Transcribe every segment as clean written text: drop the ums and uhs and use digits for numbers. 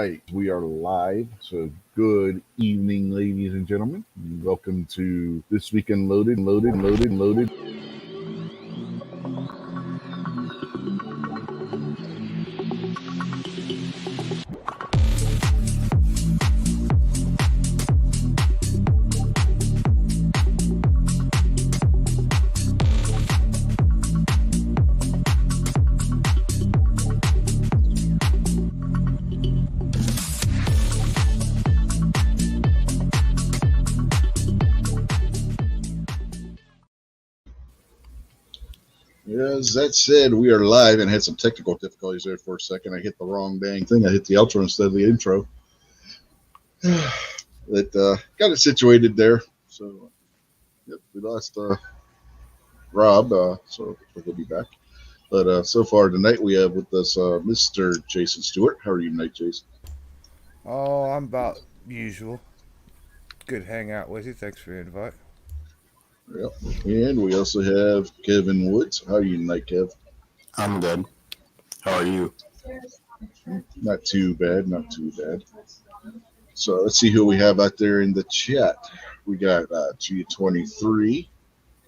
right, we are live. So, good evening, ladies and gentlemen. Welcome to This Week Unloaded, loaded. As that said, we are live and had some technical difficulties there for a second. I hit the wrong dang thing. I hit the outro instead of the intro. It got it situated there. So, yep, we lost Rob, so he'll be back. But so far tonight, we have with us Mr. Jason Stewart. How are you tonight, Jason? Oh, I'm about usual. Good to hang out with you. Thanks for the invite. Yep. And we also have Kevin Woods. How are you tonight, Kev? I'm good. How are you? Not too bad, not too bad. So let's see who we have out there in the chat. We got G23,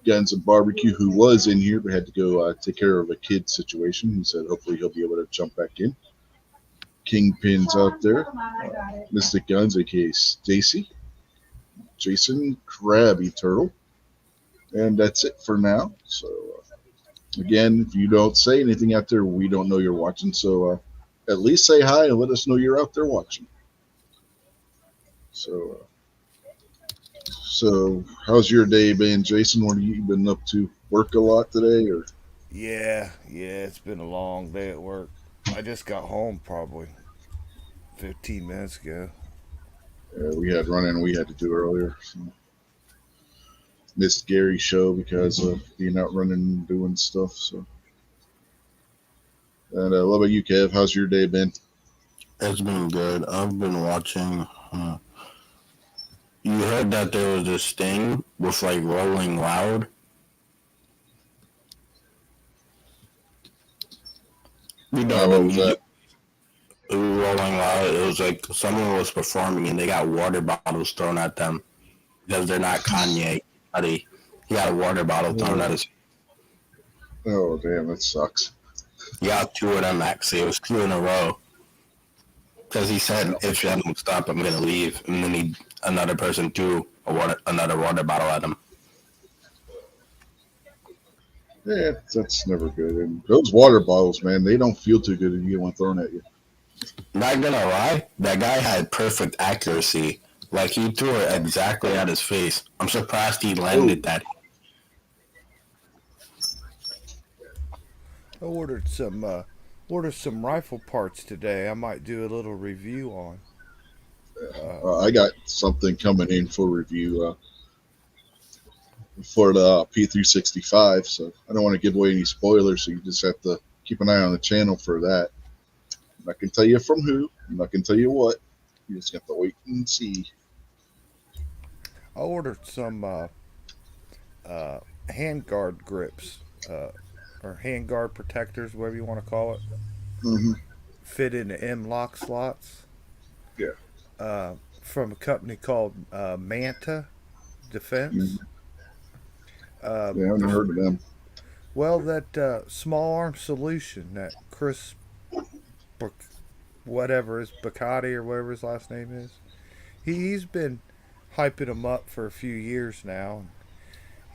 Guns and Barbecue, who was in here but had to go take care of a kid situation. He said hopefully he'll be able to jump back in. Kingpin's out there. Mystic Guns, aka Stacy. Jason, Krabby Turtle. And that's it for now. So, again, if you don't say anything out there, we don't know you're watching. So, at least say hi and let us know you're out there watching. So how's your day been, Jason? What have you been up to? Work a lot today, or? Yeah, it's been a long day at work. I just got home probably 15 minutes ago. We had running we had to do earlier. So. Missed Gary's show because of being out running and doing stuff. So, and what about you, Kev? How's your day been? It's been good. I've been watching. You heard that there was this thing with like Rolling Loud? You know What the was that? music. It was Rolling Loud. It was like someone was performing and they got water bottles thrown at them because they're not Kanye. He got a water bottle thrown at his. Oh, damn, that sucks. He got two of them actually. It was two in a row. Because he said, if you don't stop, I'm going to leave. And then another person threw another water bottle at him. Yeah, that's never good. And those water bottles, man, they don't feel too good if you get one thrown at you. Not gonna lie, that guy had perfect accuracy. Like he threw it exactly at his face. I'm surprised he landed that. I ordered some rifle parts today. I might do a little review on. I got something coming in for review for the P365, so I don't want to give away any spoilers, so you just have to keep an eye on the channel for that. I'm not going to tell you from who, I'm not going to tell you what. You just have to wait and see. I ordered some handguard grips or handguard protectors, whatever you want to call it. Mm-hmm. Fit into M-lock slots. Yeah. From a company called Manta Defense. Mm-hmm. Yeah, I've never heard of them. Well, that small arm solution, that Chris, whatever is Bacardi or whatever his last name is, he's been hyping them up for a few years now.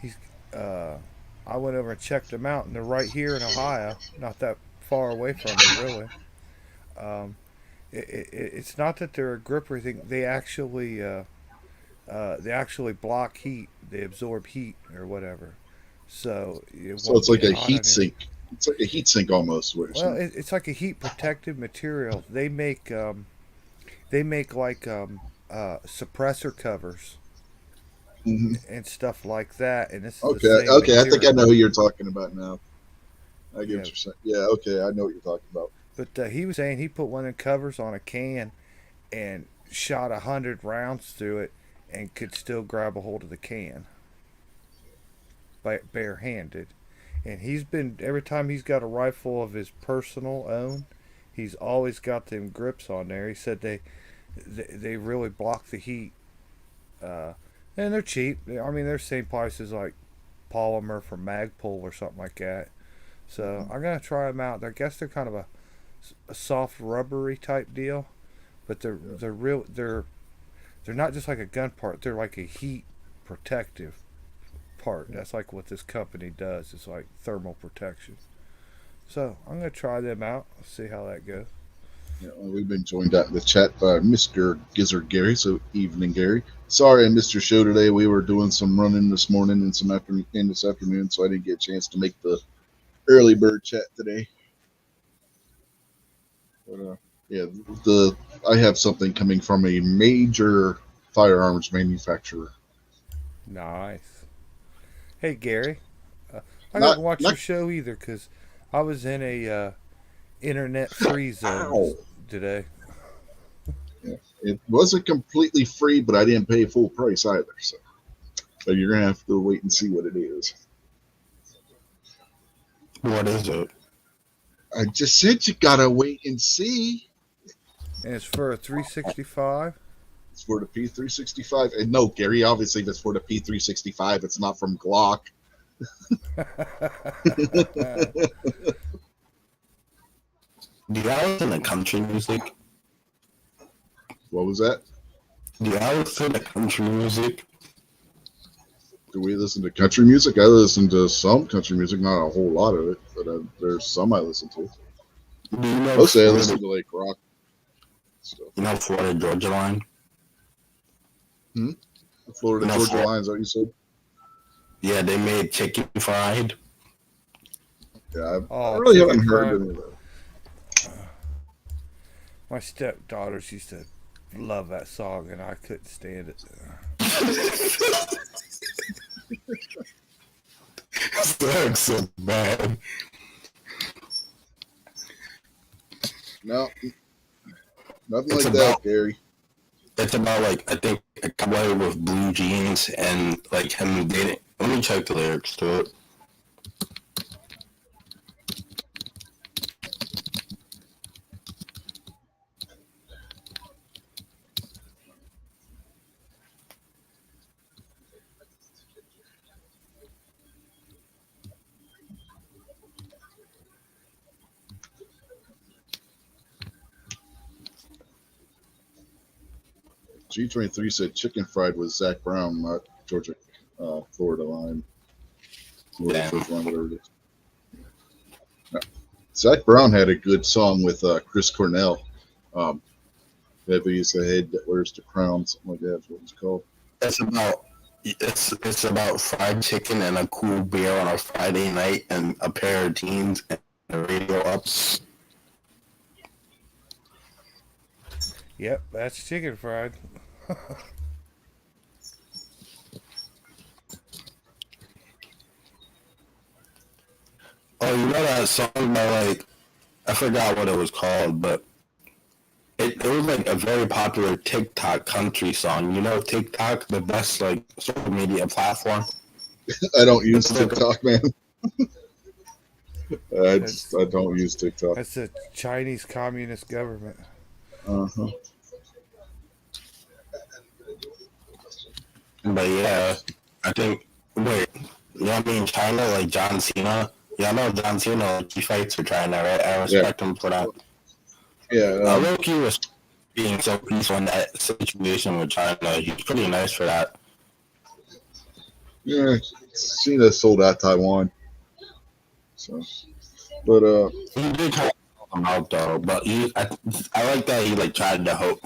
He's, I went over and checked them out, and they're right here in Ohio, not that far away from me, really. Um, it's not that they're a grip or anything. They actually block heat. They absorb heat or whatever. So it So won't it's like get a hot on heat you. sink. It's like a heat sink almost. What you're Well, saying. it's like a heat protective material. They make like suppressor covers Mm-hmm. and stuff like that, and this is the Okay, same okay, I think I know material. who you're talking about now. I get Yeah, what you're saying. Yeah, okay, I know what you're talking about. but he was saying he put one of the covers on a can and shot 100 rounds through it and could still grab a hold of the can by barehanded. And he's been every time he's got a rifle of his personal own, He's always got them grips on there. He said they really block the heat, uh, and they're cheap. I mean, they're same price as like polymer from Magpul or something like that. So I'm gonna try them out. I guess they're kind of a soft rubbery type deal, but they're not just like a gun part. They're like a heat protective part. That's like what this company does. It's like thermal protection. So I'm gonna try them out. See how that goes. Yeah, well, we've been joined out in the chat by Mr. Gizzard Gary. So evening, Gary. Sorry I missed your show today. We were doing some running this morning and some afternoon and this afternoon, so I didn't get a chance to make the early bird chat today. But yeah, I have something coming from a major firearms manufacturer. Nice. Hey Gary, I Not- didn't watch not- your show either because I was in a internet free zone Ow. today. Yeah, it wasn't completely free, but I didn't pay full price either. So you're gonna have to wait and see what it is. What is it? I just said you gotta wait and see. And it's for a 365. It's for the P365. And no, Gary, obviously, if it's for the P365, it's not from Glock. Do y'all listen to country music? What was that? Do y'all listen to country music? Do we listen to country music? I listen to some country music, not a whole lot of it, but there's some I listen to. Do you know Mostly I Florida, listen to like rock stuff. you know Florida Georgia Line? The Florida No, Georgia Florida. Line, is that what you said? Yeah, they made chicken fried. Yeah, Oh, I really chicken haven't heard fried. any of that. My stepdaughters used to love that song, and I couldn't stand it. That's so bad. No, nothing It's like about- that, Gary. It's about like I think a cowboy with blue jeans and like him dating. Let me check the lyrics to it. G23 said chicken fried was Zach Brown, not Georgia, Florida Line. Florida Yeah. Georgia Line, whatever it is. No. Zach Brown had a good song with Chris Cornell. Heavy is the head that wears the crown, something like that is what it's called. It's about fried chicken and a cool beer on a Friday night and a pair of jeans and a radio ups. Yep, that's chicken fried. Oh, you know that song by like I forgot what it was called, but it was like a very popular TikTok country song. You know TikTok, the best like social media platform. I don't use It's like a- TikTok, man. I don't use TikTok. That's the Chinese Communist government. Uh-huh. But yeah, I think wait, you know what I mean? China, like John Cena. Yeah, I know John Cena. Like, he fights for China, right? I respect him for that. Yeah, Loki was being so peaceful in that situation with China. He's pretty nice for that. yeah. Cena sold out Taiwan. So, but He did kind of help him out though, but I like that he like tried to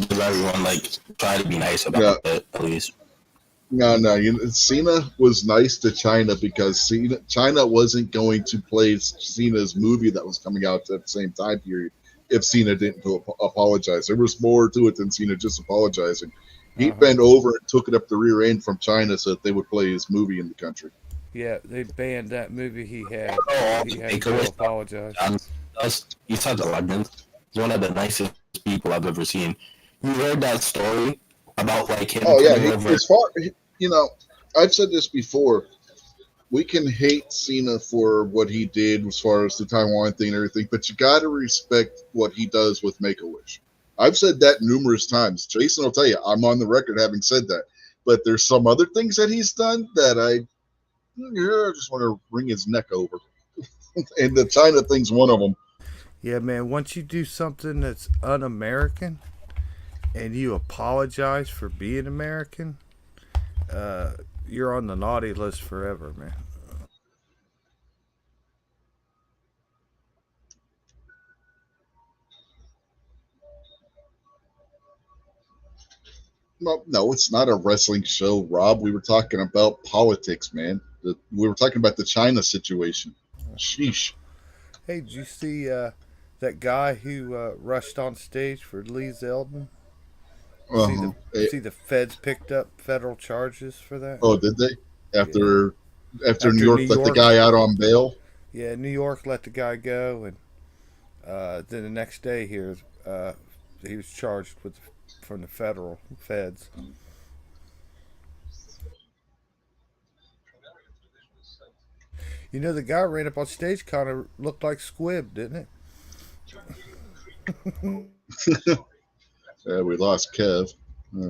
give everyone like try to be nice about it at least. no, Cena was nice to China because China wasn't going to play Cena's movie that was coming out at the same time period if Cena didn't apologize. There was more to it than Cena just apologizing. He bent over and took it up the rear end from China so that they would play his movie in the country. Yeah, they banned that movie he had. Oh, He had make to a wish. apologize. He's such a legend. He's one of the nicest people I've ever seen. You heard that story about like him? Oh yeah, coming over? as far I've said this before. we can hate Cena for what he did as far as the Taiwan thing and everything, but you got to respect what he does with Make a Wish. I've said that numerous times. Jason will tell you, I'm on the record having said that. But there's some other things that he's done that I just want to wring his neck over. And the China thing's one of them. Yeah, man. Once you do something that's un-American and you apologize for being American, you're on the naughty list forever, man. Well, no, it's not a wrestling show, Rob. We were talking about politics, man. We were talking about the China situation. Sheesh. Hey, did you see that guy who rushed on stage for Lee Zeldin? See Uh-huh. see the feds picked up federal charges for that. Oh, did they? Yeah. After New After York New let the York, guy out on bail? yeah, New York let the guy go, and then the next day here, he was charged with from the federal feds. You know, the guy ran up on stage kind of looked like Squib, didn't it? We lost Kev.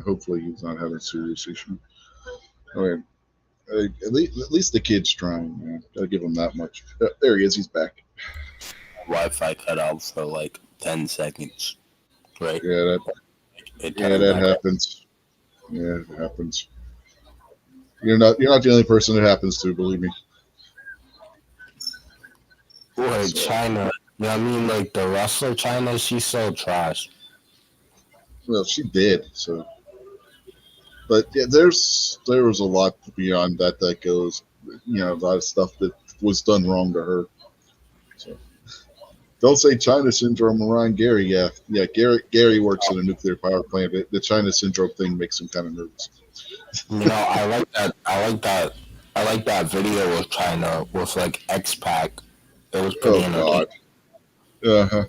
Hopefully he's not having a serious issue. Okay. At least the kid's trying, man. Gotta give him that much. There he is. He's back. Wi-Fi cut out for like 10 seconds, right? Yeah, that happens. Yeah, it happens. You're not the only person it happens to, believe me. Boy, China. You know what I mean? Like the wrestler China, she's so trash. Well, she did. So, but yeah, there was a lot beyond that goes. A lot of stuff that was done wrong to her. So, don't say China syndrome around Gary. Yeah. Gary works at a nuclear power plant. The China syndrome thing makes him kind of nervous. You know, I like that. I like that video with China with like X-Pac. It was pretty entertaining. Uh-huh.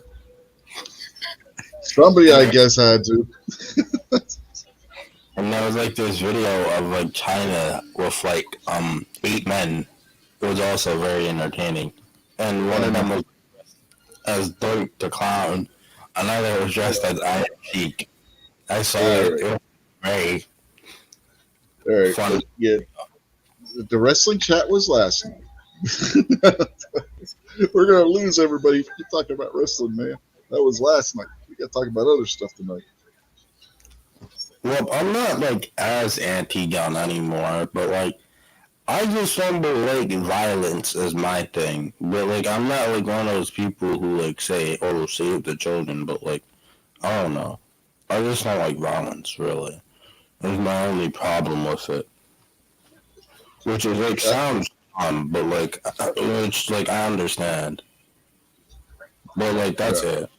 Somebody, I guess, had to. And there was like this video of like China with like 8 men. It was also very entertaining. And one of them was as Dirk the Clown. Another was dressed as Iron Sheik. I saw it. It was very fun. Yeah. The wrestling chat was last night. We're gonna lose everybody if we keep talking about wrestling, man. That was last night. We got to talk about other stuff tonight. Well, I'm not like as anti-gun anymore, but like I just don't like violence as my thing. But like I'm not like one of those people who like say, "Oh, save the children," but like I don't know. I just don't like violence, really. That's my only problem with it. Which is like sounds fun, but like which like I understand. But like that's it.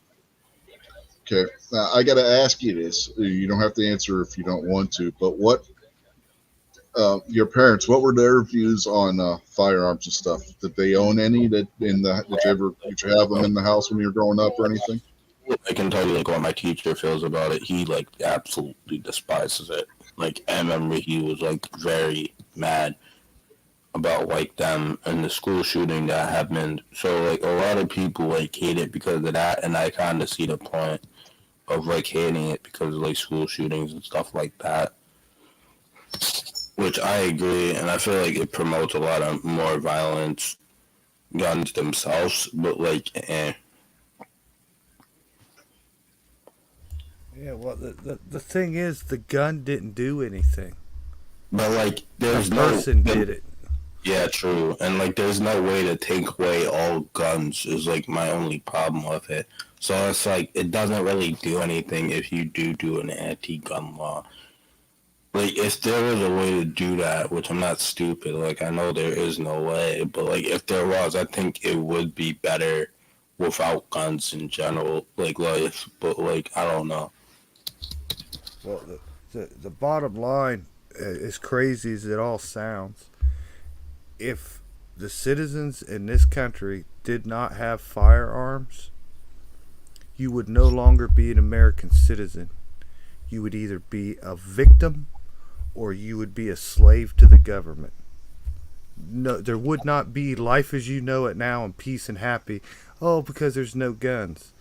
Okay, now I got to ask you this. You don't have to answer if you don't want to. But what your parents? What were their views on firearms and stuff? Did they own any? Did you have them in the house when you were growing up or anything? I can tell you like what my teacher feels about it. He like absolutely despises it. Like I remember he was like very mad about like them and the school shooting that happened. So like a lot of people like hate it because of that, and I kind of see the point of like hating it because of like school shootings and stuff like that. Which I agree, and I feel like it promotes a lot of more violence, guns themselves, but like Yeah, well, the thing is, the gun didn't do anything. But like there's The no person did it. Yeah, true. And like there's no way to take away all guns is like my only problem with it. So it's like it doesn't really do anything if you do an anti-gun law. Like if there was a way to do that, which I'm not stupid, like I know there is no way, but like if there was, I think it would be better without guns in general. Like life, but like I don't know. Well, the bottom line, as crazy as it all sounds, if the citizens in this country did not have firearms, you would no longer be an American citizen. You would either be a victim or you would be a slave to the government. there would not be life as you know it now and peace and happy. Oh, because there's no guns.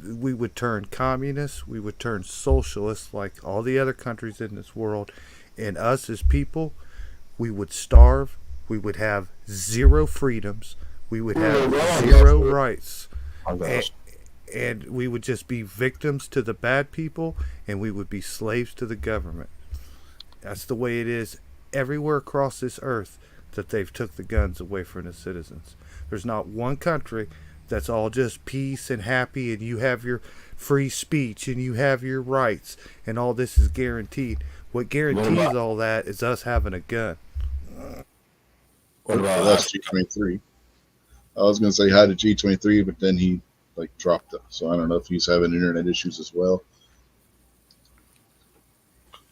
We would turn communists, we would turn socialists like all the other countries in this world, and us as people, we would starve, we would have zero freedoms, we would have zero rights, and we would just be victims to the bad people, and we would be slaves to the government. That's the way it is everywhere across this earth that they've took the guns away from the citizens. There's not one country that's all just peace and happy and you have your free speech and you have your rights and all this is guaranteed. What guarantees all that is us having a gun. What about that's G23? I was going to say hi to G23, but then he dropped it. So I don't know if he's having internet issues as well.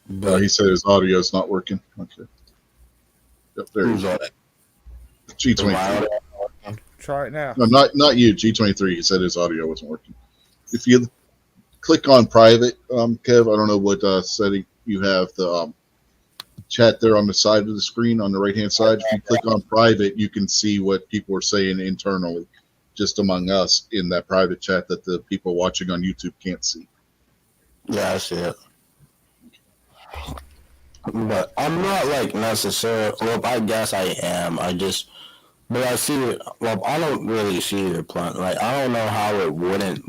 But he said his audio is not working. Okay. Yep, there he is. G23. Try it now. No, not you. G23. He said his audio wasn't working. If you click on private, Kev, I don't know what setting you have the chat there on the side of the screen on the right hand side. If you click on private, you can see what people are saying internally, just among us in that private chat that the people watching on YouTube can't see. Yeah, I see it. But I'm not necessarily. Well, I guess I am. But I see it. Well, I don't really see your plan. I don't know how it wouldn't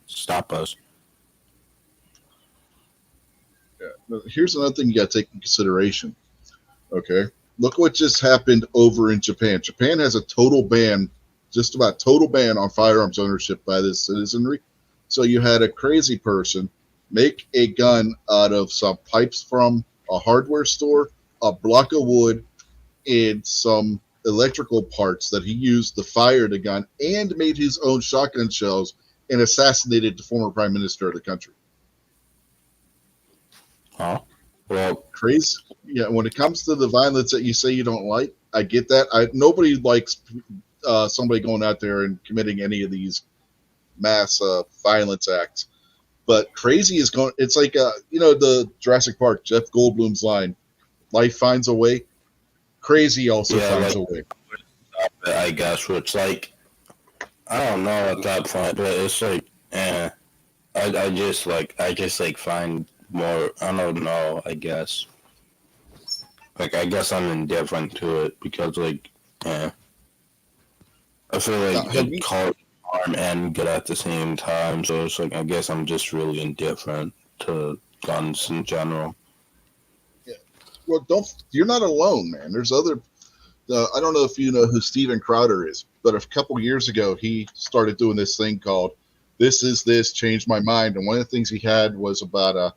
stop us. Yeah. Here's another thing you got to take in consideration. Okay, look what just happened over in Japan. Japan has a total ban, just about total ban on firearms ownership by the citizenry. So you had a crazy person make a gun out of some pipes from a hardware store, a block of wood, and some electrical parts that he used to fire the gun, and made his own shotgun shells and assassinated the former prime minister of the country. Oh, well, crazy. Yeah, when it comes to the violence that you say you don't like, I get that. Nobody likes somebody going out there and committing any of these mass violence acts. But crazy is going. It's like the Jurassic Park, Jeff Goldblum's line, "Life finds a way." Crazy also finds a way. I guess it's I don't know at that point, but it's I just find more. I don't know. I guess I guess I'm indifferent to it because I feel it calls harm and good at the same time. So it's I guess I'm just really indifferent to guns in general. Yeah. Well, you're not alone, man. There's other. I don't know if you know who Steven Crowder is, but a couple years ago he started doing this thing called "This Is This Changed My Mind," and one of the things he had was about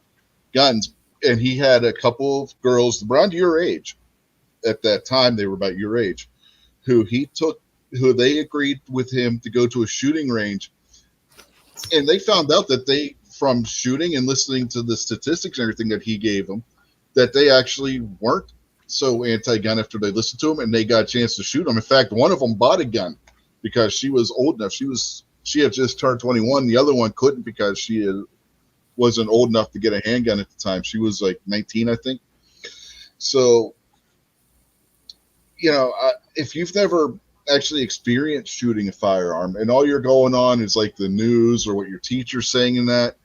guns, and he had a couple of girls around your age. At that time, they were about your age, who they agreed with him to go to a shooting range, and they found out that from shooting and listening to the statistics and everything that he gave them, that they actually weren't so anti-gun after they listened to him, and they got a chance to shoot them. In fact, one of them bought a gun because she was old enough. She had just turned 21. The other one couldn't because she wasn't old enough to get a handgun at the time. She was 19, I think. So, if you've never actually experienced shooting a firearm and all you're going on is the news or what your teacher's saying in that,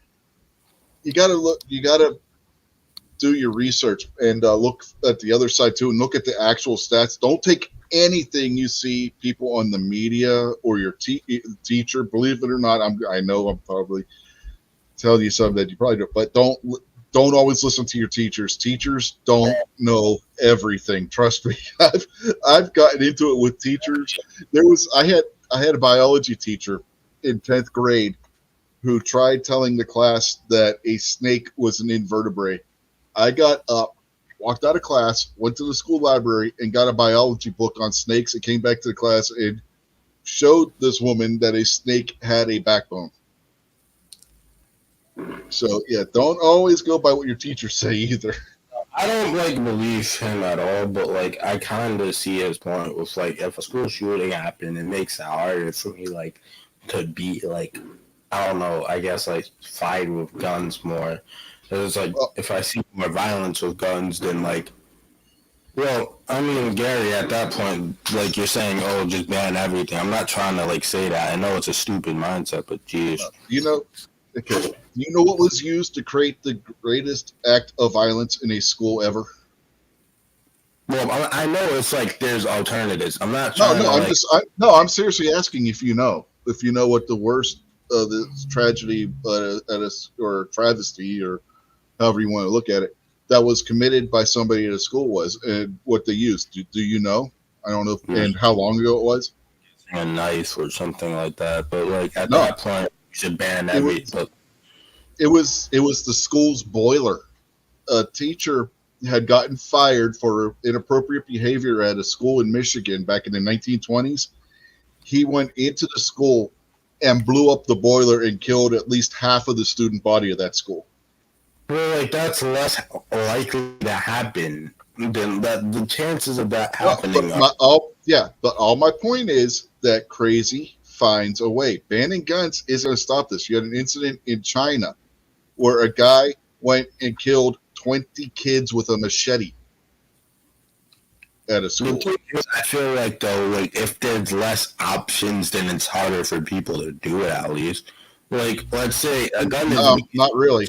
you got to do your research and look at the other side too, and look at the actual stats. Don't take anything you see people on the media or your teacher. Believe it or not, I know I'm probably telling you something that you probably don't, but don't always listen to your teachers. Teachers don't know everything. Trust me. I've gotten into it with teachers. I had a biology teacher in 10th grade who tried telling the class that a snake was an invertebrate. I got up, walked out of class, went to the school library, and got a biology book on snakes, and came back to the class and showed this woman that a snake had a backbone. So, yeah, don't always go by what your teachers say either. I don't believe him at all, but I kind of see his point with if a school shooting happened, it makes it harder for me to be I don't know, I guess fight with guns more. It's if I see more violence with guns, then Well, I mean, Gary, at that point, like you're saying, oh, just ban everything. I'm not trying to like say that. I know it's a stupid mindset, but geez. You know, okay. You know what was used to create the greatest act of violence in a school ever? Well, I know it's like there's alternatives. I'm not No, trying no, to I'm like. just, I'm seriously asking if you know what the worst the tragedy or travesty or however you want to look at it that was committed by somebody at a school was and what they used. Do you know? I don't know, and how long ago it was. A knife or something like that. But like at No, that point, you should ban it was everything. it was the school's boiler. A teacher had gotten fired for inappropriate behavior at a school in Michigan back in the 1920s. He went into the school and blew up the boiler and killed at least half of the student body of that school. Well, like that's less likely to happen than that. The chances of that No, happening are. but all my point is that crazy finds a way. Banning guns isn't going to stop this. You had an incident in China where a guy went and killed 20 kids with a machete at a school. I feel like though, like if there's less options, then it's harder for people to do it. At least, like let's say a gun No, is not really.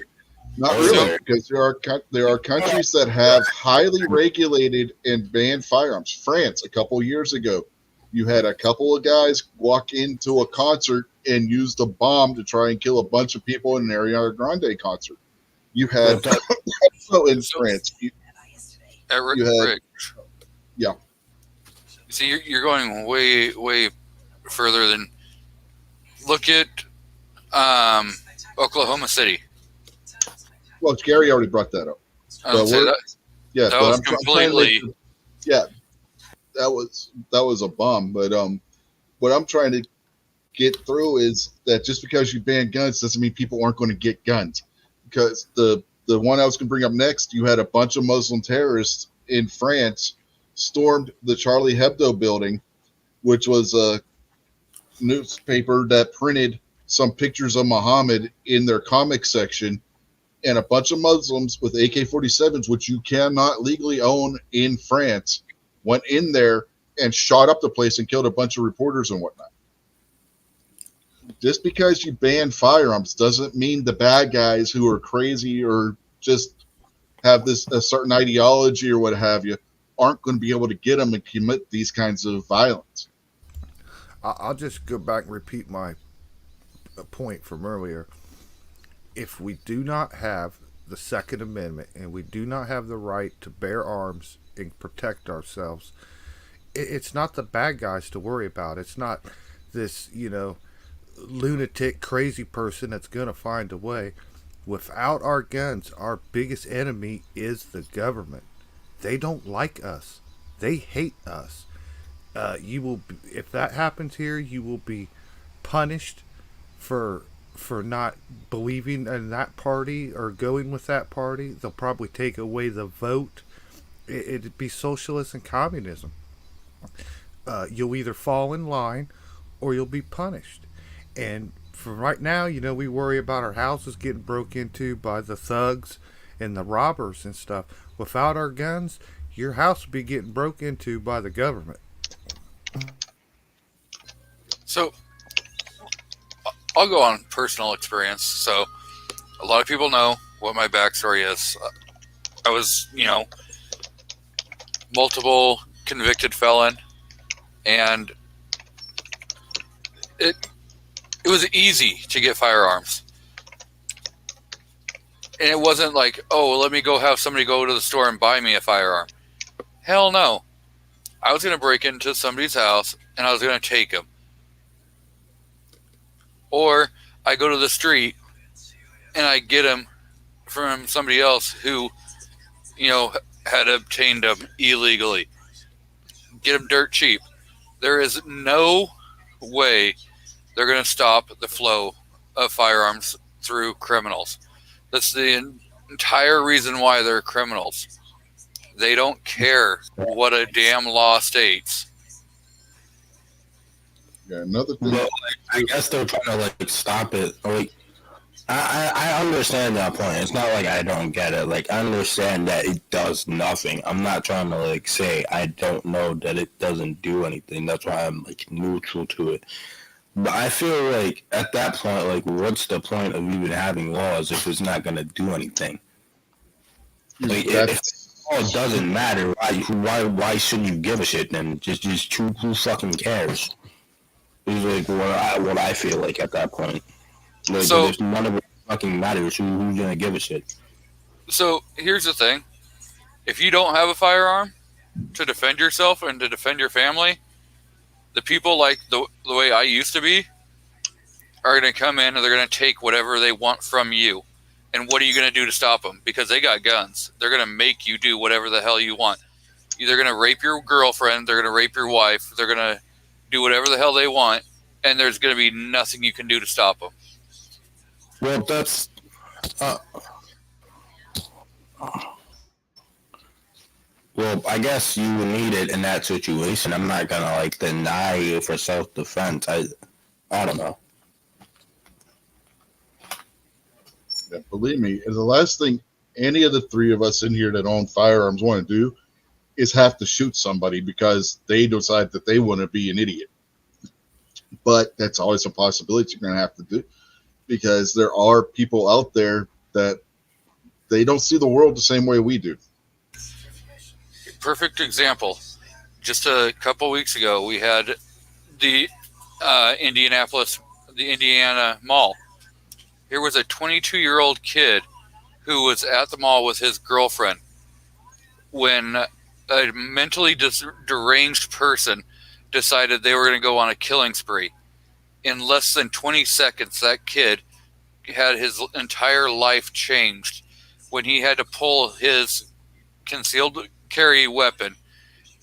Not really, because there are countries that have highly regulated and banned firearms. France, a couple years ago, you had a couple of guys walk into a concert and used a bomb to try and kill a bunch of people in an Ariana Grande concert. You had also in France. Rick, Yeah. see, you're going way further than. Look at Oklahoma City. Well, Gary already brought that up. I would say that, Yeah, that but was I'm trying to completely. yeah, that was a bomb. But what I'm trying to get through is that just because you ban guns doesn't mean people aren't going to get guns. Because the one I was going to bring up next, you had a bunch of Muslim terrorists in France stormed the Charlie Hebdo building, which was a newspaper that printed some pictures of Muhammad in their comic section, and a bunch of Muslims with AK-47s, which you cannot legally own in France, went in there and shot up the place and killed a bunch of reporters and whatnot. Just because you ban firearms doesn't mean the bad guys who are crazy or just have a certain ideology or what have you aren't going to be able to get them and commit these kinds of violence. I'll just go back and repeat my point from earlier. If we do not have the Second Amendment and we do not have the right to bear arms and protect ourselves, it's not the bad guys to worry about. It's not this, lunatic, crazy person that's going to find a way. Without our guns, our biggest enemy is the government. They don't like us. They hate us. If that happens here, you will be punished for not believing in that party or going with that party. They'll probably take away the vote. It'd be socialist and communism. You'll either fall in line or you'll be punished. And for right now, we worry about our houses getting broke into by the thugs and the robbers and stuff. Without our guns, your house would be getting broke into by the government. So, I'll go on personal experience. So, a lot of people know what my backstory is. I was, multiple convicted felon, and it was easy to get firearms. And it wasn't like, oh, let me go have somebody go to the store and buy me a firearm. Hell no. I was going to break into somebody's house and I was going to take them. Or I go to the street and I get them from somebody else who, had obtained them illegally. Get them dirt cheap. There is no way they're going to stop the flow of firearms through criminals. That's the entire reason why they're criminals. They don't care what a damn law states. Yeah, another thing. Well, I guess they're trying to stop it. Like I understand that point. It's not like I don't get it. Like, I understand that it does nothing. I'm not trying to like say I don't know that it doesn't do anything. That's why I'm like neutral to it. But I feel like at that point, like, what's the point of even having laws if it's not going to do anything? Like, if law doesn't matter, why should you give a shit then? Just who fucking cares? Is like what I feel like at that point. Like, So, if none of it fucking matters, who's gonna give a shit? so here's the thing: if you don't have a firearm to defend yourself and to defend your family, the people like the way I used to be are going to come in and they're going to take whatever they want from you. And what are you going to do to stop them? Because they got guns. They're going to make you do whatever the hell you want. They're going to rape your girlfriend. They're going to rape your wife. They're going to do whatever the hell they want. And there's going to be nothing you can do to stop them. Well, that's. Well, I guess you would need it in that situation. I'm not gonna like deny you for self-defense. I don't know. Yeah, believe me, the last thing any of the three of us in here that own firearms want to do is have to shoot somebody because they decide that they want to be an idiot. But that's always a possibility you're going to have to do, because there are people out there that they don't see the world the same way we do. Perfect example. Just a couple weeks ago, we had the Indiana Mall. Here was a 22-year-old kid who was at the mall with his girlfriend when a mentally deranged person decided they were going to go on a killing spree. In less than 20 seconds, that kid had his entire life changed when he had to pull his concealed carry weapon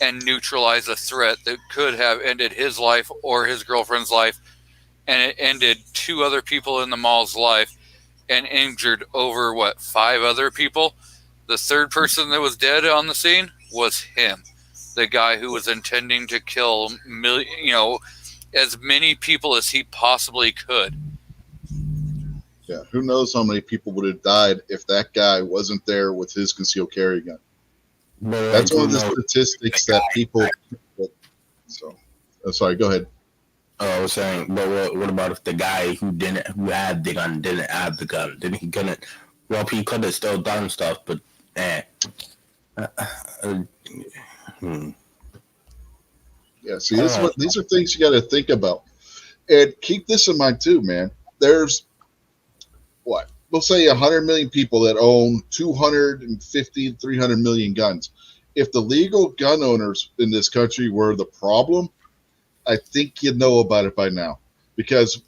and neutralize a threat that could have ended his life or his girlfriend's life, and it ended 2 other people in the mall's life and injured over 5 other people. The third person that was dead on the scene was him, the guy who was intending to kill as many people as he possibly could. Yeah, who knows how many people would have died if that guy wasn't there with his concealed carry gun. But That's one of the statistics that people. So, sorry. Go ahead. I was saying, but what about if the guy who had the gun didn't have the gun? Then he couldn't. Well, he could have still done stuff, but Yeah. See, these are things you got to think about, and keep this in mind too, man. There's we'll say 100 million people that own 250, 300 million guns. If the legal gun owners in this country were the problem, I think you'd know about it by now, because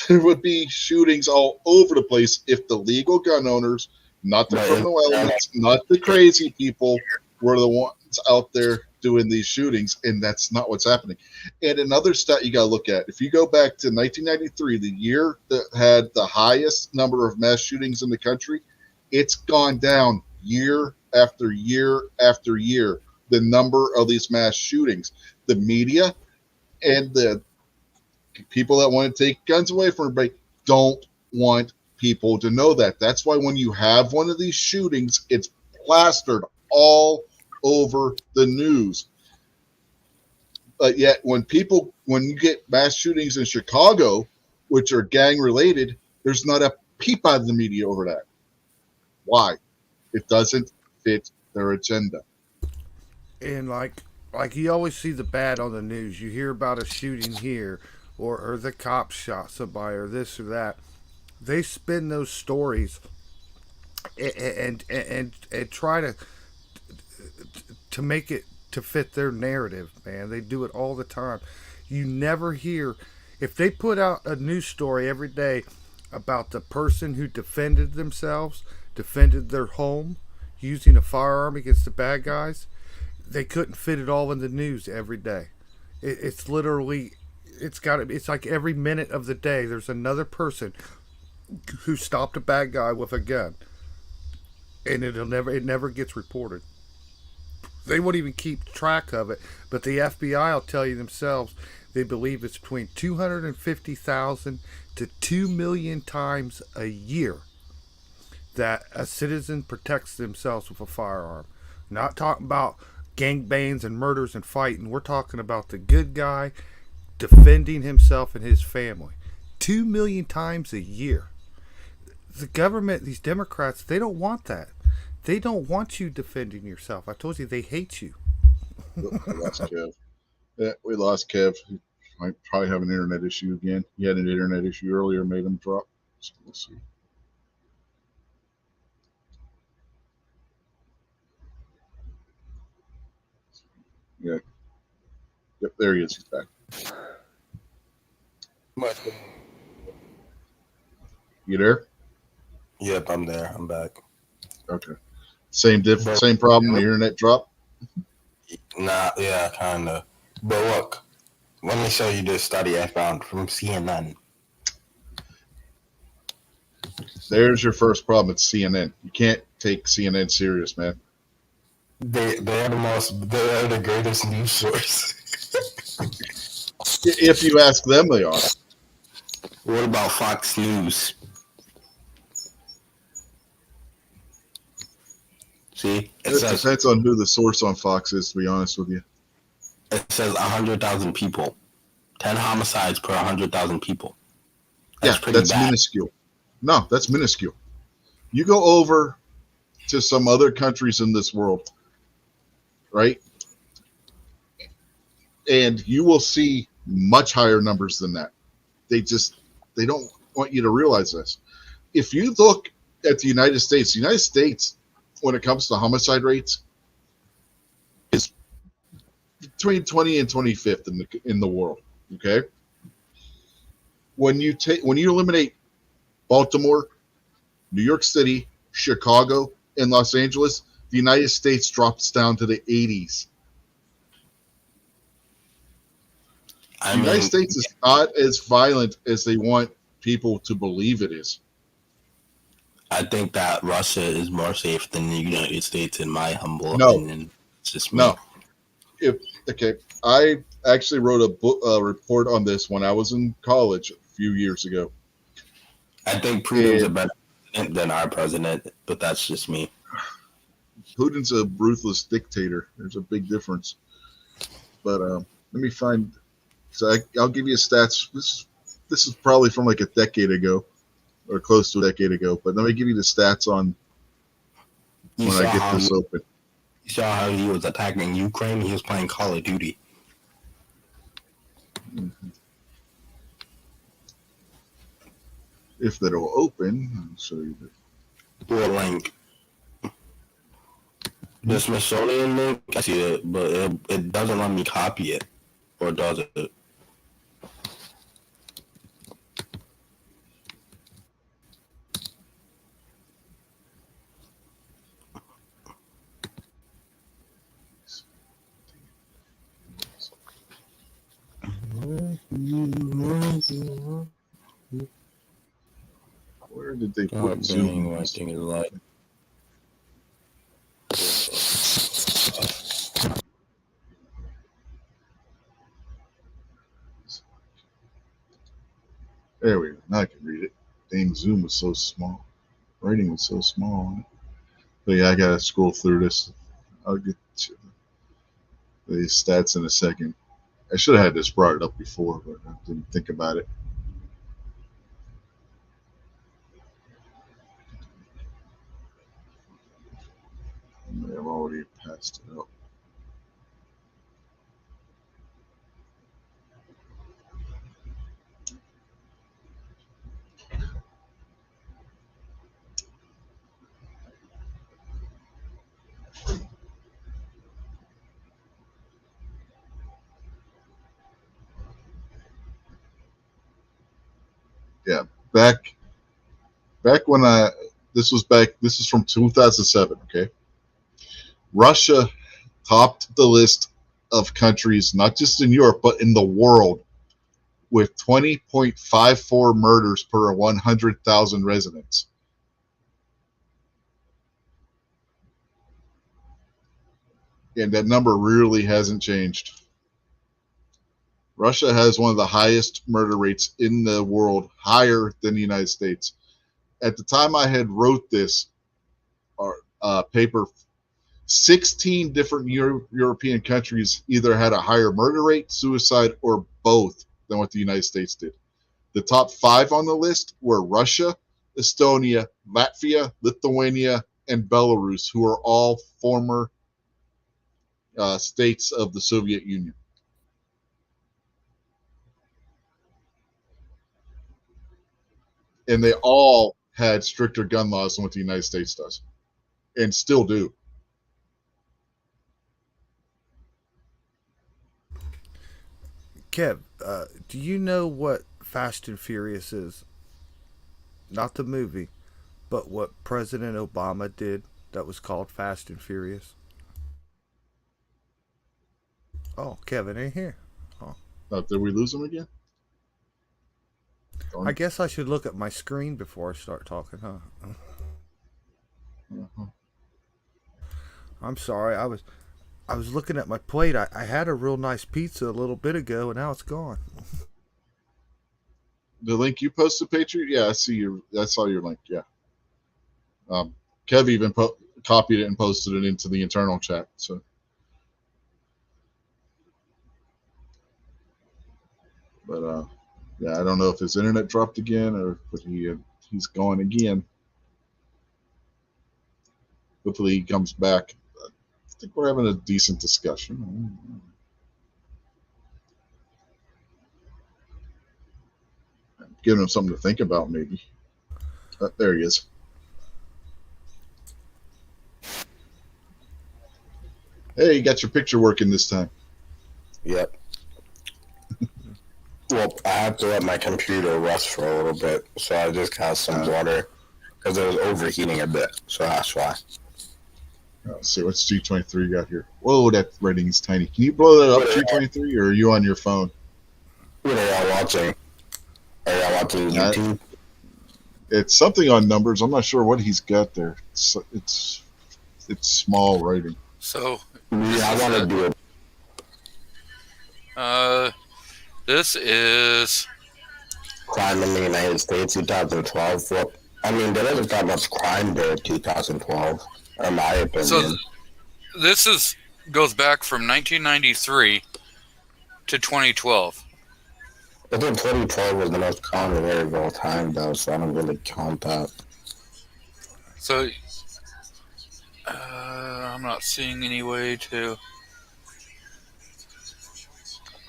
there would be shootings all over the place if the legal gun owners, not the criminal elements, not the crazy people, were the ones out there doing these shootings, and that's not what's happening. And another stat you got to look at, if you go back to 1993, the year that had the highest number of mass shootings in the country, it's gone down year after year after year, the number of these mass shootings. The media and the people that want to take guns away from everybody don't want people to know that. That's why when you have one of these shootings, it's plastered all over the news. But yet when you get mass shootings in Chicago, which are gang related, there's not a peep out of the media over that. Why? It doesn't fit their agenda. And like you always see the bad on the news. You hear about a shooting here, or the cops shot somebody, or this or that. They spin those stories and try to make it to fit their narrative, man. They do it all the time. You never hear, if they put out a news story every day about the person who defended themselves, defended their home using a firearm against the bad guys, they couldn't fit it all in the news every day. It's literally, it's like every minute of the day there's another person who stopped a bad guy with a gun, and it never gets reported. They won't even keep track of it, but the FBI will tell you themselves They believe it's between 250,000 to 2 million times a year that a citizen protects themselves with a firearm. Not talking about gangbangs and murders and fighting. We're talking about the good guy defending himself and his family. 2 million times a year. The government, these Democrats, they don't want that. They don't want you defending yourself. I told you they hate you. We lost Kev. Yeah, we lost Kev. He might probably have an internet issue again. He had an internet issue earlier, made him drop. So we'll see. Yeah. Yep, there he is. He's back. You there? Yep, I'm there. I'm back. Okay. Same problem. The internet dropped. Nah, yeah, kind of. But look, let me show you this study I found from CNN. There's your first problem. It's CNN. You can't take CNN serious, man. They are the greatest news source. If you ask them, they are. What about Fox News? See, It depends on who the source on Fox is, to be honest with you. It says 100,000 people. 10 homicides per 100,000 people. That's bad. Minuscule. No, that's minuscule. You go over to some other countries in this world, right? And you will see much higher numbers than that. They don't want you to realize this. If you look at the United States, when it comes to homicide rates, is between 20 and 25th in the world. Okay. When you eliminate Baltimore, New York City, Chicago, and Los Angeles, the United States drops down to the 80s. The United States is not as violent as they want people to believe it is. I think that Russia is more safe than the United States, in my humble opinion. It's just me. No. I actually wrote a report on this when I was in college a few years ago. I think Putin's a better president than our president, but that's just me. Putin's a ruthless dictator. There's a big difference. But let me find. So I'll give you stats. This is probably from like a decade ago, or close to a decade ago. But let me give you the stats on when I get this open. You saw how he was attacking Ukraine? He was playing Call of Duty. Mm-hmm. If that'll open, I'll show you the link. The Smithsonian link, I see it, but it doesn't let me copy it. Or does it? Where did they put Zoom? I think it's like. There we go. Now I can read it. Dang, Zoom was so small. Writing was so small on it. But yeah, I gotta scroll through this. I'll get to the stats in a second. I should have had this brought up before, but I didn't think about it. I've already passed it out. Yeah, back when this is from 2007. Okay, Russia topped the list of countries, not just in Europe but in the world, with 20.54 murders per 100,000 residents. And that number really hasn't changed. Russia has one of the highest murder rates in the world, higher than the United States. At the time I had wrote this paper, 16 different European countries either had a higher murder rate, suicide, or both than what the United States did. The top 5 on the list were Russia, Estonia, Latvia, Lithuania, and Belarus, who are all former states of the Soviet Union. And they all had stricter gun laws than what the United States does, and still do. Kev, do you know what Fast and Furious is? Not the movie, but what President Obama did that was called Fast and Furious? Oh, Kevin ain't here. Did we lose them again? I guess I should look at my screen before I start talking, huh? Uh-huh. I'm sorry. I was looking at my plate. I had a real nice pizza a little bit ago, and now it's gone. The link you posted, Patriot? Yeah, I saw your link. Yeah. Kev even copied it and posted it into the internal chat. So. But yeah, I don't know if his internet dropped again or if he's going again. Hopefully he comes back. I think we're having a decent discussion. Giving him something to think about, maybe. There he is. Hey, you got your picture working this time. Yep. Well, I have to let my computer rest for a little bit, so I just got some water because it was overheating a bit, so that's why. Let's see, what's G23 got here? Whoa, that rating is tiny. Can you blow that up, G23, or are you on your phone? What are y'all watching? Are y'all watching YouTube? It's something on numbers. I'm not sure what he's got there. It's small writing. So Yeah, I want to do it. This is Crime in the United States, 2012. Well, I mean, there isn't that much crime there in 2012, in my opinion. so. This goes back from 1993 to 2012. I think 2012 was the most common year of all time, though, so I don't really count that. So I'm not seeing any way to.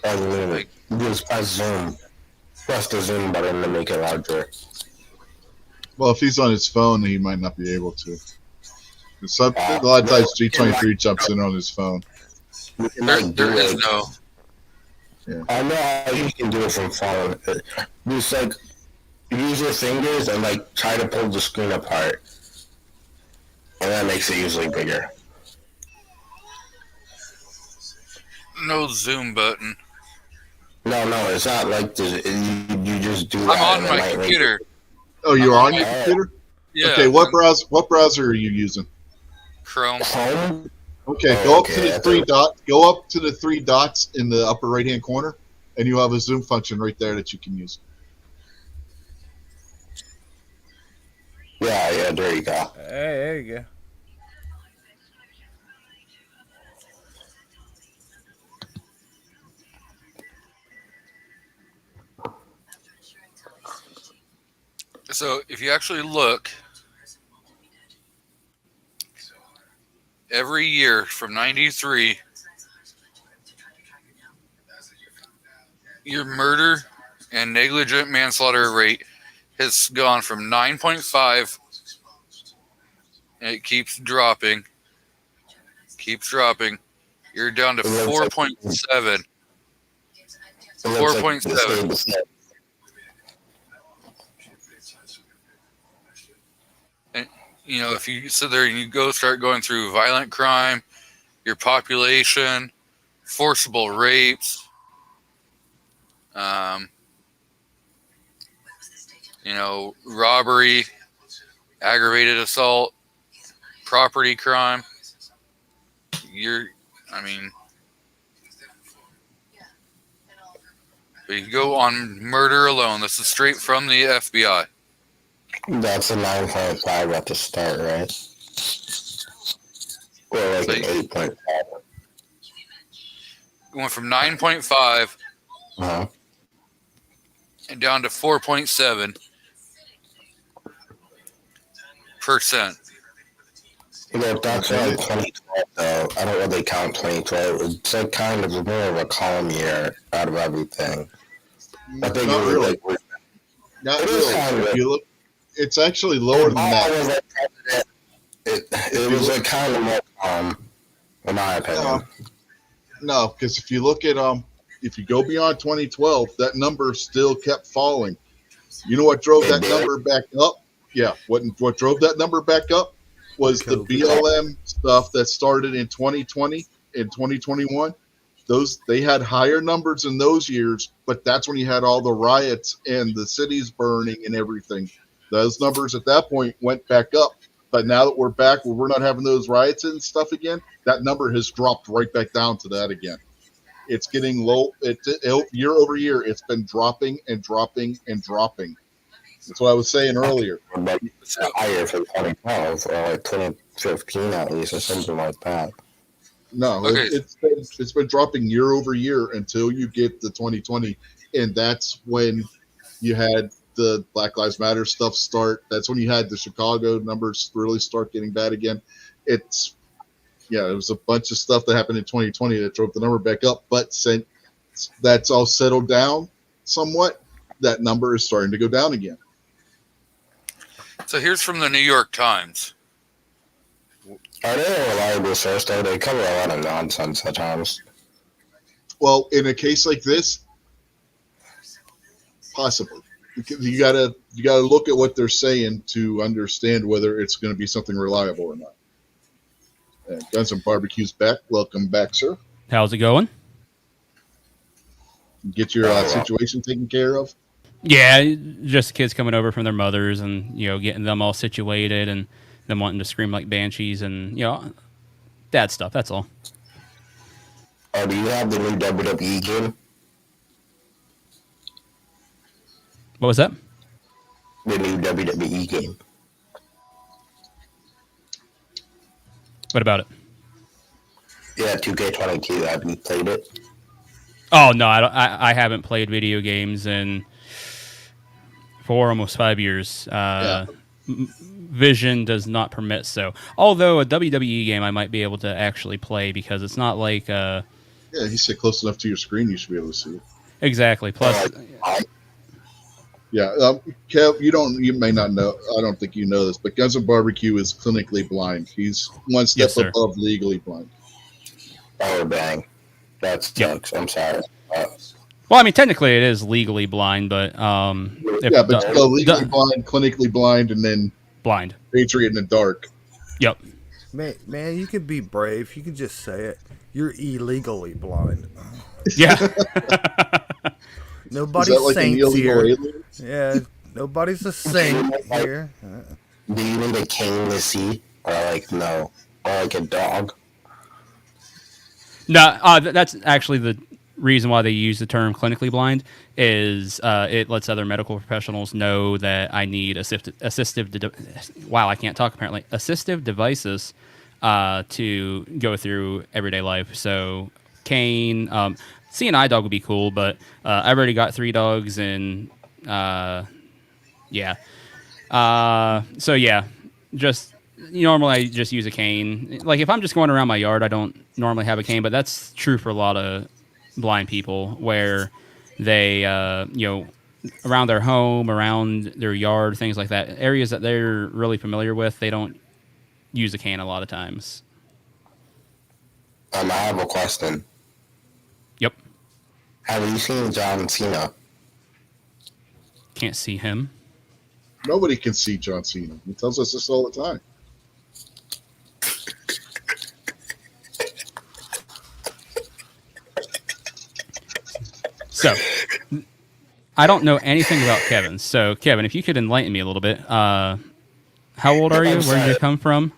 I mean, just press zoom. Press the zoom button to make it larger. Well, if he's on his phone, he might not be able to. A lot of times G23 jumps in on his phone. There is no. Yeah. I know how you can do it from phone. Just like use your fingers and like try to pull the screen apart, and that makes it usually bigger. No zoom button. No, it's not like this. You just do that. I'm on my computer. Oh, you're on your computer? Yeah. Okay, what browser are you using? Chrome. Home? Okay, go up to the three dots. Go up to the 3 dots in the upper right-hand corner, and you have a zoom function right there that you can use. Yeah, there you go. Hey, there you go. So if you actually look, every year from 93, your murder and negligent manslaughter rate has gone from 9.5, and it keeps dropping. You're down to 4.7. 4.7. And, you know, if you sit there and you start going through violent crime, your population, forcible rapes, robbery, aggravated assault, property crime, But you go on murder alone. This is straight from the FBI. That's a 9.5 at the start, right? Or like So an 8.5. Went from 9.5 Uh-huh. and down to 4.7%. You know, that's like 2012, though. I don't really count 2012. It's like kind of more of a calm year out of everything. I think Not it was really. like, Not It is kind really. of- If you look, it's actually lower than that. It was like kind of more calm, in my opinion. No, because if you look at if you go beyond 2012, that number still kept falling. You know what drove It that did? number back up? Yeah, what drove that number back up was the COVID. BLM stuff that started in 2020 and 2021. They had higher numbers in those years, but that's when you had all the riots and the cities burning and everything. Those numbers at that point went back up. But now that we're back where we're not having those riots and stuff again, that number has dropped right back down to that again. It's getting low. Year over year, it's been dropping and dropping and dropping. That's what I was saying earlier. But higher for 2012, or like 2015 at least, or something like that. No, Okay. it's been dropping year over year until you get to 2020, and that's when you had the Black Lives Matter stuff start. That's when you had the Chicago numbers really start getting bad again. It was a bunch of stuff that happened in 2020 that drove the number back up. But since that's all settled down somewhat, that number is starting to go down again. So here's from the New York Times. Are they a reliable source, though? They cover a lot of nonsense at times. Well, in a case like this, possibly. You gotta look at what they're saying to understand whether it's going to be something reliable or not. And Guns and Barbecue's back. Welcome back, sir. How's it going? Get your situation taken care of. Yeah, just kids coming over from their mothers and, getting them all situated and them wanting to scream like banshees and, dad stuff. That's all. Oh, do you have the new WWE game? What was that? The new WWE game. What about it? Yeah, 2K22. Have you played it? Oh, no, I haven't played video games for almost 5 years. Vision does not permit so. Although a WWE game I might be able to actually play because it's not like... Yeah, you sit close enough to your screen, you should be able to see it. Exactly. Plus... Yeah, Kev, you may not know. I don't think you know this, but Guns and Barbecue is clinically blind. He's one step Yes, sir. above legally blind. Oh, bang. That sucks. I'm sorry. Well, I mean, technically it is legally blind, but... Yeah, but you go legally blind, clinically blind, and then blind. Patriot in the dark. Yep. Man, you can be brave. You can just say it. You're illegally blind. Yeah. Nobody's Is that like an saints illegal here. alien? Yeah, nobody's a saint here. Do you need a cane to see? Or like, no? Or like a dog? No, that's actually the reason why they use the term clinically blind is it lets other medical professionals know that I need assistive devices to go through everyday life. So cane, seeing an eye dog would be cool, but I've already got 3 dogs and yeah. So yeah, just normally I just use a cane. Like if I'm just going around my yard, I don't normally have a cane, but that's true for a lot of blind people where they, around their home, around their yard, things like that, areas that they're really familiar with, they don't use a cane a lot of times. I have a question. Yep. Have you seen John Cena? Can't see him. Nobody can see John Cena. He tells us this all the time. So, I don't know anything about Kevin. So, Kevin, if you could enlighten me a little bit, how old are you? Where did you come from?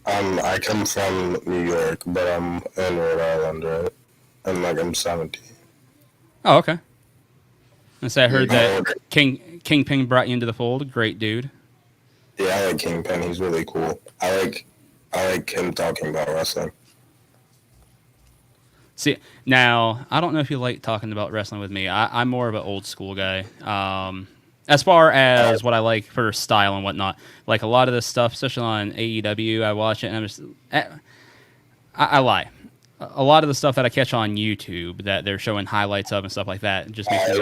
I come from New York, but I'm in Rhode Island, right? And I'm 17. Oh, okay. And so I heard Yeah, that Kingpin brought you into the fold. Great dude. Yeah, I like Kingpin. He's really cool. I like him talking about wrestling. See, now I don't know if you like talking about wrestling with me. I'm more of an old school guy. As far as what I like for style and whatnot, like a lot of this stuff, especially on AEW, I watch it and I'm just, I lie. A lot of the stuff that I catch on YouTube that they're showing highlights of and stuff like that just makes me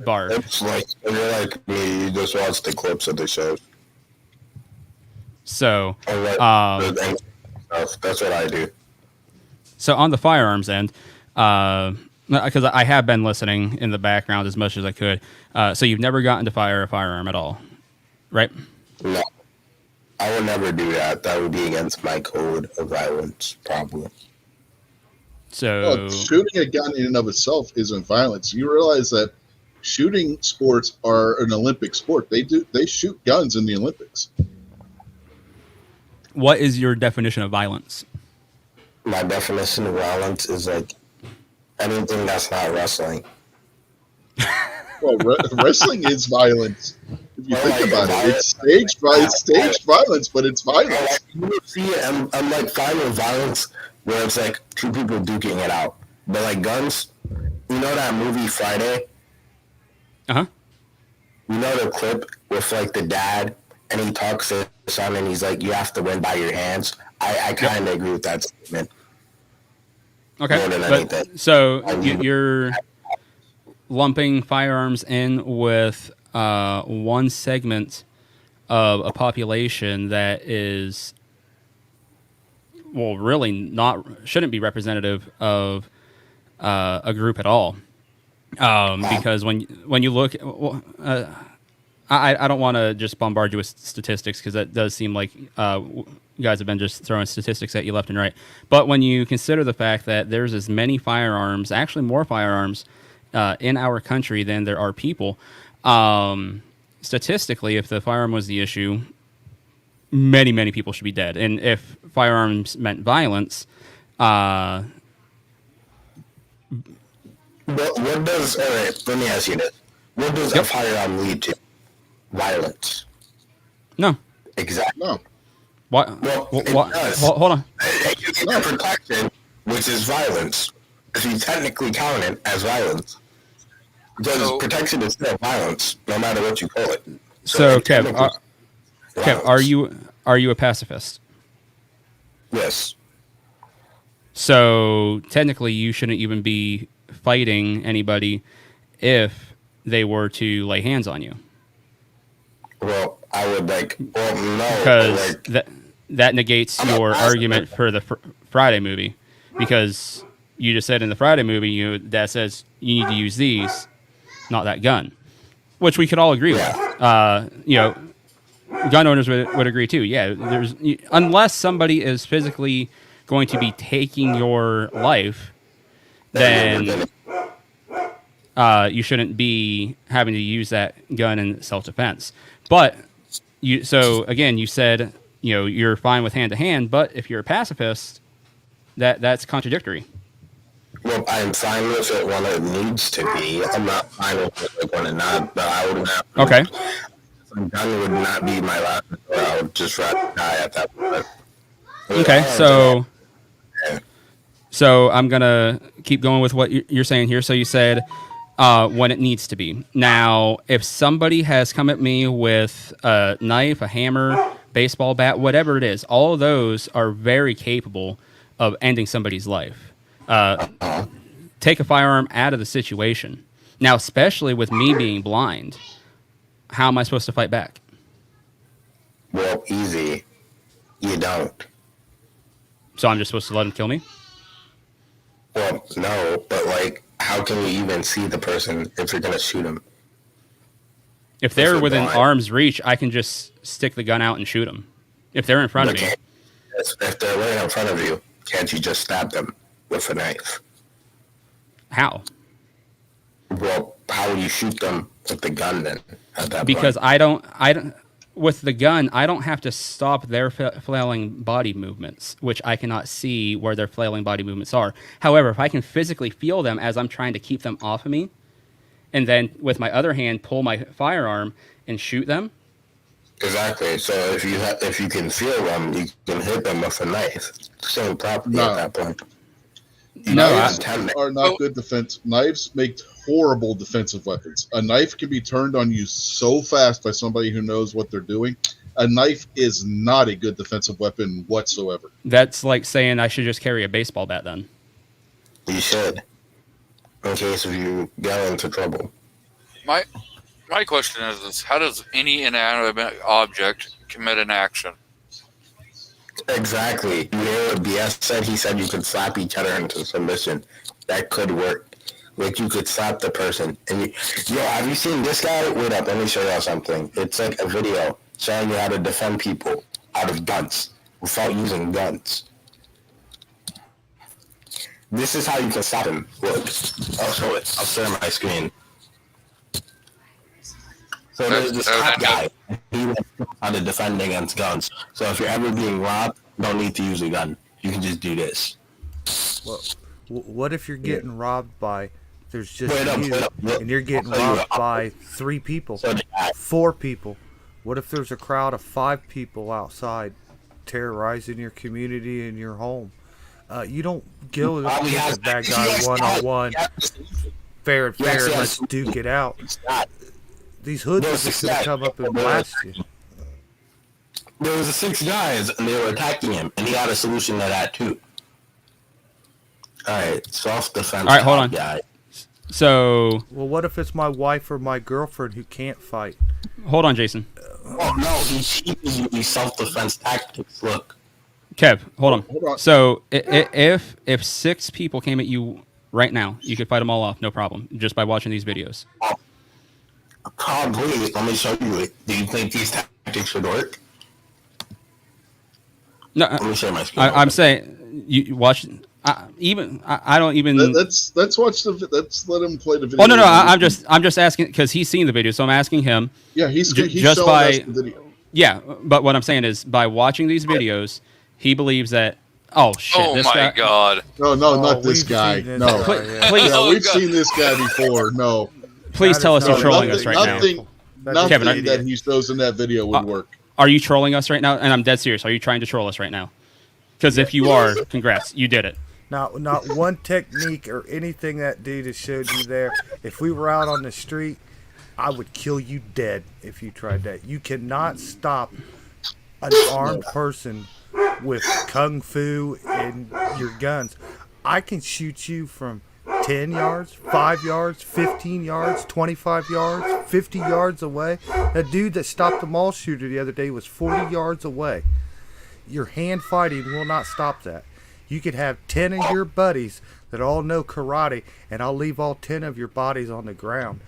barf. It's like you're like me. You just watch the clips of the show. So, That's what I do. so on the firearms end, because I have been listening in the background as much as I could. So you've never gotten to fire a firearm at all, right? No, I would never do that. That would be against my code of violence, probably. So well, shooting a gun in and of itself isn't violence. You realize that shooting sports are an Olympic sport. They shoot guns in the Olympics. what is your definition of violence? My definition of violence is like anything that's not wrestling. Well, wrestling is violence. If you Oh think my about God. it, it's staged violence, but it's violence. You see, I'm like fine with violence where it's like two people duking it out. But like guns, you know that movie Friday? Uh-huh. You know the clip with like the dad and he talks to his son and he's like, you have to win by your hands. I kind of agree with that statement. Okay. More than But, anything. so you're lumping firearms in with one segment of a population that is, well, really shouldn't be representative of a group at all. Because when you look, I don't want to just bombard you with statistics because that does seem like you guys have been just throwing statistics at you left and right. But when you consider the fact that there's as many firearms, actually more firearms in our country than there are people, statistically, if the firearm was the issue, many, many people should be dead. And if firearms meant violence, What does, all right, let me ask you this. What does a firearm lead to? Violence. no. Exactly. No. What? Well, it does. Hold on. You get protection, which is violence. If you technically count it as violence. Because So- protection is still violence, no matter what you call it. So, Kev, technically, Kev, violence. are you a pacifist? Yes. So technically, you shouldn't even be fighting anybody if they were to lay hands on you, Well, I would like, well, no. because like, that negates I'm not your pacifist. argument for the Friday movie, because you just said in the Friday movie that says you need to use these, not that gun, which we could all agree with. Gun owners would agree too. Yeah, unless somebody is physically going to be taking your life, then you shouldn't be having to use that gun in self-defense. But you said you're fine with hand-to-hand, but if you're a pacifist, that's contradictory. well, I'm fine with it when it needs to be. I'm not fine with it like, when it not, but I would not. Okay. A gun would not be my last resort. I would just rather die at that point. Okay, so I'm gonna keep going with what you're saying here. So you said when it needs to be. Now, if somebody has come at me with a knife, a hammer, baseball bat, whatever it is, all of those are very capable of ending somebody's life. Take a firearm out of the situation. Now, especially with me being blind, how am I supposed to fight back? Well, easy. You don't. So I'm just supposed to let him kill me? Well, no, but like, how can you even see the person if you're gonna shoot him? If they're you're within blind. arm's reach, I can just stick the gun out and shoot them. If they're in front of me. If they're right in front of you, can't you just stab them with a knife? How? Well, how would you shoot them with the gun then? At that Because point? I don't with the gun, I don't have to stop their flailing body movements, which I cannot see where their flailing body movements are. However, if I can physically feel them as I'm trying to keep them off of me, and then with my other hand pull my firearm and shoot them. Exactly. So if you can feel them, you can hit them with a knife. Same property No. at that point. No, Knives I- are not good defense. Knives make horrible defensive weapons. A knife can be turned on you so fast by somebody who knows what they're doing. A knife is not a good defensive weapon whatsoever. That's like saying I should just carry a baseball bat then. You should, in case if you get into trouble. My question is how does any inanimate object commit an action? Exactly. You hear what BS said? He said you could slap each other into submission. That could work. Like you could slap the person. And have you seen this guy? Wait up, let me show you something. It's like a video showing you how to defend people out of guns without using guns. This is how you can stop him. Look, I'll show it. I'll share my screen. So there's this top guy. He knows how to defend against guns. So if you're ever being robbed, don't need to use a gun. You can just do this. Well, what if you're getting robbed by? There's just Wait up. Look, and you're getting I'll tell you robbed what. by 3 people, So 4 people. What if there's a crowd of 5 people outside terrorizing your community and your home? You don't go all we against have the bad guy one-on-one, fair and fair. Let's duke it out. It's not. These hoods are just gonna come up and blast you. There was 6 guys, and they were attacking him, and he had a solution to that too. All right, self-defense. All right, hold on. Guy. So Well, what if it's my wife or my girlfriend who can't fight? hold on, Jason. Oh no, he's using these self-defense tactics. Look, Kev, hold on. Hold on. So if 6 people came at you right now, you could fight them all off, no problem, just by watching these videos. probably. Let me show you it. Do you think these tactics would work? No, Let me share my screen. I'm saying you watch. I don't even. Let's watch the. Let's let him play the video. Oh no, I'm just asking because he's seen the video, so I'm asking him. Yeah, he's just showing by- us the video. Yeah, but what I'm saying is by watching these videos, he believes that. Oh shit! Oh this my guy, god. No, not this we've guy. seen this No. guy, yeah. Please, Yeah, Oh, we've God. seen this guy before. No. please That tell is us you're not- trolling nothing, us right now. nothing, That's nothing Kevin, an that idiot. he shows in that video would work. Are you trolling us right now? And I'm dead serious. Are you trying to troll us right now? Because if you are, congrats, you did it. Not one technique or anything that dude has showed you there. If we were out on the street, I would kill you dead if you tried that. You cannot stop an armed person with kung fu and your guns. I can shoot you from 10 yards, 5 yards, 15 yards, 25 yards, 50 yards away. That dude that stopped the mall shooter the other day was 40 yards away. Your hand fighting will not stop that. You could have 10 of your buddies that all know karate, and I'll leave all 10 of your bodies on the ground,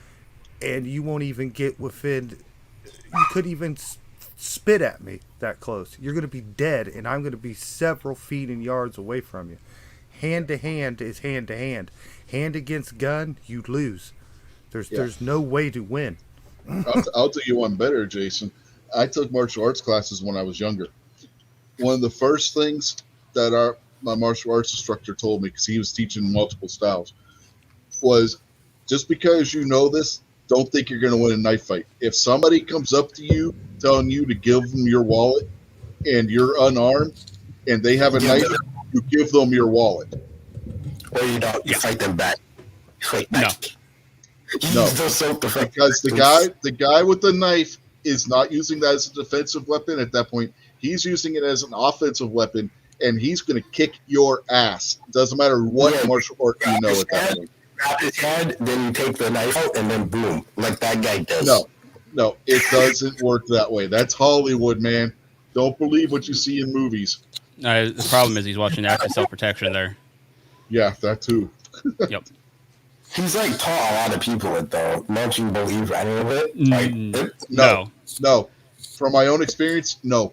and you won't even get within. You could even spit at me that close. You're going to be dead, and I'm going to be several feet and yards away from you. Hand to hand is hand to hand. Hand against gun, you lose. There's no way to win. I'll tell you one better, Jason. I took martial arts classes when I was younger. One of the first things that my martial arts instructor told me, because he was teaching multiple styles, was just because you know this, don't think you're going to win a knife fight. If somebody comes up to you telling you to give them your wallet and you're unarmed and they have a knife, you give them your wallet. Or you don't. You fight them back. You fight back. No. Use those self-defense Because the guy with the knife is not using that as a defensive weapon at that point. He's using it as an offensive weapon, and he's going to kick your ass. Doesn't matter what martial art you know at that point. Grab his head, then you take the knife out, and then boom, like that guy does. No, it doesn't work that way. That's Hollywood, man. Don't believe what you see in movies. The problem is he's watching active self-protection there. Yeah, that too. Yep. He's like taught a lot of people it though. Don't you believe any of it? Like, No. No. From my own experience, no.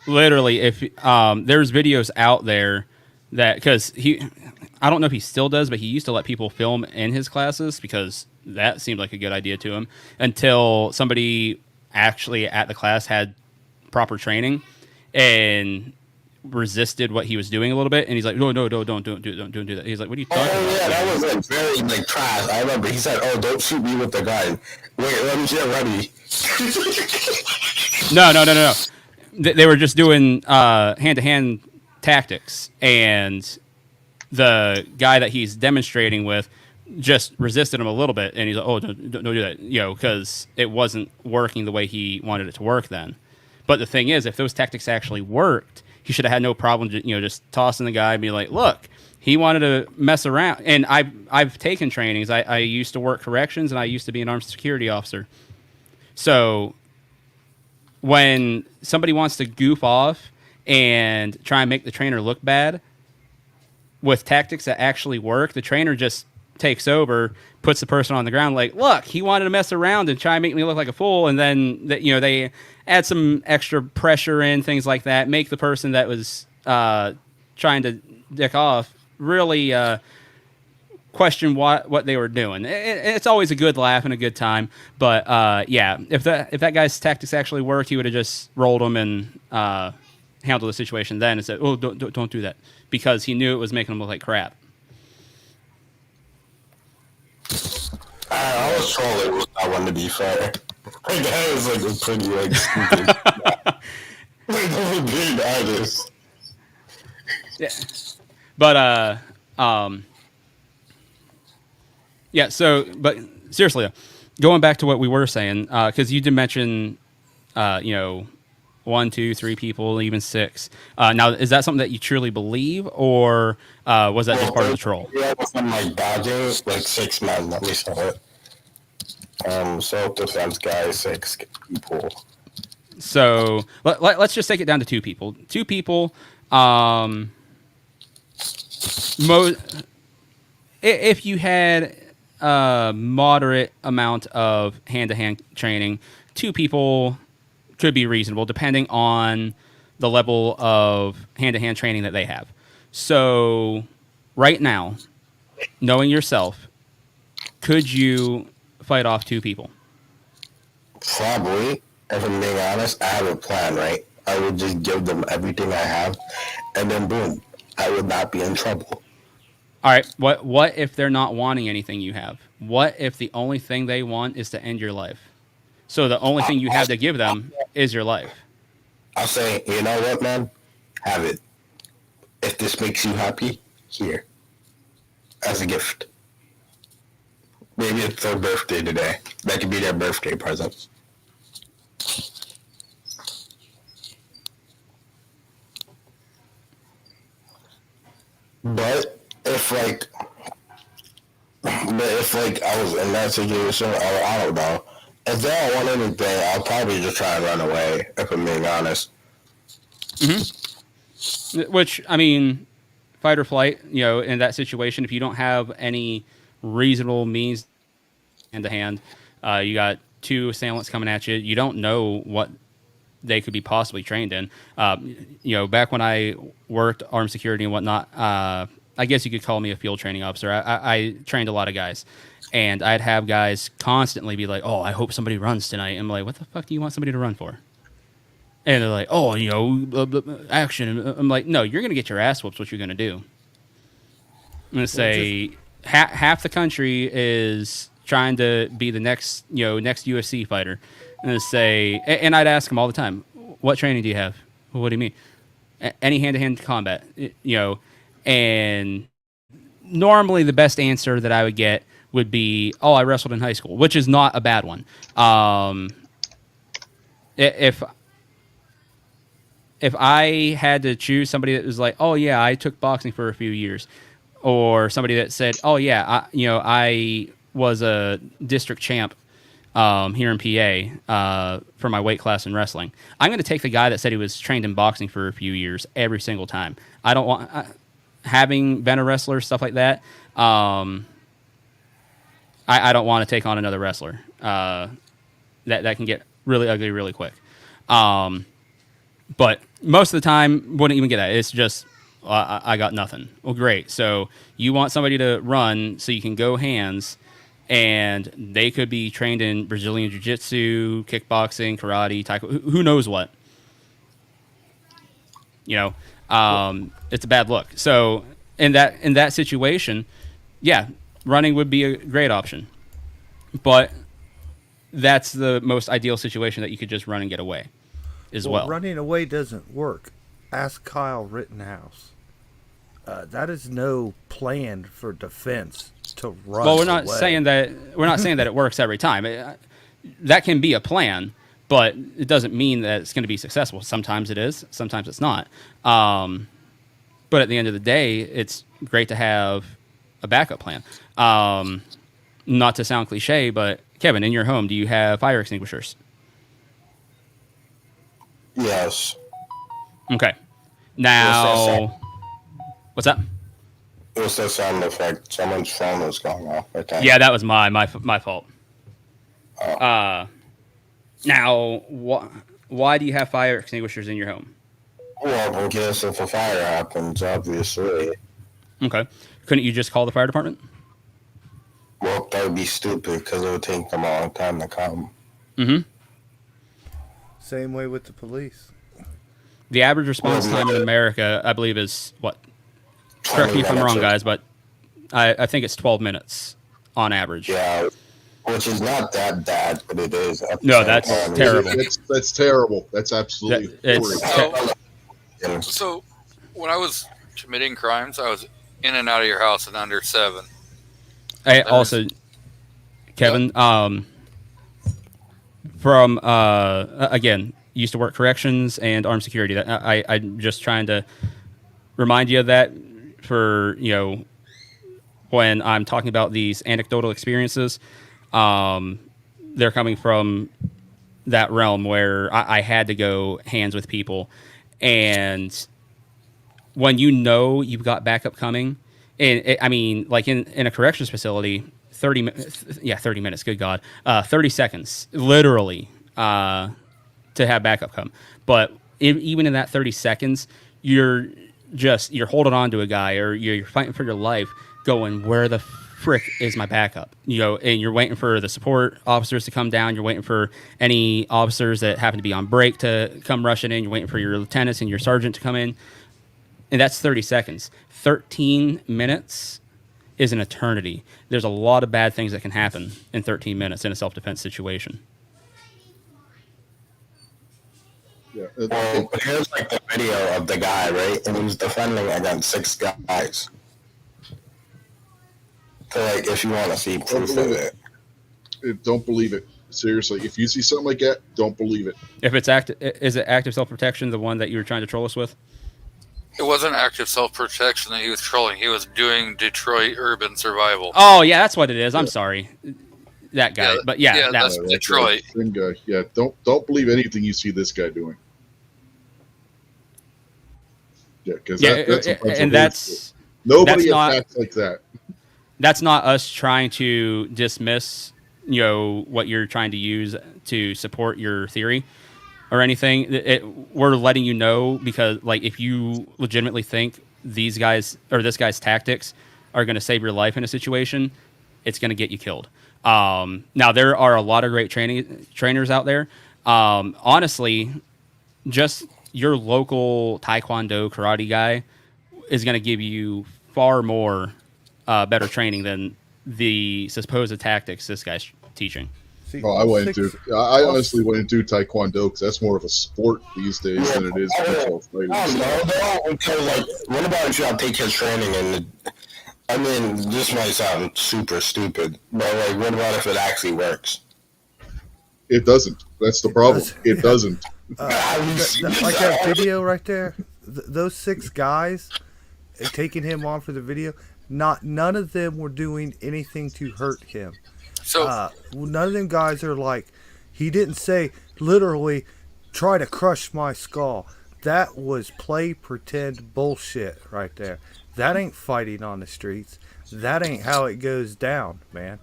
Literally, if there's videos out there that because I don't know if he still does, but he used to let people film in his classes because that seemed like a good idea to him until somebody actually at the class had proper training and resisted what he was doing a little bit, and he's like, no, don't do that. He's like, what are you talking about? Oh yeah, that was like very like trash. I remember he said, "Oh, don't shoot me with the gun. Wait, let me get ready." No. They were just doing hand-to-hand tactics, and the guy that he's demonstrating with just resisted him a little bit, and he's like, "Oh, don't do that," because it wasn't working the way he wanted it to work then. But the thing is, if those tactics actually worked, he should have had no problem, just tossing the guy and be like, "Look, he wanted to mess around." And I've taken trainings. I used to work corrections, and I used to be an armed security officer. So when somebody wants to goof off and try and make the trainer look bad with tactics that actually work, the trainer just takes over, puts the person on the ground like, look, he wanted to mess around and try and make me look like a fool. And then, they add some extra pressure in, things like that, make the person that was trying to dick off really question what they were doing. It's always a good laugh and a good time. But yeah, if that guy's tactics actually worked, he would have just rolled him and handled the situation then and said, oh, don't do that, because he knew it was making him look like crap. I was trolling with that one, to be fair. Like, that was like a pretty like stupid. Like, that was being honest. Yeah, but yeah. So, but seriously, going back to what we were saying, because you did mention, 1, 2, 3 people, even 6. Now, is that something that you truly believe, or was that just part of the troll? Yeah, from like dodging, like 6 men. Let me say it. Self-defense guys, 6 people. So let's just take it down to 2 people. 2 people. If you had a moderate amount of hand-to-hand training, 2 people could be reasonable, depending on the level of hand-to-hand training that they have. So, right now, knowing yourself, could you fight off 2 people? Probably. If I'm being honest, I have a plan, right? I would just give them everything I have, and then boom, I would not be in trouble. All right. What if they're not wanting anything you have? What if the only thing they want is to end your life? So the only thing you have to give them is your life. I'll say, you know what, man? Have it. If this makes you happy, here. As a gift. Maybe it's their birthday today. That could be their birthday present. But if I was in that situation, I don't know. If they don't want anything, I'll probably just try and run away, if I'm being honest. Mm-hmm. Which, I mean, fight or flight, in that situation, if you don't have any reasonable means hand-to-hand, you got 2 assailants coming at you, you don't know what they could be possibly trained in. Back when I worked armed security and whatnot, I guess you could call me a field training officer. I trained a lot of guys. And I'd have guys constantly be like, oh, I hope somebody runs tonight. And I'm like, what the fuck do you want somebody to run for? And they're like, oh, action. I'm like, no, you're going to get your ass whooped. What you're going to do. I'm going to say half the country is trying to be the next UFC fighter. And say, and I'd ask them all the time, what training do you have? Well, what do you mean? Any hand-to-hand combat, and normally the best answer that I would get would be, oh, I wrestled in high school, which is not a bad one. If I had to choose somebody that was like, oh yeah, I took boxing for a few years, or somebody that said, oh yeah, I was a district champ here in PA for my weight class in wrestling, I'm going to take the guy that said he was trained in boxing for a few years every single time. I don't want having been a wrestler, stuff like that. I don't want to take on another wrestler. That can get really ugly really quick. But most of the time, wouldn't even get that. It's just, I got nothing. Well, great. So you want somebody to run so you can go hands, and they could be trained in Brazilian Jiu-Jitsu, kickboxing, karate, taekwondo, who knows what. It's a bad look. So in that situation, yeah, running would be a great option. But that's the most ideal situation that you could just run and get away as well. Running away doesn't work. Ask Kyle Rittenhouse. That is no plan for defense to run. Well, we're not away. saying that it works every time. That can be a plan, but it doesn't mean that it's going to be successful. Sometimes it is, sometimes it's not. But at the end of the day, it's great to have a backup plan. Not to sound cliche, but Kevin, in your home, do you have fire extinguishers? Yes. Okay. Now, what's that? It was the sound effect. Someone's phone was going off. I think. Yeah, that was my fault. Now, why do you have fire extinguishers in your home? Well, in case if a fire happens, obviously. Okay. Couldn't you just call the fire department? Well, that would be stupid because it would take them a long time to come. Mm-hmm. Same way with the police. The average response time in America, I believe, is what? Correct me if I'm wrong, guys, but I think it's 12 minutes on average. Yeah, which is not that bad, but it is. No, that's terrible. That's terrible. That's absolutely horrible. So, when I was committing crimes, I was in and out of your house in under 7. I also, Kevin, from again, used to work corrections and armed security. I'm just trying to remind you of that for when I'm talking about these anecdotal experiences. They're coming from that realm where I had to go hands with people, and when you've got backup coming, and I mean, like in a corrections facility, 30 minutes, good God, 30 seconds, literally, to have backup come. But even in that 30 seconds, you're holding on to a guy, or you're fighting for your life, going, where the frick is my backup? And you're waiting for the support officers to come down. You're waiting for any officers that happen to be on break to come rushing in. You're waiting for your lieutenants and your sergeant to come in. And that's 30 seconds. 13 minutes is an eternity. There's a lot of bad things that can happen in 13 minutes in a self-defense situation. Yeah. Well, here's like the video of the guy, right? And he was defending against 6 guys. So, like, if you want to see proof of it. Don't believe it. Seriously, if you see something like that, don't believe it. If it's is it active self-protection, the one that you were trying to troll us with? It wasn't active self-protection that he was trolling. He was doing Detroit urban survival. Oh, yeah, that's what it is. I'm sorry. That guy. But yeah, that's Detroit. Same guy. Yeah, don't believe anything you see this guy doing. Yeah, because that's nobody attacks like that. That's not us trying to dismiss, what you're trying to use to support your theory or anything. We're letting you know because, like, if you legitimately think these guys or this guy's tactics are going to save your life in a situation, it's going to get you killed. Now, there are a lot of great trainers out there. Honestly, just your local Taekwondo karate guy is going to give you far more better training than the supposed tactics this guy's teaching. See, I honestly went into Taekwondo because that's more of a sport these days than it is for fighting. No, because, like, what about if y'all take his training and, I mean, this might sound super stupid, but, like, what about if it actually works? It doesn't. That's the problem. It doesn't. Like that video right there, those 6 guys taking him on for the video, none of them were doing anything to hurt him. So none of them guys are like, he didn't say literally try to crush my skull. That was play pretend bullshit right there. That ain't fighting on the streets. That ain't how it goes down, man.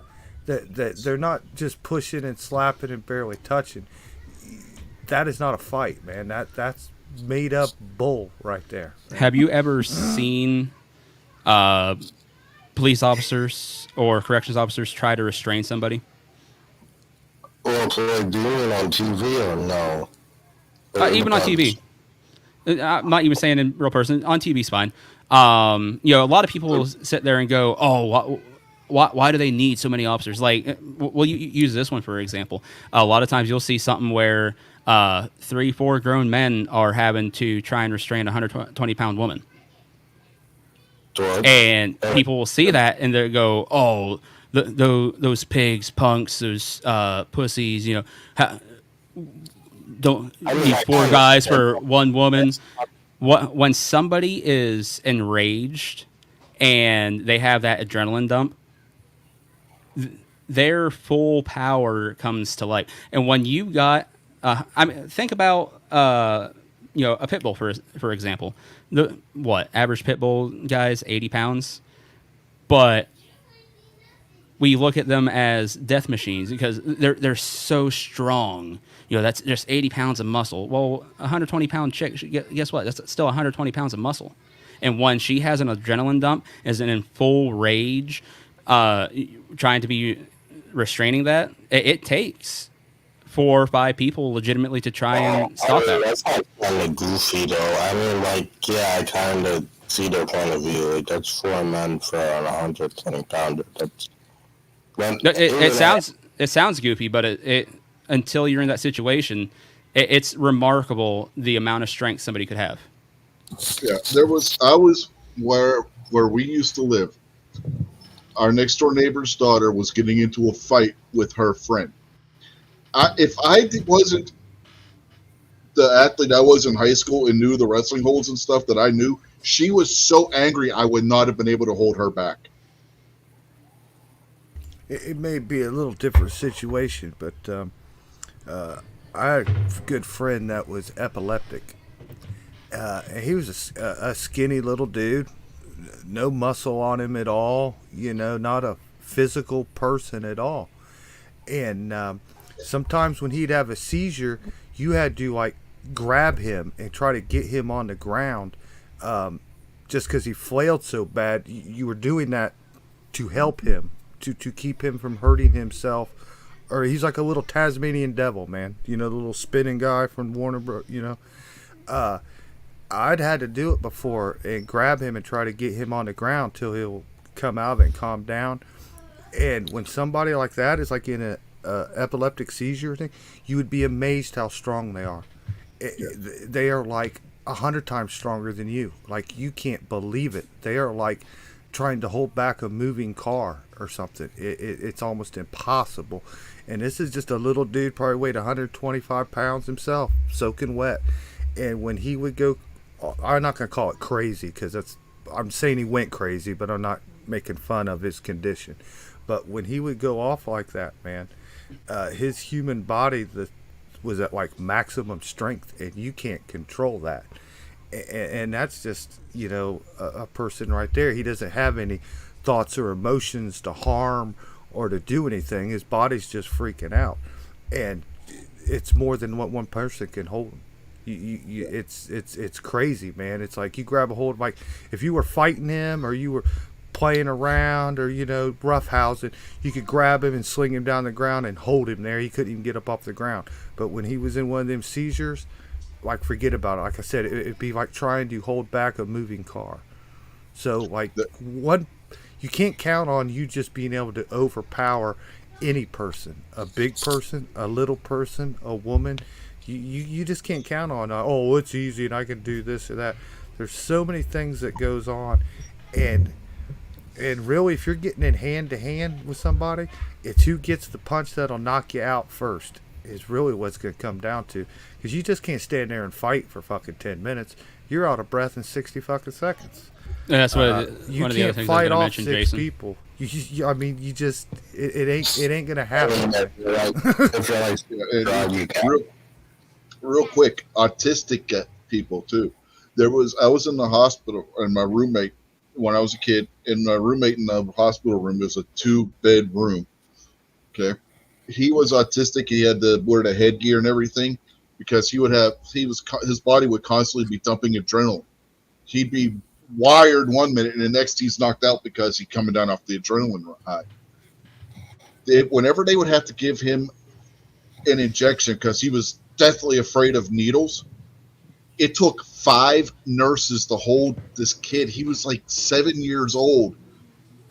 That they're not just pushing and slapping and barely touching. That is not a fight, man. That's made up bull right there. Have you ever seen police officers or corrections officers try to restrain somebody? Well, so they're doing it on TV or no? Even on TV. I'm not even saying in real person. On TV's fine. A lot of people will sit there and go, "Oh, why do they need so many officers?" Like, well, you use this one for example. A lot of times you'll see something where 3, 4 grown men are having to try and restrain a 120-pound woman, George. and people will see that and they go, "Oh, those pigs, punks, those pussies, don't need 4 guys for one woman." When somebody is enraged and they have that adrenaline dump, their full power comes to light. And when you got, think about, a pit bull for example. The average pit bull guys 80 pounds, but we look at them as death machines because they're so strong. That's just 80 pounds of muscle. Well, 120-pound chick, guess what? That's still 120 pounds of muscle. And when she has an adrenaline dump, is in full rage, trying to be restraining that, it takes 4 or 5 people legitimately to try and stop that. That's kind of goofy, though. I mean, I kind of see their point of view. Like, that's 4 men for an 120-pounder. It sounds goofy, but it until you're in that situation, it's remarkable the amount of strength somebody could have. Yeah, I was where we used to live. Our next door neighbor's daughter was getting into a fight with her friend. If I wasn't the athlete I was in high school and knew the wrestling holds and stuff that I knew, she was so angry I would not have been able to hold her back. It may be a little different situation, but I had a good friend that was epileptic. He was a skinny little dude, no muscle on him at all, not a physical person at all. And sometimes when he'd have a seizure, you had to grab him and try to get him on the ground, just because he flailed so bad. You were doing that to help him, to keep him from hurting himself. Or he's like a little Tasmanian devil, man. The little spinning guy from Warner Bros. I'd had to do it before and grab him and try to get him on the ground till he'll come out and calm down. And when somebody like that is like in a epileptic seizure thing, you would be amazed how strong they are. They are like 100 times stronger than you. Like, you can't believe it. They are like trying to hold back a moving car or something. It's almost impossible. And this is just a little dude, probably weighed 125 pounds himself, soaking wet. And when he would go, I'm not going to call it crazy, because I'm saying he went crazy, but I'm not making fun of his condition. But when he would go off like that, man, his human body was at like maximum strength, and you can't control that. And that's just, a person right there. He doesn't have any thoughts or emotions to harm or to do anything. His body's just freaking out. And it's more than what one person can hold. It's crazy, man. It's like you grab a hold of, like, if you were fighting him or you were playing around or, roughhousing, you could grab him and sling him down the ground and hold him there. He couldn't even get up off the ground. But when he was in one of them seizures, like, forget about it. Like I said, it'd be like trying to hold back a moving car. So, like, you can't count on you just being able to overpower any person, a big person, a little person, a woman. You just can't count on, it's easy and I can do this or that. There's so many things that goes on, and really, if you're getting in hand to hand with somebody, it's who gets the punch that'll knock you out first is really what's going to come down to. Because you just can't stand there and fight for fucking 10 minutes. You're out of breath in 60 fucking seconds. Yeah, that's one of the other things I was going to mention, Jason. People. It ain't gonna happen. Real quick, autistic people too. I was in the hospital, and my roommate, when I was a kid, and my roommate in the hospital room was a 2-bed room. Okay, he was autistic. He had to wear the headgear and everything because his body would constantly be dumping adrenaline. He'd be wired one minute, and the next he's knocked out because he's coming down off the adrenaline high. Whenever they would have to give him an injection, because he was deathly afraid of needles, It took 5 nurses to hold this kid. He was like 7 years old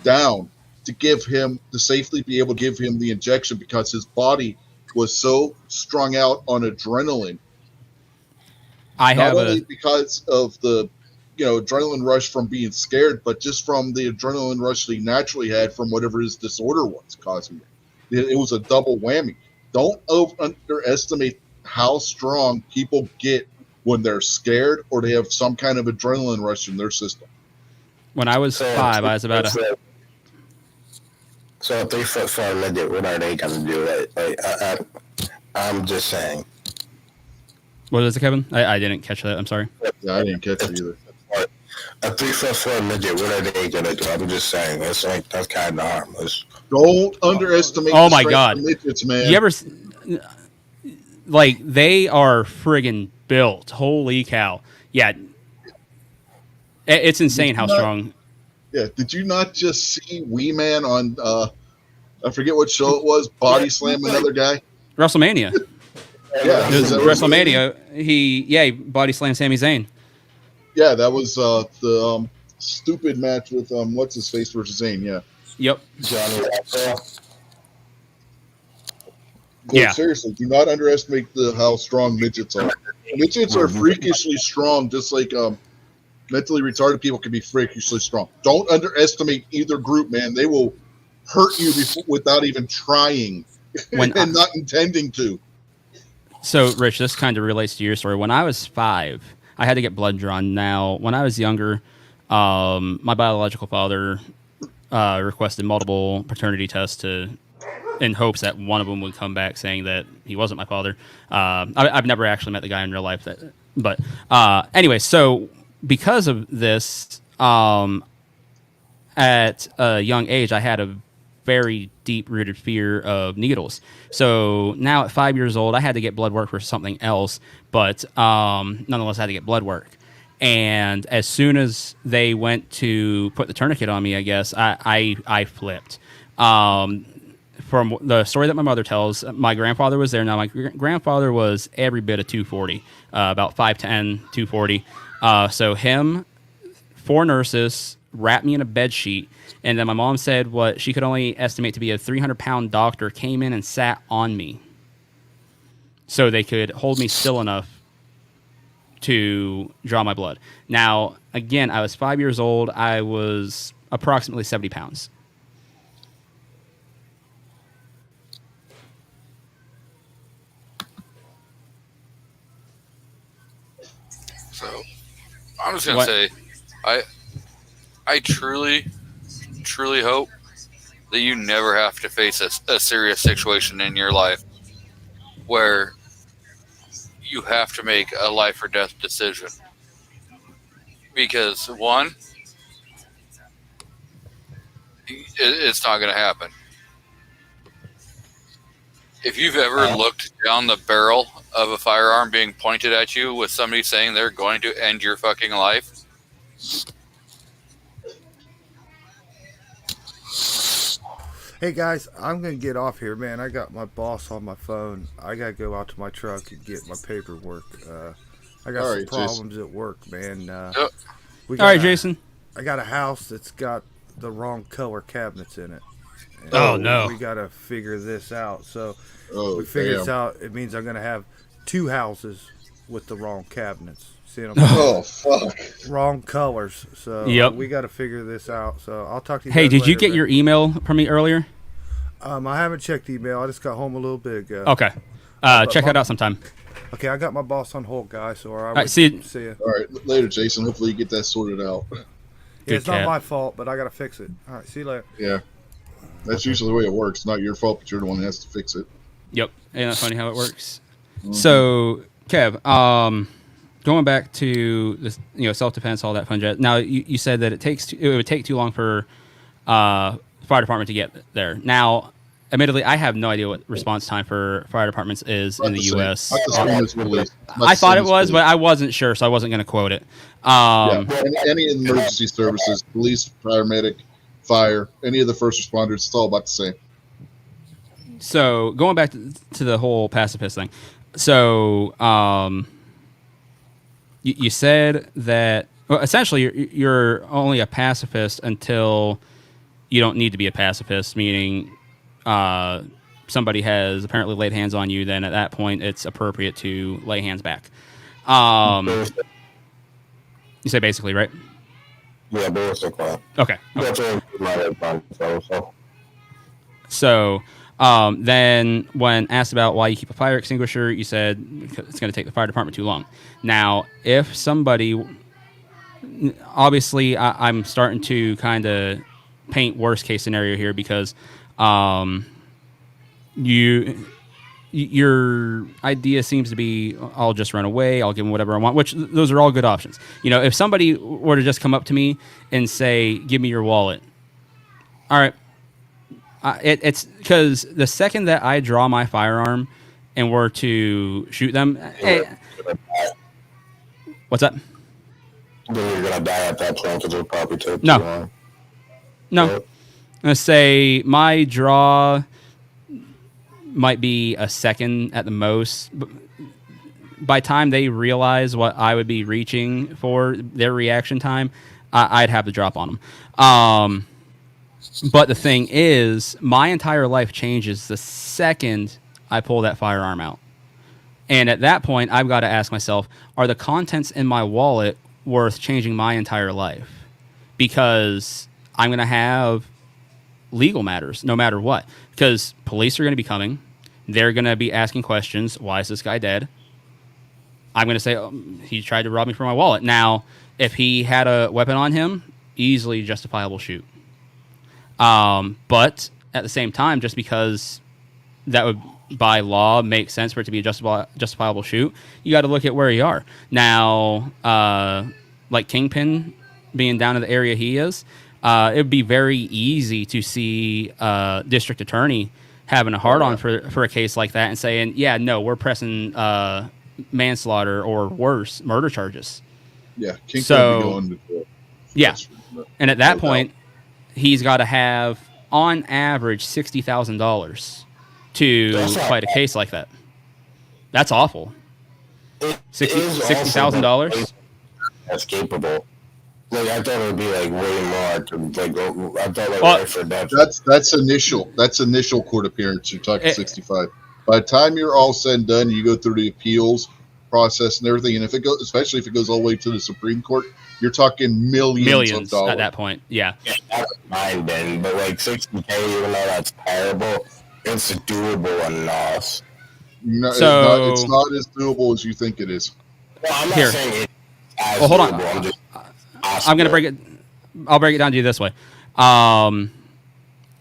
down to safely be able to give him the injection because his body was so strung out on adrenaline. I Not have only because of the adrenaline rush from being scared, but just from the adrenaline rush that he naturally had from whatever his disorder was causing it. It was a double whammy. Don't underestimate how strong people get when they're scared or they have some kind of adrenaline rush in their system. when I was 5, I was about a. So a 3'4" midget, what are they gonna do? I'm just saying. What is it, Kevin? I didn't catch that. I'm sorry. Yeah, I didn't catch it either. A 3'4" midget, what are they gonna do? I'm just saying. It's like that's kind of harmless. Don't underestimate. Oh the my strength God. of midgets, man. You ever like they are friggin' built? Holy cow! Yeah, it's insane how strong. Yeah, did you not just see Wee Man on I forget what show it was, body slam another guy? WrestleMania. Yeah, It was that WrestleMania. He body slammed Sami Zayn. Yeah, that was the stupid match with what's his face versus Zayn. Yeah. Yep. Johnny Knoxville. But Yeah. seriously, do not underestimate how strong midgets are. Midgets are freakishly strong, just like mentally retarded people can be freakishly strong. Don't underestimate either group, man. They will hurt you without even trying and not intending to. So, Rich, this kind of relates to your story. When I was 5, I had to get blood drawn. Now, when I was younger, my biological father requested multiple paternity tests in hopes that one of them would come back saying that he wasn't my father. I've never actually met the guy in real life. But anyway, so because of this, at a young age, I had a very deep-rooted fear of needles. So now at 5 years old, I had to get blood work for something else, but nonetheless, I had to get blood work. And as soon as they went to put the tourniquet on me, I guess, I flipped. From the story that my mother tells, my grandfather was there. Now, my grandfather was every bit of 240, about 5'10", 240. So him, 4 nurses, wrapped me in a bed sheet, and then my mom said what she could only estimate to be a 300-pound doctor came in and sat on me so they could hold me still enough to draw my blood. Now, again, I was 5 years old. I was approximately 70 pounds. So I'm just gonna say, I truly hope that you never have to face a serious situation in your life where you have to make a life or death decision. Because one, it's not going to happen. If you've ever looked down the barrel of a firearm being pointed at you with somebody saying they're going to end your fucking life, Hey guys, I'm gonna get off here, man. I got my boss on my phone. I gotta go out to my truck and get my paperwork. I got some problems at work, man. All right, Jason. I got a house that's got the wrong color cabinets in it. And Oh, no. We gotta figure this out. So Oh, we figure this damn. out. It means I'm gonna have 2 houses with the wrong cabinets. See what I'm Oh, fuck. wrong colors. So Yep. we got to figure this out. So I'll talk to you. Hey, guys did you later, get man. your email from me earlier? I haven't checked email. I just got home a little bit ago. Okay. Check that out sometime. Okay, I got my boss on hold, guys. So all right, see you. See ya. All right, later, Jason. Hopefully you get that sorted out. Yeah, Good it's cat. not my fault, but I got to fix it. All right, see you later. Yeah. That's usually the way it works. It's not your fault, but you're the one that has to fix it. Yep. Ain't that funny how it works? So, Kev, going back to this, self-defense, all that fun jazz. Now, you said that it would take too long for fire department to get there. Now, admittedly, I have no idea what response time for fire departments is in the U.S. Not the same as police. Not I the thought same it as was, police. but I wasn't sure, so I wasn't going to quote it. Yeah, any emergency services, police, paramedic, fire, any of the first responders, it's all about the same. So going back to the whole pacifist thing. So you said that essentially you're only a pacifist until you don't need to be a pacifist, meaning somebody has apparently laid hands on you. Then at that point, it's appropriate to lay hands back. You say basically, right? Yeah, basically. Okay. That's what my response was, so. So then when asked about why you keep a fire extinguisher, you said it's going to take the fire department too long. Now, if somebody, obviously I'm starting to kind of paint worst case scenario here because your idea seems to be I'll just run away, I'll give them whatever I want, which those are all good options. If somebody were to just come up to me and say, give me your wallet. All right. It's because the second that I draw my firearm and were to shoot them, what's that? Then you're gonna die at that point because it'll probably take No. too long. No, Yeah. I'm gonna say my draw might be a second at the most. By time they realize what I would be reaching for, their reaction time, I'd have the drop on them. But the thing is, my entire life changes the second I pull that firearm out. And at that point, I've got to ask myself, are the contents in my wallet worth changing my entire life? Because I'm going to have legal matters no matter what. Because police are going to be coming. They're going to be asking questions. Why is this guy dead? I'm going to say, he tried to rob me from my wallet. Now, if he had a weapon on him, easily justifiable shoot. But at the same time, just because that would, by law, make sense for it to be a justifiable shoot, you got to look at where you are. Now, like Kingpin being down in the area he is, it would be very easy to see district attorney having a hard-on for a case like that and saying, yeah, no, we're pressing manslaughter or worse, murder charges. Yeah, King So- be going to Yeah. And at that No point, he's got to have, on average, $60,000 to That's not fight a case like that. That's awful. It is also $60,000? That's capable. Like I thought it would be like way more. I thought like Well, right for that. That's initial. That's initial court appearance. You're talking Eh. 65. By the time you're all said and done, you go through the appeals process and everything. And if it goes, especially if it goes all the way to the Supreme Court, you're talking millions of dollars at that point. Yeah. Yeah, that's mine then. But like 60K, even though that's terrible, it's doable enough. No, So- it's not as doable as you think it is. Well, I'm not Here. saying it's as Well, hold on. doable. I'm just I'm going to break it. I'll break it down to you this way.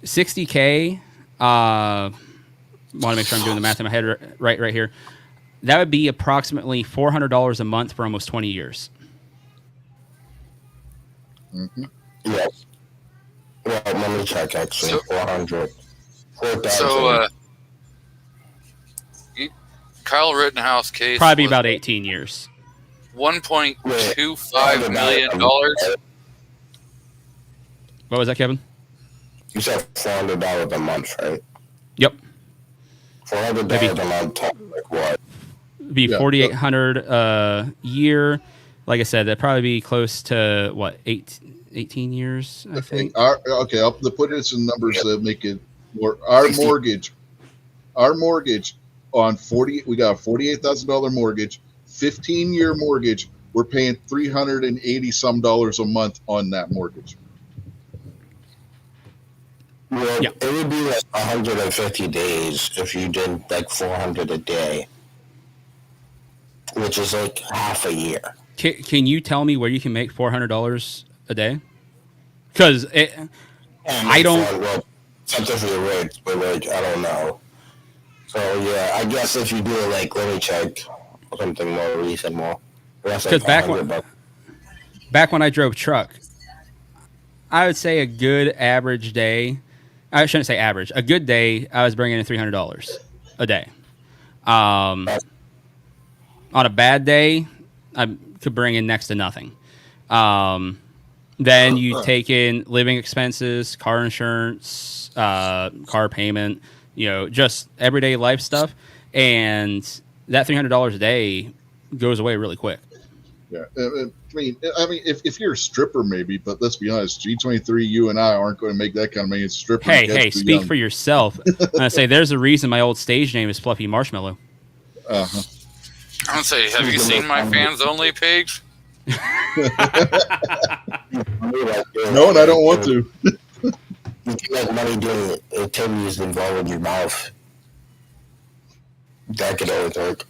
60K, want to make sure I'm doing the math in my head right here. That would be approximately $400 a month for almost 20 years. Mm-hmm. Yes. Well, let me check actually. So- 400. 4,000. So, Kyle Rittenhouse case Probably was about 18 years. $1.25 million. What was that, Kevin? You said $400 a month, right? Yep. $400 a month. Like what? It'd be Yeah. 4,800 a year. Like I said, that'd probably be close to what, 18 years, I think. Okay, I'll put it in numbers that make it more. Our mortgage on 40. We got a $48,000 mortgage, 15-year mortgage. We're paying $380 some a month on that mortgage. Well, Yeah. it would be like 150 days if you did like 400 a day, which is like half a year. Can you tell me where you can make $400 a day? Because I don't- Well, some different rates, but like I don't know. So yeah, I guess if you do it like, let me check something more reasonable. That's like 'Cause back when- $100. back when I drove truck, I would say a good average day. I shouldn't say average. A good day, I was bringing in $300 a day. On a bad day, I could bring in next to nothing. Then you take in living expenses, car insurance, car payment, just everyday life stuff, and that $300 a day goes away really quick. Yeah, I mean, if you're a stripper, maybe, but let's be honest, G23, you and I aren't going to make that kind of money as a stripper. Hey, speak for yourself. I say there's a reason my old stage name is Fluffy Marshmallow. Uh-huh. I'm gonna say, have you seen my fans only page? No, and I don't want to. You can make money doing activities involved with your mouth. That could always work.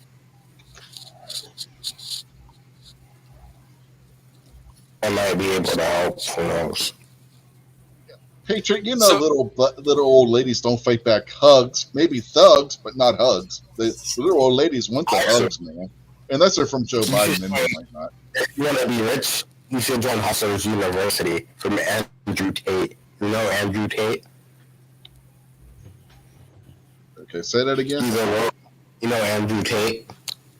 I might be able to help. Who knows? Hey, Trent, you know, little old ladies don't fight back hugs. Maybe thugs, but not hugs. The little old ladies want the hugs, man. Unless they're from Joe Biden, and they might not. If you want to be rich, you should join Hustlers University from Andrew Tate. You know Andrew Tate? Okay, say that again. You know Andrew Tate?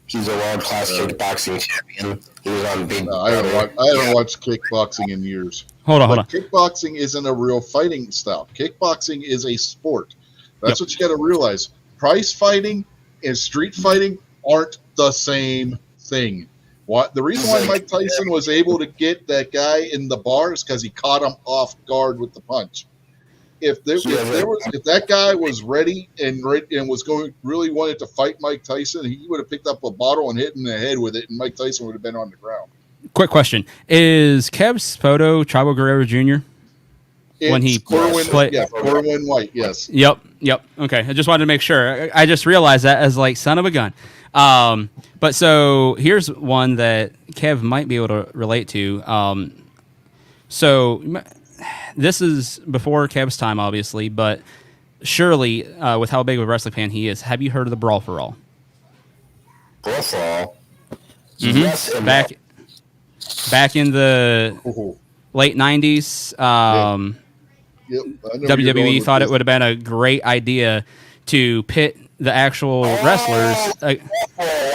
He's a world-class kickboxing champion. He was on Big I haven't watched kickboxing in years. Hold on. Kickboxing isn't a real fighting style. Kickboxing is a sport. That's what you got to realize. Prize fighting and street fighting aren't the same thing. The reason why Mike Tyson was able to get that guy in the bar is because he caught him off guard with the punch. If that guy was ready and was really wanted to fight Mike Tyson, he would have picked up a bottle and hit him in the head with it, and Mike Tyson would have been on the ground. Quick question: is Kev's photo Chavo Guerrero Jr.? When he played, Corwin White, yes. Yep. Okay, I just wanted to make sure. I just realized that as like son of a gun. But so here's one that Kev might be able to relate to. So this is before Kev's time, obviously, but surely with how big of a wrestling fan he is, have you heard of the Brawl for All? Brawl for All? Mm-hmm. Yes. Back in the late 90s, WWE thought it would have been a great idea to pit the actual wrestlers. I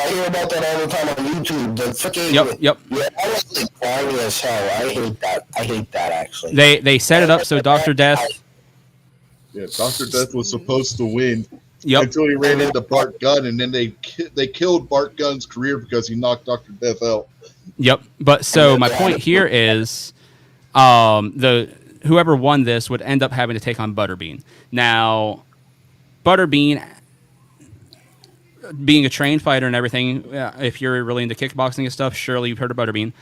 hear about that all the time on YouTube. The freaking Yep. Yeah, I was like corny as hell. I hate that actually. They set it up so Dr. Death. Yeah, Dr. Death was supposed to win. Yep. Until he ran into Bart Gunn, and then they killed Bart Gunn's career because he knocked Dr. Death out. Yep. But so my point here is, whoever won this would end up having to take on Butterbean. Now, Butterbean, being a trained fighter and everything, if you're really into kickboxing and stuff, surely you've heard of Butterbean.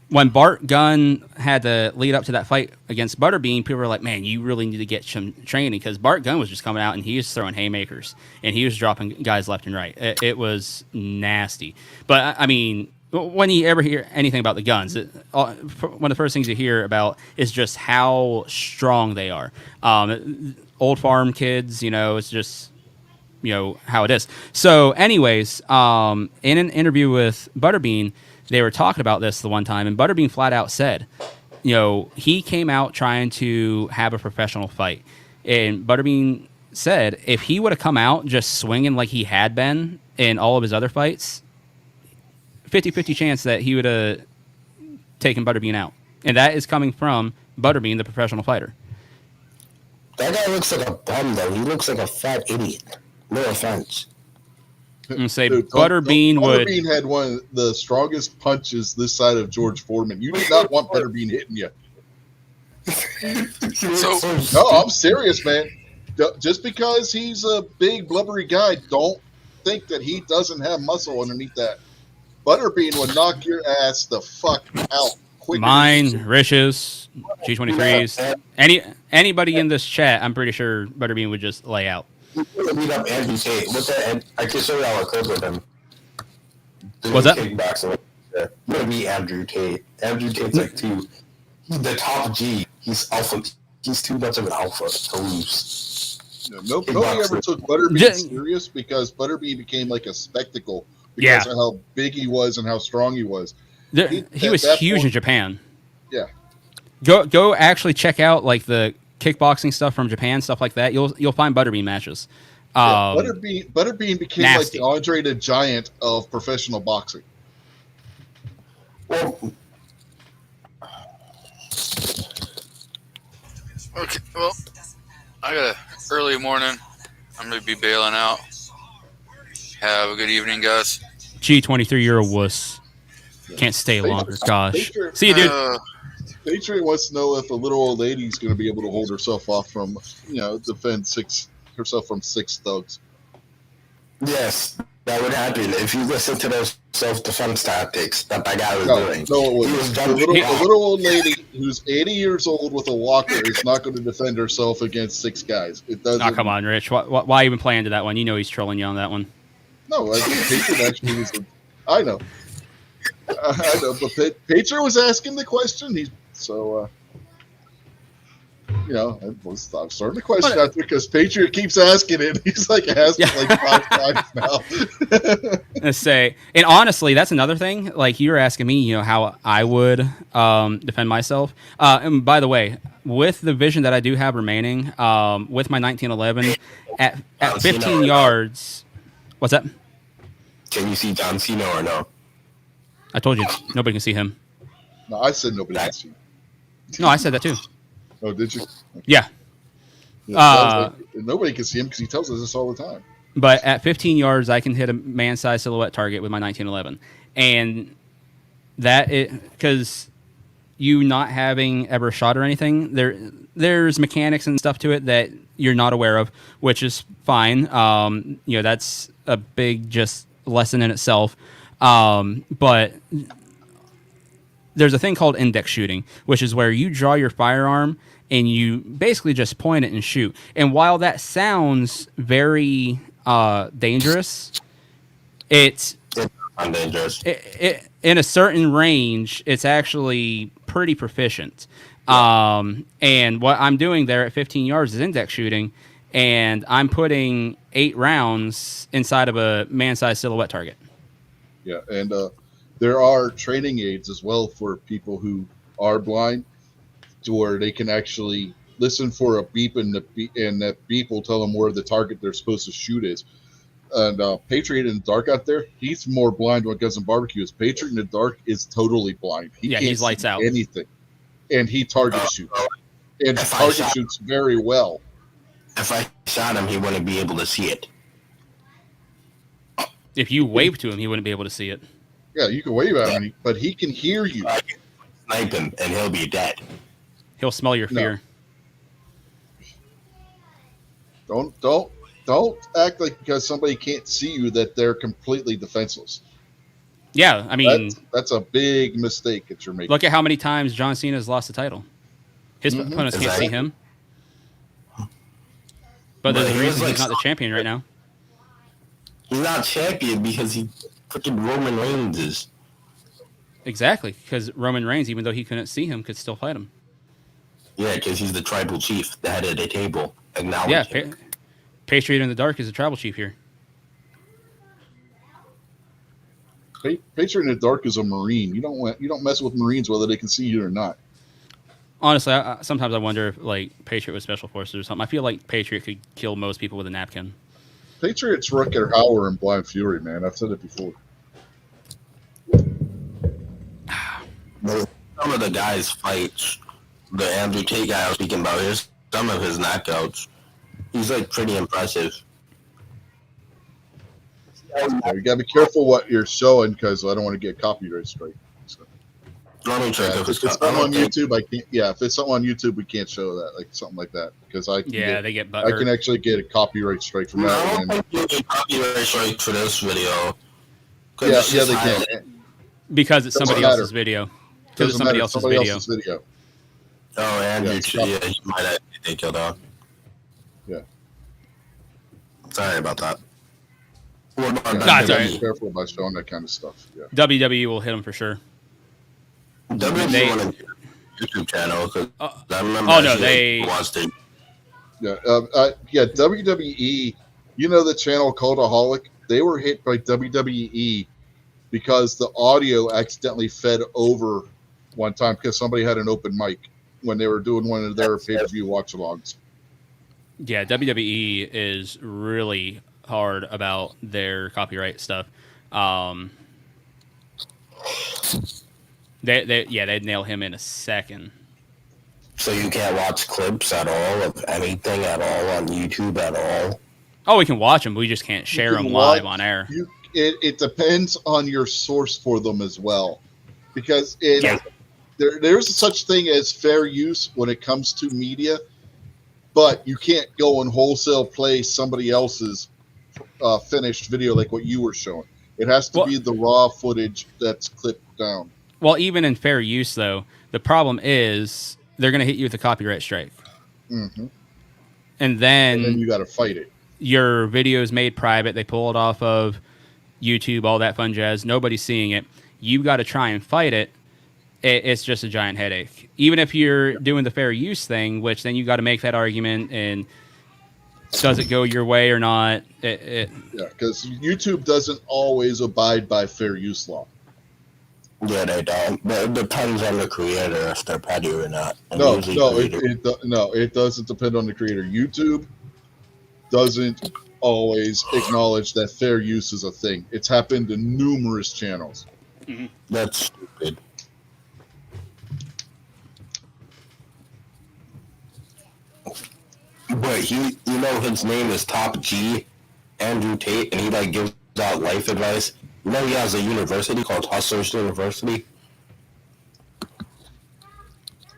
When Bart Gunn had to lead up to that fight against Butterbean, people were like, man, you really need to get some training, because Bart Gunn was just coming out and he was throwing haymakers and he was dropping guys left and right. It was nasty. But, I mean, when you ever hear anything about the Guns, one of the first things you hear about is just how strong they are. Old farm kids, it's just, how it is. So anyways, in an interview with Butterbean, they were talking about this the one time, and Butterbean flat out said, he came out trying to have a professional fight. And Butterbean said if he would have come out just swinging like he had been in all of his other fights, 50-50 chance that he would have taken Butterbean out. And that is coming from Butterbean, the professional fighter. That guy looks like a bum, though. He looks like a fat idiot. No offense. And say Butterbean had one of the strongest punches this side of George Foreman. You did not want Butterbean hitting you. No, I'm serious, man. Just because he's a big blubbery guy, don't think that he doesn't have muscle underneath that. Butterbean would knock your ass the fuck out quicker. Mine, Riches, G23s, anybody in this chat, I'm pretty sure Butterbean would just lay out. Beat up Andrew Tate. I can show you how I could with him. What's that? Kickboxing. I'm gonna beat Andrew Tate. Andrew Tate's like he's the top G. He's alpha. He's too much of an alpha to lose. Nobody ever took Butterbean serious because Butterbean became like a spectacle because of how big he was and how strong he was. He was huge in Japan. Yeah. Go actually check out like the kickboxing stuff from Japan, stuff like that. You'll find Butterbean matches. Butterbean became nasty. like the Andre the Giant of professional boxing. Well, Okay, well, I got an early morning. I'm going to be bailing out. Have a good evening, guys. G23, you're a wuss. Can't stay longer. Gosh. See you, dude. Patriot wants to know if a little old lady's going to be able to hold herself off from, defend herself from 6 thugs. Yes, that would happen if you listen to those self-defense tactics that guy was doing. No, it He wouldn't. was A jumping little old lady who's 80 years old with a walker is not going to defend herself against 6 guys. It doesn't. Oh, come on, Rich. Why even play into that one? You know he's trolling you on that one. No, I think Patriot actually was. I know. I know, but Patriot was asking the question. I'm starting the question out there because Patriot keeps asking it. He's like asking like 5 times now. Let's say, and honestly, that's another thing. Like you were asking me, how I would defend myself. And by the way, with the vision that I do have remaining, with my 1911 at 15 yards, what's that? Can you see John Cena or no? I told you nobody can see him. No, I said nobody can see. No, I said that too. Oh, did you? Yeah. Nobody can see him because he tells us this all the time. But at 15 yards, I can hit a man-sized silhouette target with my 1911, and that because you not having ever shot or anything, there's mechanics and stuff to it that you're not aware of, which is fine. That's a big just lesson in itself. But there's a thing called index shooting, which is where you draw your firearm and you basically just point it and shoot. And while that sounds very dangerous, it's dangerous. In a certain range, it's actually pretty proficient. And what I'm doing there at 15 yards is index shooting, and I'm putting 8 rounds inside of a man-sized silhouette target. Yeah, and there are training aids as well for people who are blind, to where they can actually listen for a beep, and that beep will tell them where the target they're supposed to shoot is. And Patriot in the dark out there, he's more blind when Guns and Barbecue is. Patriot in the dark is totally blind. He's lights out. Anything, and he target shoots, and target shoots very well. If I shot him, he wouldn't be able to see it. If you wave to him, he wouldn't be able to see it. Yeah, you can wave at him, but he can hear you. I can snipe him, and he'll be dead. He'll smell your fear. Don't act like because somebody can't see you that they're completely defenseless. Yeah, I mean, that's a big mistake that you're making. Look at how many times John Cena's lost the title. His opponents can't see him. But there's a reason he's not the champion right now. He's not champion because he freaking Roman Reigns is. Exactly, because Roman Reigns, even though he couldn't see him, could still fight him. Yeah, because he's the tribal chief, the head of the table. Patriot in the dark is the tribal chief here. Patriot in the dark is a Marine. You don't mess with Marines whether they can see you or not. Honestly, sometimes I wonder if Patriot was special forces or something. I feel like Patriot could kill most people with a napkin. Patriot's Rutger Hauer and Blind Fury, man. I've said it before. Some of the guys fight. The Andrew Tate guy I was speaking about, here's some of his knockouts. He's pretty impressive. Yeah, you gotta be careful what you're showing because I don't want to get copyright strike. So. Let me check if it's something on YouTube, I can't. Yeah, if it's something on YouTube, we can't show that, something like that, because they get butthurt. I can actually get a copyright strike from that. I don't think you get a copyright strike for this video. Yeah, they can. Because it's somebody else's video. Because it's somebody else's video. Oh, Andrew, he might have been killed off. Yeah. Sorry about that. Be careful about showing that kind of stuff. Yeah. WWE will hit him for sure. WWE on a YouTube channel. I remember watched it. Yeah, WWE. You know the channel Cultaholic? They were hit by WWE because the audio accidentally fed over one time because somebody had an open mic when they were doing one of their pay-per-view watch-alongs. Yeah, WWE is really hard about their copyright stuff. They'd nail him in a second. So you can't watch clips at all of anything at all on YouTube at all? Oh, we can watch them. We just can't share them live on air. it depends on your source for them as well, because Yeah. there's such thing as fair use when it comes to media, but you can't go and wholesale play somebody else's finished video like what you were showing. It has to Well- be the raw footage that's clipped down. Well, even in fair use, though, the problem is they're going to hit you with a copyright strike. Mm-hmm. And then, And then you got to fight it. your video is made private. They pull it off of YouTube, all that fun jazz. Nobody's seeing it. You got to try and fight it. It's just a giant headache. Even if you're doing the fair use thing, which then you got to make that argument, and does it go your way or not? Yeah, because YouTube doesn't always abide by fair use law. Yeah, they don't. But it depends on the creator if they're petty or not. And No, usually it doesn't depend on the creator. YouTube doesn't always acknowledge that fair use is a thing. It's happened to numerous channels. That's stupid. But you know, his name is Top G, Andrew Tate, and he like gives out life advice. You know, he has a university called Hustlers University.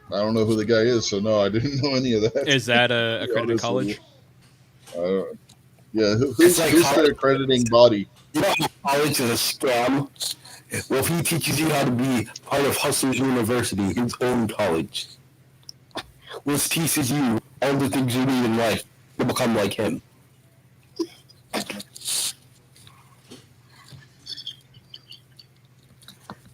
I don't know who the guy is, so no, I didn't know any of that. Is that a accredited college? Yeah, It's who's like their accrediting body? You know, college is a scam. Well, if he teaches you how to be part of Hustlers University, his own college, which teaches you all the things you need in life to become like him.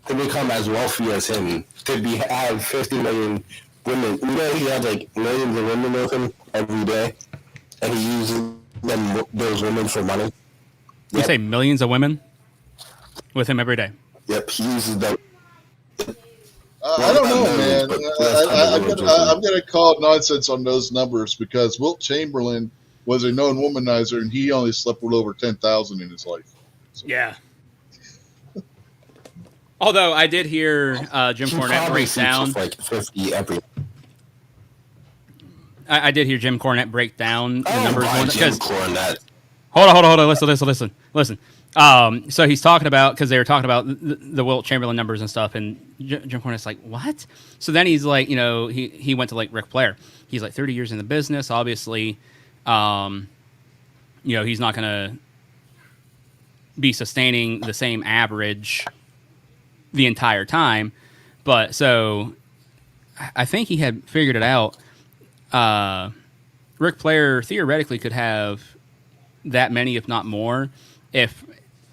To become as wealthy as him, to have 50 million women. You know, he has like millions of women with him every day, and he uses those women for money. You Yep. say millions of women with him every day. Yep, he uses them. I don't know, man. I'm going to call nonsense on those numbers because Wilt Chamberlain was a known womanizer, and he only slept with over 10,000 in his life. Yeah. Although I did hear Jim He Cornette probably break sleeps down. with, like 50 every. I did hear Jim Cornette break down the Oh, numbers by more Jim because Cornette. hold on. Listen. So he's talking about, because they were talking about the Wilt Chamberlain numbers and stuff, and Jim Cornette's like, what? So then he's like, he went to like Ric Flair. He's like 30 years in the business, obviously. He's not gonna be sustaining the same average the entire time, but so I think he had figured it out. Ric Flair theoretically could have that many, if not more, if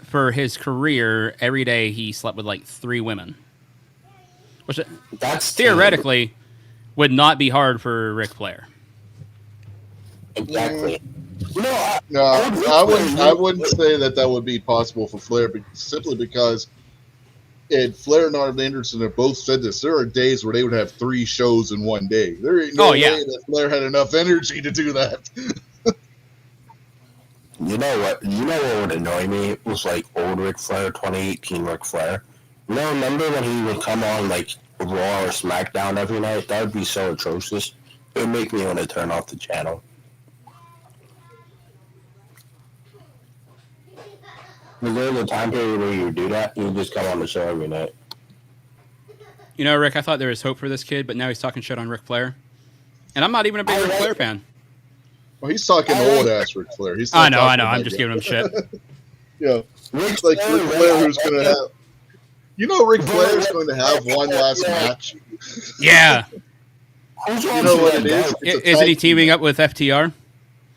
for his career every day he slept with like 3 women, which That's theoretically would not be hard for Ric Flair. Exactly. You know, No, I wouldn't say that would be possible for Flair, simply because Flair and Arn Anderson have both said this. There are days where they would have 3 shows in one day. There ain't no way that Flair had enough energy to do that. You know what? You know what would annoy me? It was like old Ric Flair, 2018 Ric Flair. You know, remember when he would come on like Raw or SmackDown every night? That would be so atrocious. It would make me want to turn off the channel. Was there a time period where you would do that? You would just come on the show every night. Rick, I thought there was hope for this kid, but now he's talking shit on Ric Flair, and I'm not even a big Ric Flair fan. Well, he's talking old ass Ric Flair. He's I not know. talking I'm about just you. giving him shit. Yeah, Ric like Ric Flair, who's going to have. Ric Flair's going to have one last match. Yeah. You know what it is? It's a Isn't he tag team teaming up with FTR?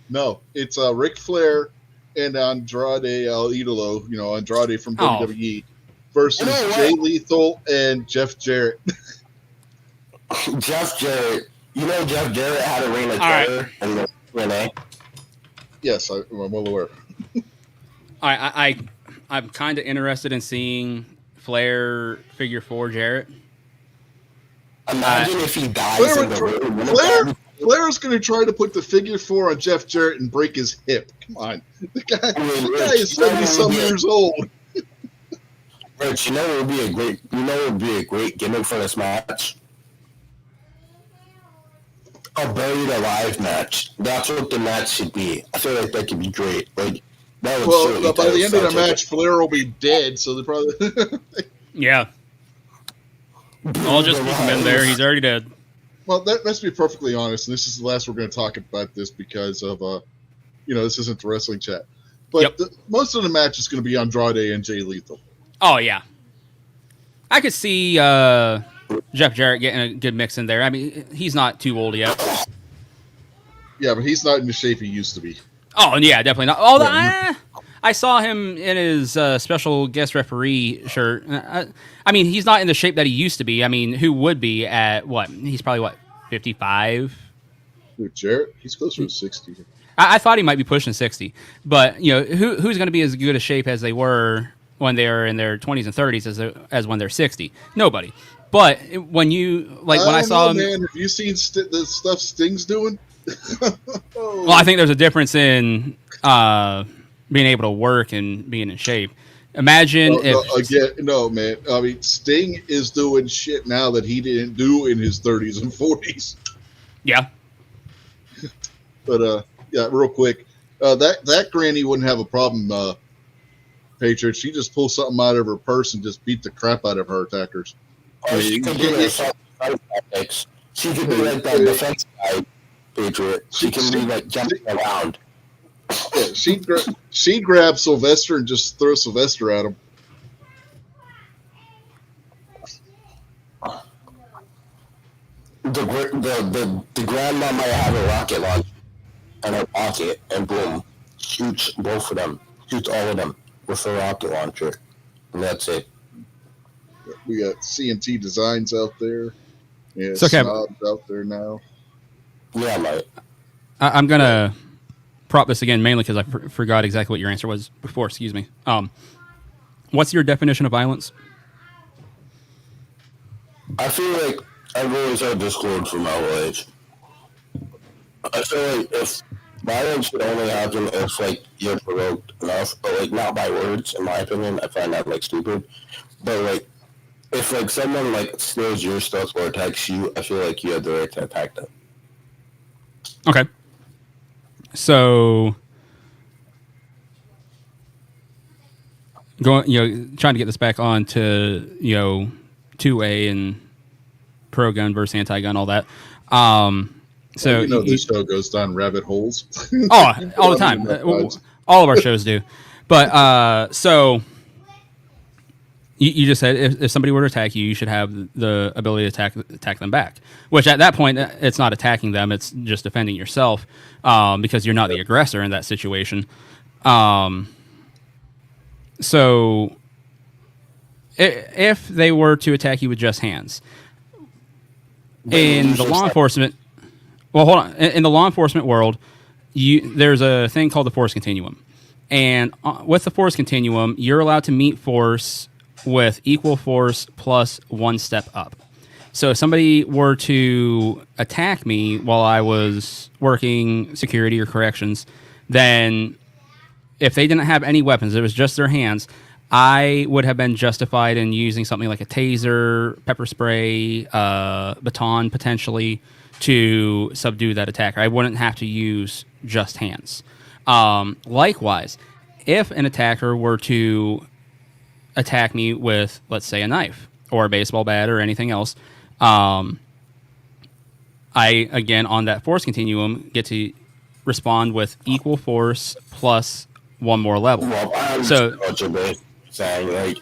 No, it's Ric Flair and Andrade El Idolo, Andrade from Oh. WWE, versus You know what? Jay Lethal and Jeff Jarrett. Jeff Jarrett. You know Jeff Jarrett had a reign of All right. terror in the TNA? Yes, I'm well aware. I'm kind of interested in seeing Flair figure 4 Jarrett. Imagine if he dies in the Flair's going to try to put the figure 4 on Jeff Jarrett and break his hip. Come on. The guy is 70-some years old. Rich, you know it would be a great gimmick for this match? A buried alive match. That's what the match should be. I feel like that could be great. Like, That would Well, certainly by the end of the sound like match, Flair will be dead, so they probably. Yeah. I'll just keep him in there. He's already dead. Well, let's be perfectly honest, and this is the last we're going to talk about this because of, this isn't the wrestling chat. But Yep. most of the match is going to be Andrade and Jay Lethal. Oh, yeah. I could see Jeff Jarrett getting a good mix in there. I mean, he's not too old yet. Yeah, but he's not in the shape he used to be. Oh, yeah, definitely not. Although I saw him in his special guest referee shirt. I mean, he's not in the shape that he used to be. I mean, who would be at what? He's probably, 55? Dude, Jarrett, he's closer to 60. I thought he might be pushing 60. But, who's going to be as good a shape as they were when they were in their 20s and 30s as when they're 60? Nobody. But when I saw him... Man, have you seen the stuff Sting's doing? Well, I think there's a difference in being able to work and being in shape. Imagine No, man. I mean, Sting is doing shit now that he didn't do in his 30s and 40s. Yeah. But yeah, real quick, that granny wouldn't have a problem. Patriot, she just pulls something out of her purse and just beat the crap out of her attackers. she could do that tactics. She could be like that defense guy, Patriot. She can be like jumping around. Yeah, she grabs Sylvester and just throws Sylvester at him. The grandma might have a rocket launcher in her pocket, and boom, shoots both of them, shoots all of them with a rocket launcher, and that's it. We got CNT Designs out there. Yeah, It's okay. Snobs out there now. Yeah, mate. I'm going to prop this again, mainly because I forgot exactly what your answer was before. Excuse me. What's your definition of violence? I feel like I've always had Discord from my whole age. I feel like if violence should only happen if like you're provoked enough, but like not by words, in my opinion. I find that like stupid. But like if like someone like steals your stuff or attacks you, I feel like you have the right to attack them. Okay. So trying to get this back on to 2A and pro gun versus anti gun, all that. So this show goes down rabbit holes. Oh, all the time. All of our shows do. But so you just said if somebody were to attack you, you should have the ability to attack them back. Which at that point, it's not attacking them; it's just defending yourself because you're not the aggressor in that situation. So if they were to attack you with just hands, in the law enforcement. Well, hold on. In the law enforcement world, there's a thing called the force continuum. And with the force continuum, you're allowed to meet force with equal force plus one step up. So if somebody were to attack me while I was working security or corrections, then if they didn't have any weapons, it was just their hands, I would have been justified in using something like a taser, pepper spray, baton potentially, to subdue that attacker. I wouldn't have to use just hands. Likewise, if an attacker were to attack me with, let's say, a knife or a baseball bat or anything else, I, again, on that force continuum, get to respond with equal force plus one more level. Well, I understand what you're basically saying. Like,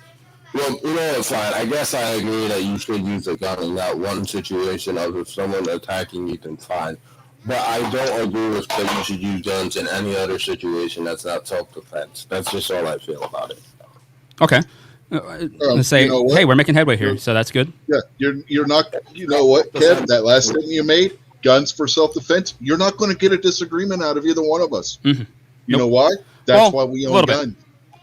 well, it's fine. I guess I agree that you should use a gun in that one situation of if someone attacking you, then fine. But I don't agree with that you should use guns in any other situation that's not self-defense. That's just all I feel about it. Okay. Let's say, hey, we're making headway here, so that's good. Yeah, you're not. You know what, Kev? That last statement you made, guns for self-defense. You're not going to get a disagreement out of either one of us. Mm-hmm. You know why? That's why we own guns.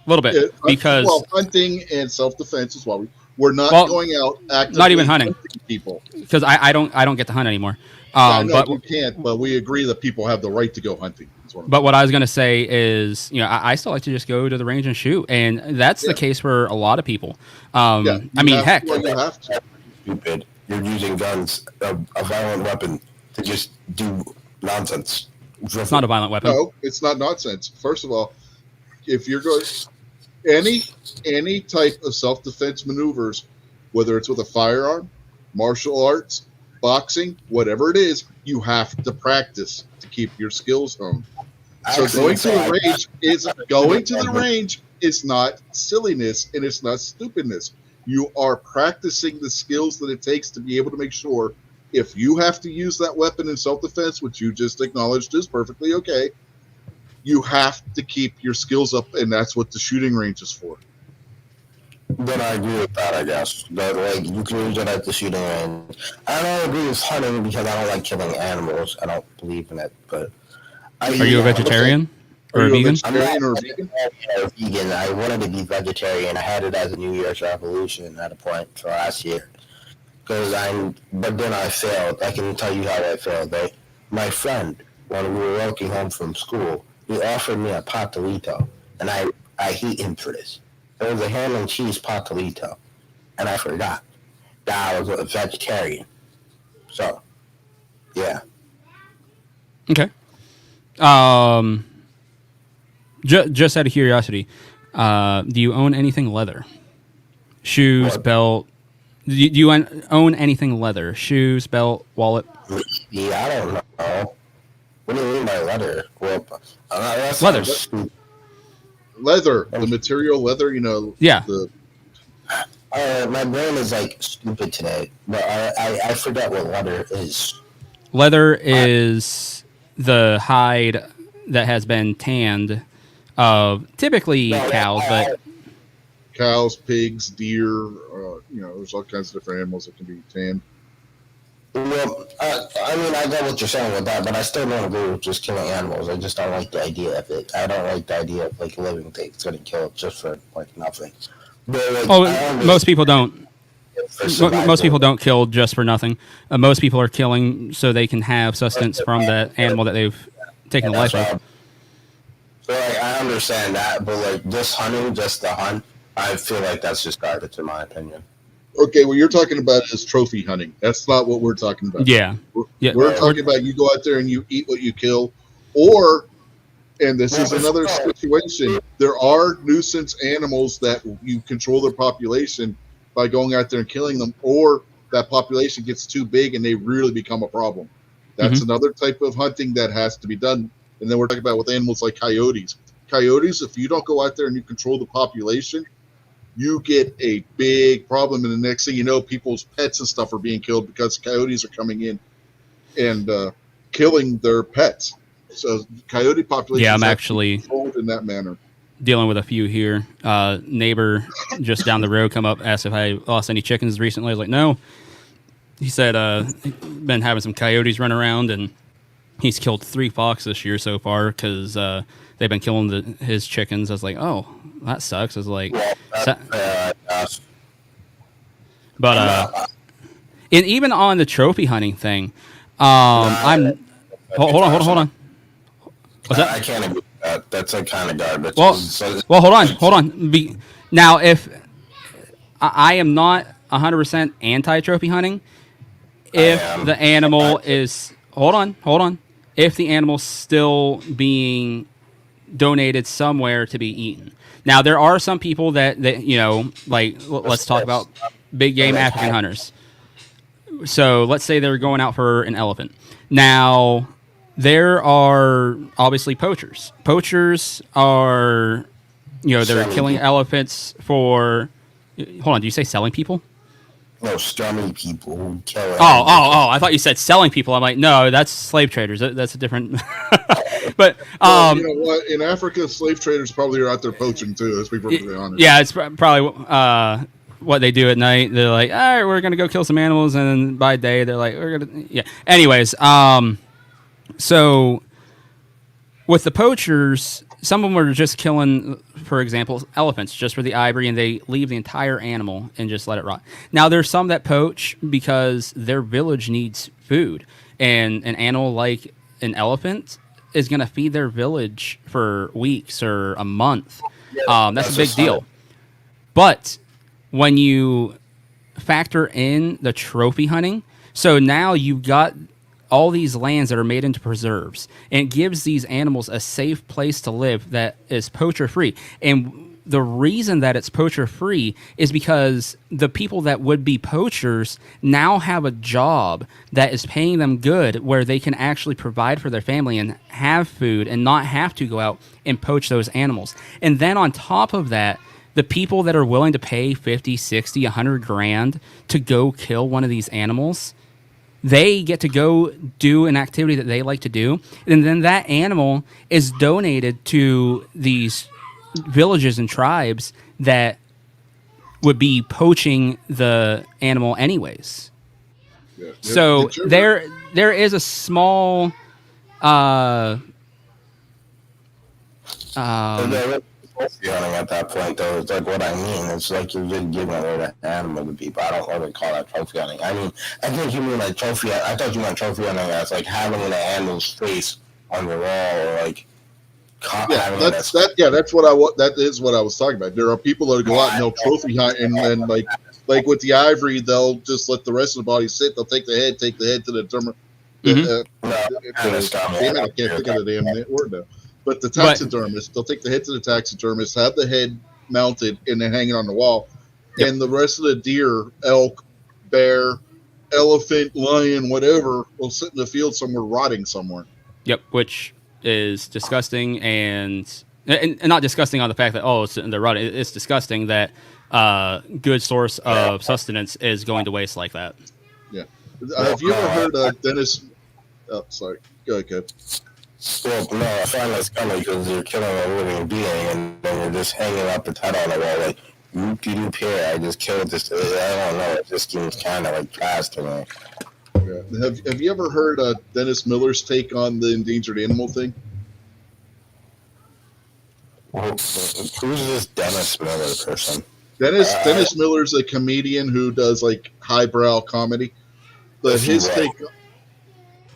A little bit, because hunting and self-defense is why we're not going out actively. Not even hunting people. Because I don't get to hunt anymore. But you can't. But we agree that people have the right to go hunting. But what I was going to say is, I still like to just go to the range and shoot, and that's the case for a lot of people. I mean, heck, you have to. Stupid. You're using guns, a violent weapon, to just do nonsense. It's not a violent weapon. No, it's not nonsense. First of all, if you're going any type of self-defense maneuvers, whether it's with a firearm, martial arts, boxing, whatever it is, you have to practice to keep your skills honed. So going to the range is not silliness and it's not stupidness. You are practicing the skills that it takes to be able to make sure if you have to use that weapon in self-defense, which you just acknowledged is perfectly okay, you have to keep your skills up, and that's what the shooting range is for. But I agree with that, I guess. That, like, you can use it at the shooting range. I don't agree with hunting because I don't like killing animals. I don't believe in it, but... Are you a vegetarian? Or a vegan? I'm not a vegan. I wanted to be vegetarian. I had it as a New Year's resolution at a point for last year. But then I failed. I can tell you how I failed. My friend, when we were walking home from school, he offered me a pastelito, and I hate him for this. It was a ham and cheese pastelito, and I forgot that I was a vegetarian. So, yeah. Okay. Just out of curiosity, do you own anything leather? Shoes, What? belt? Do you own anything leather? Shoes, belt, wallet? Yeah, I don't know. What do you mean by leather? Well, that's Leather. Leather, the material leather, Yeah. My brain is like stupid today, but I forget what leather is. Leather is the hide that has been tanned of typically cows, but cows, pigs, deer, there's all kinds of different animals that can be tanned. Well, I mean, I get what you're saying with that, but I still don't agree with just killing animals. I just don't like the idea of it. I don't like the idea of like living things getting killed just for like nothing. But, like, most people don't. for survival. Most people don't kill just for nothing. Most people are killing so they can have sustenance from that animal that they've taken the life of. So like, I understand that, but like just hunting, just the hunt, I feel like that's just garbage in my opinion. Okay, what you're talking about is trophy hunting. That's not what we're talking about. Yeah. Yeah. We're talking about you go out there and you eat what you kill, or, and this is another situation, there are nuisance animals that you control their population by going out there and killing them, or that population gets too big and they really become a problem. That's another type of hunting that has to be done. And then we're talking about with animals like coyotes. Coyotes, if you don't go out there and you control the population, you get a big problem, and the next thing you know, people's pets and stuff are being killed because coyotes are coming in and killing their pets. So coyote population Yeah, I'm actually controlled in that manner. dealing with a few here. Neighbor just down the road come up, asked if I lost any chickens recently. I was like, no. He said been having some coyotes run around, and he's killed 3 fox this year so far because they've been killing his chickens. I was like, oh, that sucks. I was like, but and even on the trophy hunting thing, I'm hold on. What's that? I can't agree with that. That's like kind of garbage. Well, hold on. Now, if I am not 100% anti-trophy hunting, if the animal is hold on, if the animal's still being donated somewhere to be eaten. Now, there are some people that like let's talk about big game African hunters. So let's say they're going out for an elephant. Now, there are obviously poachers. Poachers are, they're killing elephants for. Hold on, do you say selling people? No, strumming people who kill it. Oh! I thought you said selling people. I'm like, no, that's slave traders. That's a different. But Well, you know what? In Africa, slave traders probably are out there poaching too. Let's be perfectly honest. Yeah, it's probably what they do at night. They're like, all right, we're gonna go kill some animals, and then by day they're like, we're gonna Anyways, so with the poachers, some of them are just killing, for example, elephants just for the ivory, and they leave the entire animal and just let it rot. Now, there's some that poach because their village needs food, and an animal like an elephant is going to feed their village for weeks or a month. That's a big deal. But when you factor in the trophy hunting, so now you've got all these lands that are made into preserves, and it gives these animals a safe place to live that is poacher free. And the reason that it's poacher free is because the people that would be poachers now have a job that is paying them good, where they can actually provide for their family and have food and not have to go out and poach those animals. And then on top of that, the people that are willing to pay 50, 60, 100 grand to go kill one of these animals, they get to go do an activity that they like to do. And then that animal is donated to these villages and tribes that would be poaching the animal anyways. Yeah. So Did you there is a small But they're trophy hunting at that point, though. It's like what I mean. It's like you're just giving away the animal to people. I don't really call that trophy hunting. I mean, I think you mean like trophy. I thought you meant trophy hunting as like having an animal's face on the wall, or like Yeah, that's that. Yeah, that's what that is what I was talking about. There are people that go out and they'll trophy hunt, and then like with the ivory, they'll just let the rest of the body sit. They'll take the head to the derma. Damn it, I can't think of the damn word now. But the taxidermist, they'll take the head to the taxidermist, have the head mounted, and then hang it on the wall. Yep. And the rest of the deer, elk, bear, elephant, lion, whatever, will sit in the field somewhere rotting somewhere. Yep, which is disgusting, and not disgusting on the fact that it's in the rut. It's disgusting that good source of sustenance is going to waste like that. Yeah. Have you ever heard Dennis? Oh, sorry. Go ahead, Kev. Well, no, I find that's funny because you're killing a living being, and then you're just hanging up the head on the wall like, whoop-de-doop here, I just killed this. I don't know, it just seems kind of like trash to me. Yeah. Have you ever heard Dennis Miller's take on the endangered animal thing? Who's this Dennis Miller person? Dennis Miller's a comedian who does like highbrow comedy. But his take,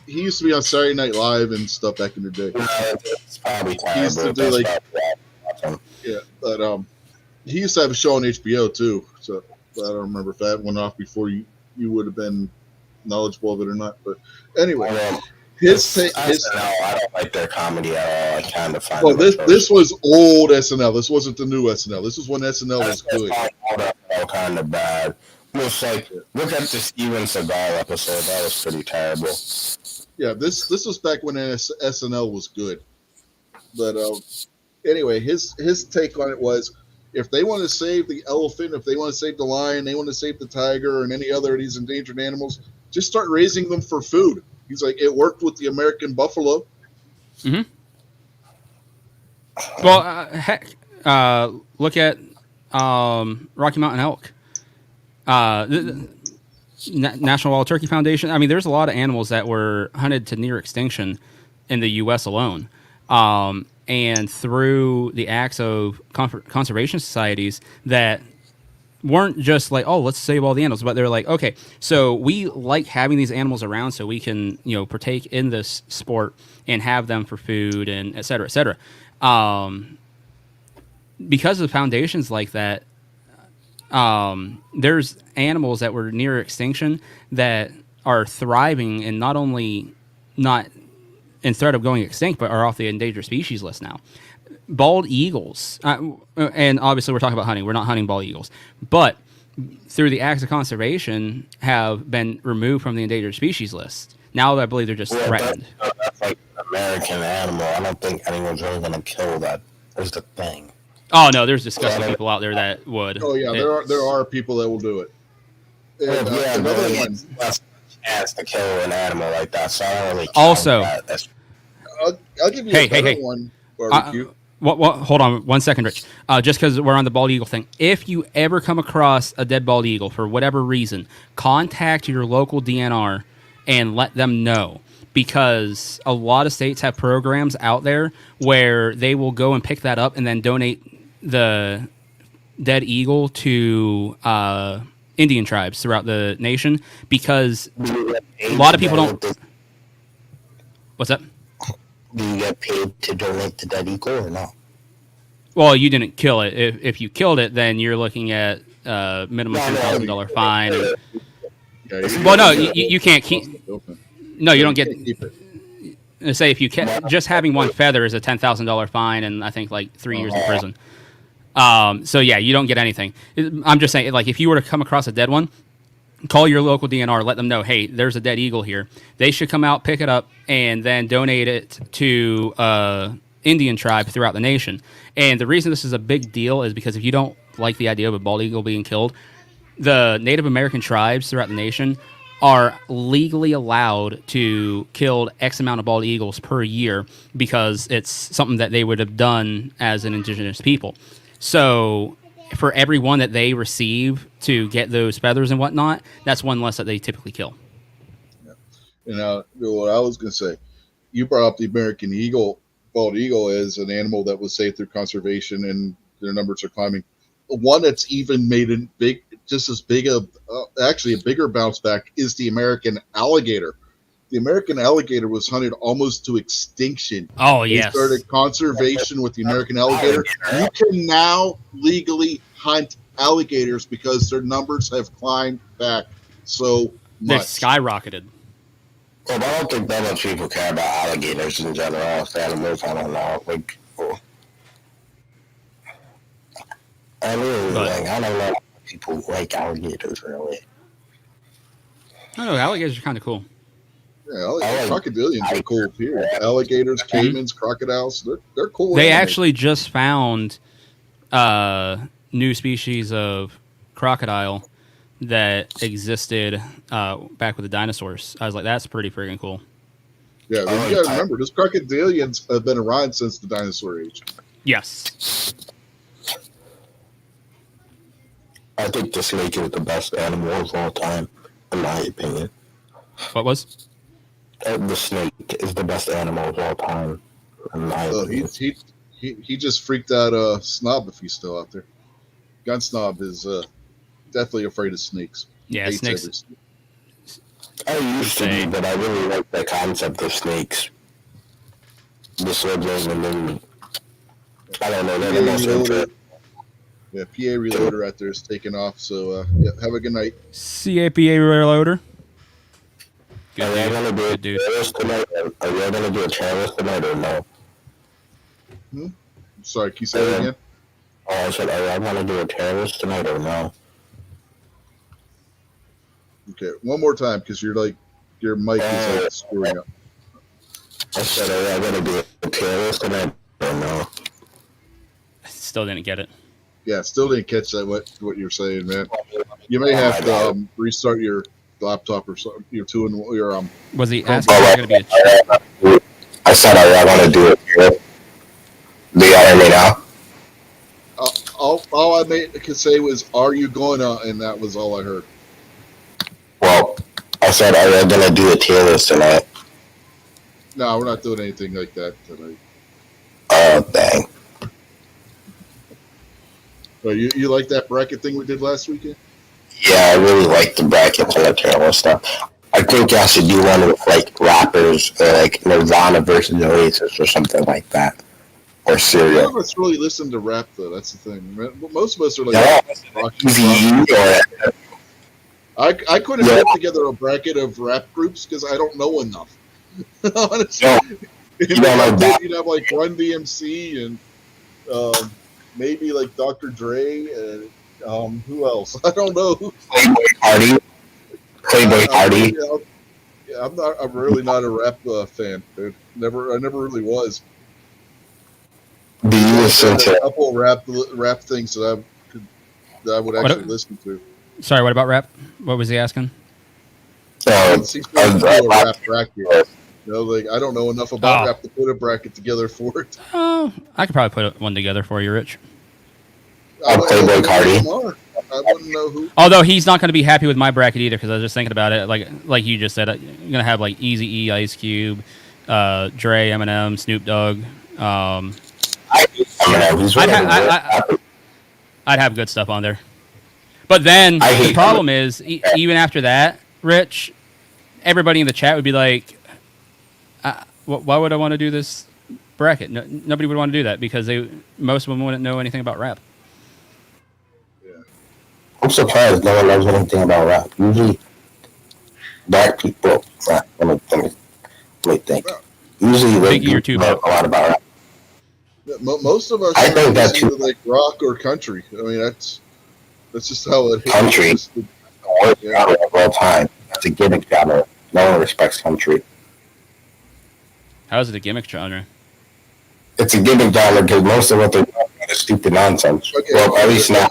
he used to be on Saturday Night Live and stuff back in the day. It's probably He used to do like, yeah, but he used to have a show on HBO too. So I don't remember if that went off before you would have been knowledgeable of it or not. But anyway, I don't like their comedy at all. I kind of find. Well, this was old SNL. This wasn't the new SNL. This is when SNL was good. Kind of bad. It's like, look at the Steven Seagal episode. That was pretty terrible. Yeah, this was back when SNL was good. But anyway, his take on it was, if they want to save the elephant, if they want to save the lion, they want to save the tiger and any other of these endangered animals, just start raising them for food. He's like, it worked with the American buffalo. Mm-hmm. Well, heck, look at Rocky Mountain elk. The National Wild Turkey Foundation. I mean, there's a lot of animals that were hunted to near extinction in the U.S. alone. And through the acts of conservation societies that weren't just like, oh, let's save all the animals, but they're like, okay, so we like having these animals around so we can, partake in this sport and have them for food and et cetera, et cetera. Because of foundations like that, there's animals that were near extinction that are thriving and not only not in threat of going extinct, but are off the endangered species list now. Bald eagles, and obviously we're talking about hunting. We're not hunting bald eagles, but through the acts of conservation have been removed from the endangered species list. Now I believe they're just threatened. That's like an American animal. I don't think anyone's really going to kill that. Is the thing. Oh no, there's disgusting people out there that would. Oh yeah, there are people that will do it. And, another one. Chance to kill an animal like that, so I don't really also, I'll give you a better one. Barbecue. Hold on 1 second, Rich. Just because we're on the bald eagle thing, if you ever come across a dead bald eagle for whatever reason, contact your local DNR and let them know, because a lot of states have programs out there where they will go and pick that up and then donate the dead eagle to Indian tribes throughout the nation, because a lot of people don't. What's that? Do you get paid to donate the dead eagle or no? Well, you didn't kill it. If you killed it, then you're looking at minimum $2,000 fine. Well, no, you can't keep. No, you don't get. Can't keep it. Say if you just having one feather is a $10,000 fine and I think like 3 years in prison. So yeah, you don't get anything. I'm just saying, like if you were to come across a dead one, call your local DNR, let them know, hey, there's a dead eagle here. They should come out, pick it up, and then donate it to Indian tribe throughout the nation. And the reason this is a big deal is because if you don't like the idea of a bald eagle being killed, the Native American tribes throughout the nation are legally allowed to kill X amount of bald eagles per year because it's something that they would have done as an indigenous people. So for every one that they receive to get those feathers and whatnot, that's one less that they typically kill. And what I was going to say, you brought up the American eagle, bald eagle, as an animal that was saved through conservation, and their numbers are climbing. One that's even made a big, just as big of, actually a bigger bounce back is the American alligator. The American alligator was hunted almost to extinction. Oh, They yes. started conservation with the American alligator. You can now legally hunt alligators because their numbers have climbed back so They've much. skyrocketed. Well, I don't think that much people care about alligators in general. It's animals, I don't know. Like, I really like, I don't know if people like alligators really. I don't know, alligators are kind of cool. Yeah, crocodilians are cool too. Alligators, caimans, crocodiles, they're cool. They animals. actually just found new species of crocodile that existed back with the dinosaurs. I was like, that's pretty freaking cool. Yeah, but you gotta remember, those crocodilians have been around since the dinosaur age. Yes. I think the snake is the best animal of all time, in my opinion. What was? The snake is the best animal of all time, in my opinion. He just freaked out Snob if he's still out there. Gun Snob is definitely afraid of snakes. Yeah, Hates snakes. every snake. I used to be, but I really like the concept of snakes. The slippers and then, I don't know, they're the most interesting. Yeah, PA Reloader out there is taking off, so have a good night. CAPA reloader. Are we going to do a Good dude. terrorist tonight? Are we going to do a terrorist tonight or no? Sorry, can you say that again? Oh, I said, are we going to do a terrorist tonight or no? Okay, one more time, because your mic is like screwing up. I said, are we going to do a terrorist tonight or no? Still didn't get it. Yeah, still didn't catch that what you're saying, man. You may have to restart your laptop or something. Your Was he asking if going to be a chat? I said, are we going to do it? Do you hear me now? all I could say was, "Are you going to?" And that was all I heard. Well, I said, are we going to do a tier list tonight? No, we're not doing anything like that tonight. Oh, dang. But you like that bracket thing we did last weekend? Yeah, I really like the brackets and the tier list stuff. I think I should do one with, like, rappers, or, like, Nirvana versus Oasis or something like that. Or None Serial. of us really listen to rap, though. That's the thing. Most of us are like, Yeah, rock. Eazy-E or I couldn't put together a bracket of rap groups because I don't know enough. Honestly, No, you don't know that. you'd have like Run DMC and maybe like Dr. Dre and who else? I don't know. Playboy Cardi. Playboy Cardi. Yeah, I'm really not a rap fan, dude. I never really was. Do you listen A to? couple rap things that I would actually listen to. Sorry, what about rap? What was he asking? Seems like a rap bracket. You know, like I don't know enough about Oh. rap to put a bracket together for it. Oh, I could probably put one together for you, Rich. I don't Playboy know who Cardi. them are. I wouldn't know who. Although he's not going to be happy with my bracket either, because I was just thinking about it. Like you just said, I'm going to have like Eazy-E, Ice Cube, Dre, Eminem, Snoop Dogg. I'd have good stuff on there. But then the problem is, even after that, Rich, everybody in the chat would be like, why would I want to do this bracket? No, nobody would want to do that because most of them wouldn't know anything about rap. I'm surprised no one knows anything about rap. Usually, black people. Let me think. Usually they Biggie or do Tupac? a lot about rap. Most of our I think songs that's is either like rock or country. I mean, that's just how it is. Country. It's the- The worst genre of all time. That's a gimmick genre. No one respects country. How is it a gimmick genre? It's a gimmick genre because most of what they're talking about is stupid nonsense. Okay. Well, at least now.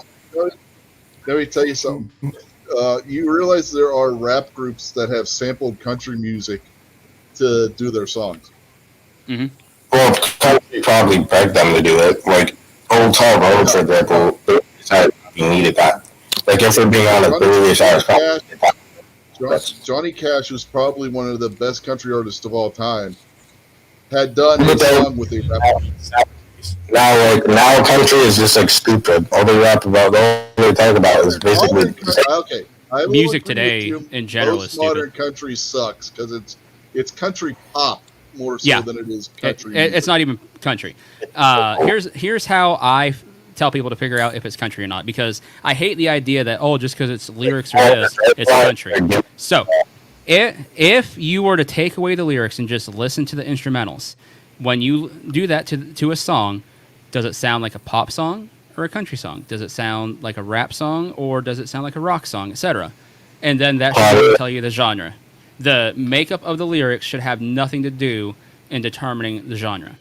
Let me tell you something. You realize there are rap groups that have sampled country music to do their songs. Well, country probably begged them to do it. Like Old Town Road, for example, they decided you needed that. Like if we're being honest, Billy Ray Cyrus probably did that. Johnny Cash was probably one of the best country artists of all time. Had done a But they- song with a rap. Now country is just like stupid. All they rap about, all they talk about is basically. Okay. I will Music agree today, with you. in general, Most is stupid. modern country sucks because it's country pop more so Yeah. than it is It, country. it's not even country. Here's how I tell people to figure out if it's country or not, because I hate the idea that just because it's lyrics or this, it's country. So if you were to take away the lyrics and just listen to the instrumentals, when you do that to a song, does it sound like a pop song or a country song? Does it sound like a rap song or does it sound like a rock song, etc.? And then that should really tell you the genre. The makeup of the lyrics should have nothing to do in determining the genre.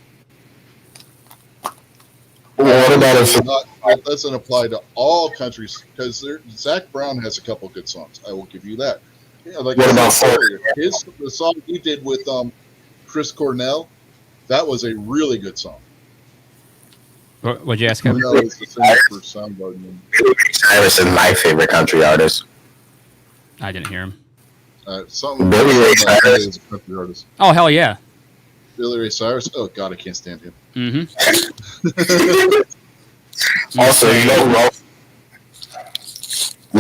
Well, what about if That doesn't apply to all countries because Zach Brown has a couple good songs. I will give you that. Yeah, like What I about said Ford? earlier, the song he did with Chris Cornell, that was a really good song. What'd you ask him? Cornell is the singer for Soundgarden. Billy Ray Cyrus is my favorite country artist? I didn't hear him. Something Billy Ray Soundgarden Cyrus. is a country artist. Oh, hell yeah. Billy Ray Cyrus. Oh God, I can't stand him. Also, you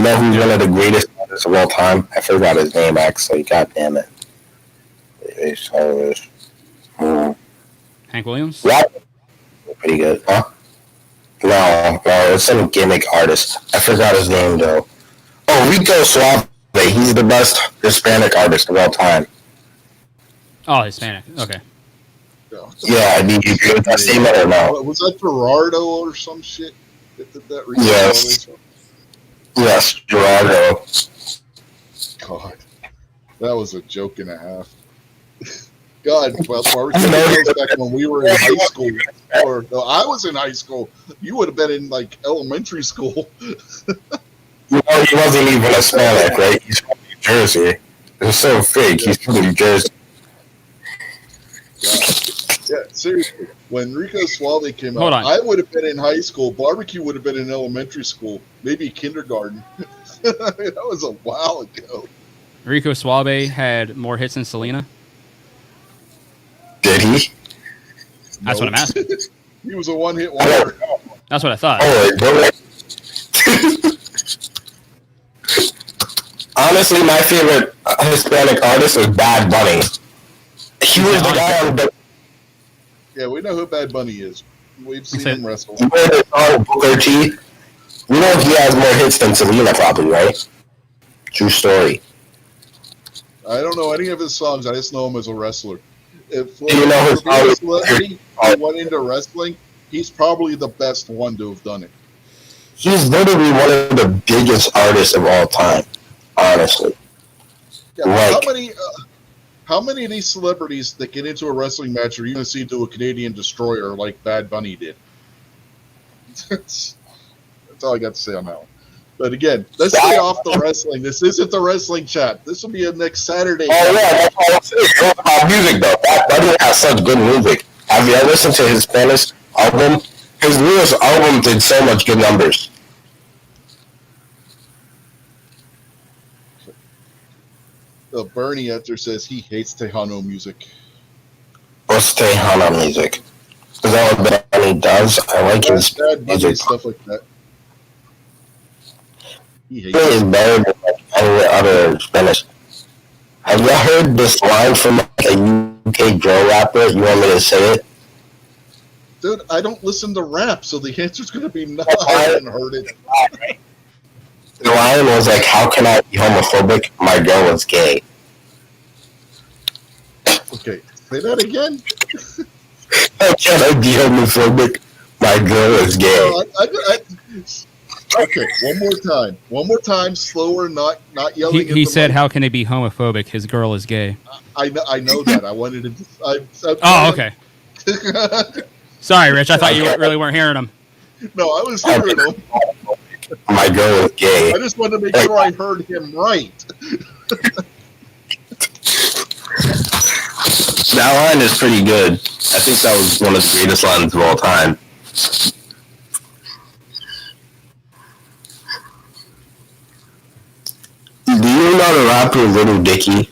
know who's one of the greatest artists of all time? I forgot his name actually. God damn it. Billy Ray Cyrus. Hank Williams? Yeah. Pretty good, huh? No, it's some gimmick artist. I forgot his name though. Oh, Rico Suave. He's the best Hispanic artist of all time. Oh, Hispanic. Okay. Yeah, do you agree with that statement or no? Was that Gerardo or some shit that did that recently? Yes. Yes, Gerardo. God, that was a joke and a half. God, well, barbecue goes back when we were in high school. Or no, I was in high school. You would have been in like elementary school. You know, he wasn't even Hispanic, right? He's from New Jersey. It's so fake. He's from New Jersey. Yeah, seriously. When Rico Suave came Hold out, on. I would have been in high school. Barbecue would have been in elementary school, maybe kindergarten. That was a while ago. Rico Suave had more hits than Selena? Did he? That's what I'm asking. He was a one-hit wonder. That's what I thought. Oh, honestly, my favorite Hispanic artist was Bad Bunny. He was the guy on the. Yeah, we know who Bad Bunny is. We've seen Okay. him wrestle. You know the song Booker T? You know he has more hits than Selena, probably, right? True story. I don't know any of his songs. I just know him as a wrestler. If Do you know his for being a song? celebrity who went into wrestling, he's probably the best one to have done it. He's literally one of the biggest artists of all time, honestly. Yeah, Like- how many of these celebrities that get into a wrestling match are you going to see do a Canadian destroyer like Bad Bunny did? That's all I got to say on that one. But again, let's stay off the wrestling. This isn't the wrestling chat. This will be a next Saturday. Oh yeah, that's all I'm saying. It's about music though. That Bunny has such good music. Have you ever listened to his Spanish album? His newest album did so much good numbers. Bernie out there says he hates Tejano music. What's Tejana music? Is that what Bunny does? I like his Bad Bunny, music. stuff like that. He hates Bunny is better than like any other Spanish. Have you heard this line from like, a UK girl rapper? You want me to say it? Dude, I don't listen to rap, so the answer's going to be no. I haven't heard it. The line was like, "How can I be homophobic? My girl was gay." Okay, say that again. How can I be homophobic? My girl is gay. No, okay, one more time, slower, not yelling. He at the said, mic. "How can he be homophobic? His girl is gay." I know that. I wanted to. Oh, okay. Sorry, Rich. I thought you really weren't hearing him. No, I was hearing him. My girl is gay. I just wanted to make sure I heard him right. That line is pretty good. I think that was one of the greatest lines of all time. Do you know the rapper Little Dicky?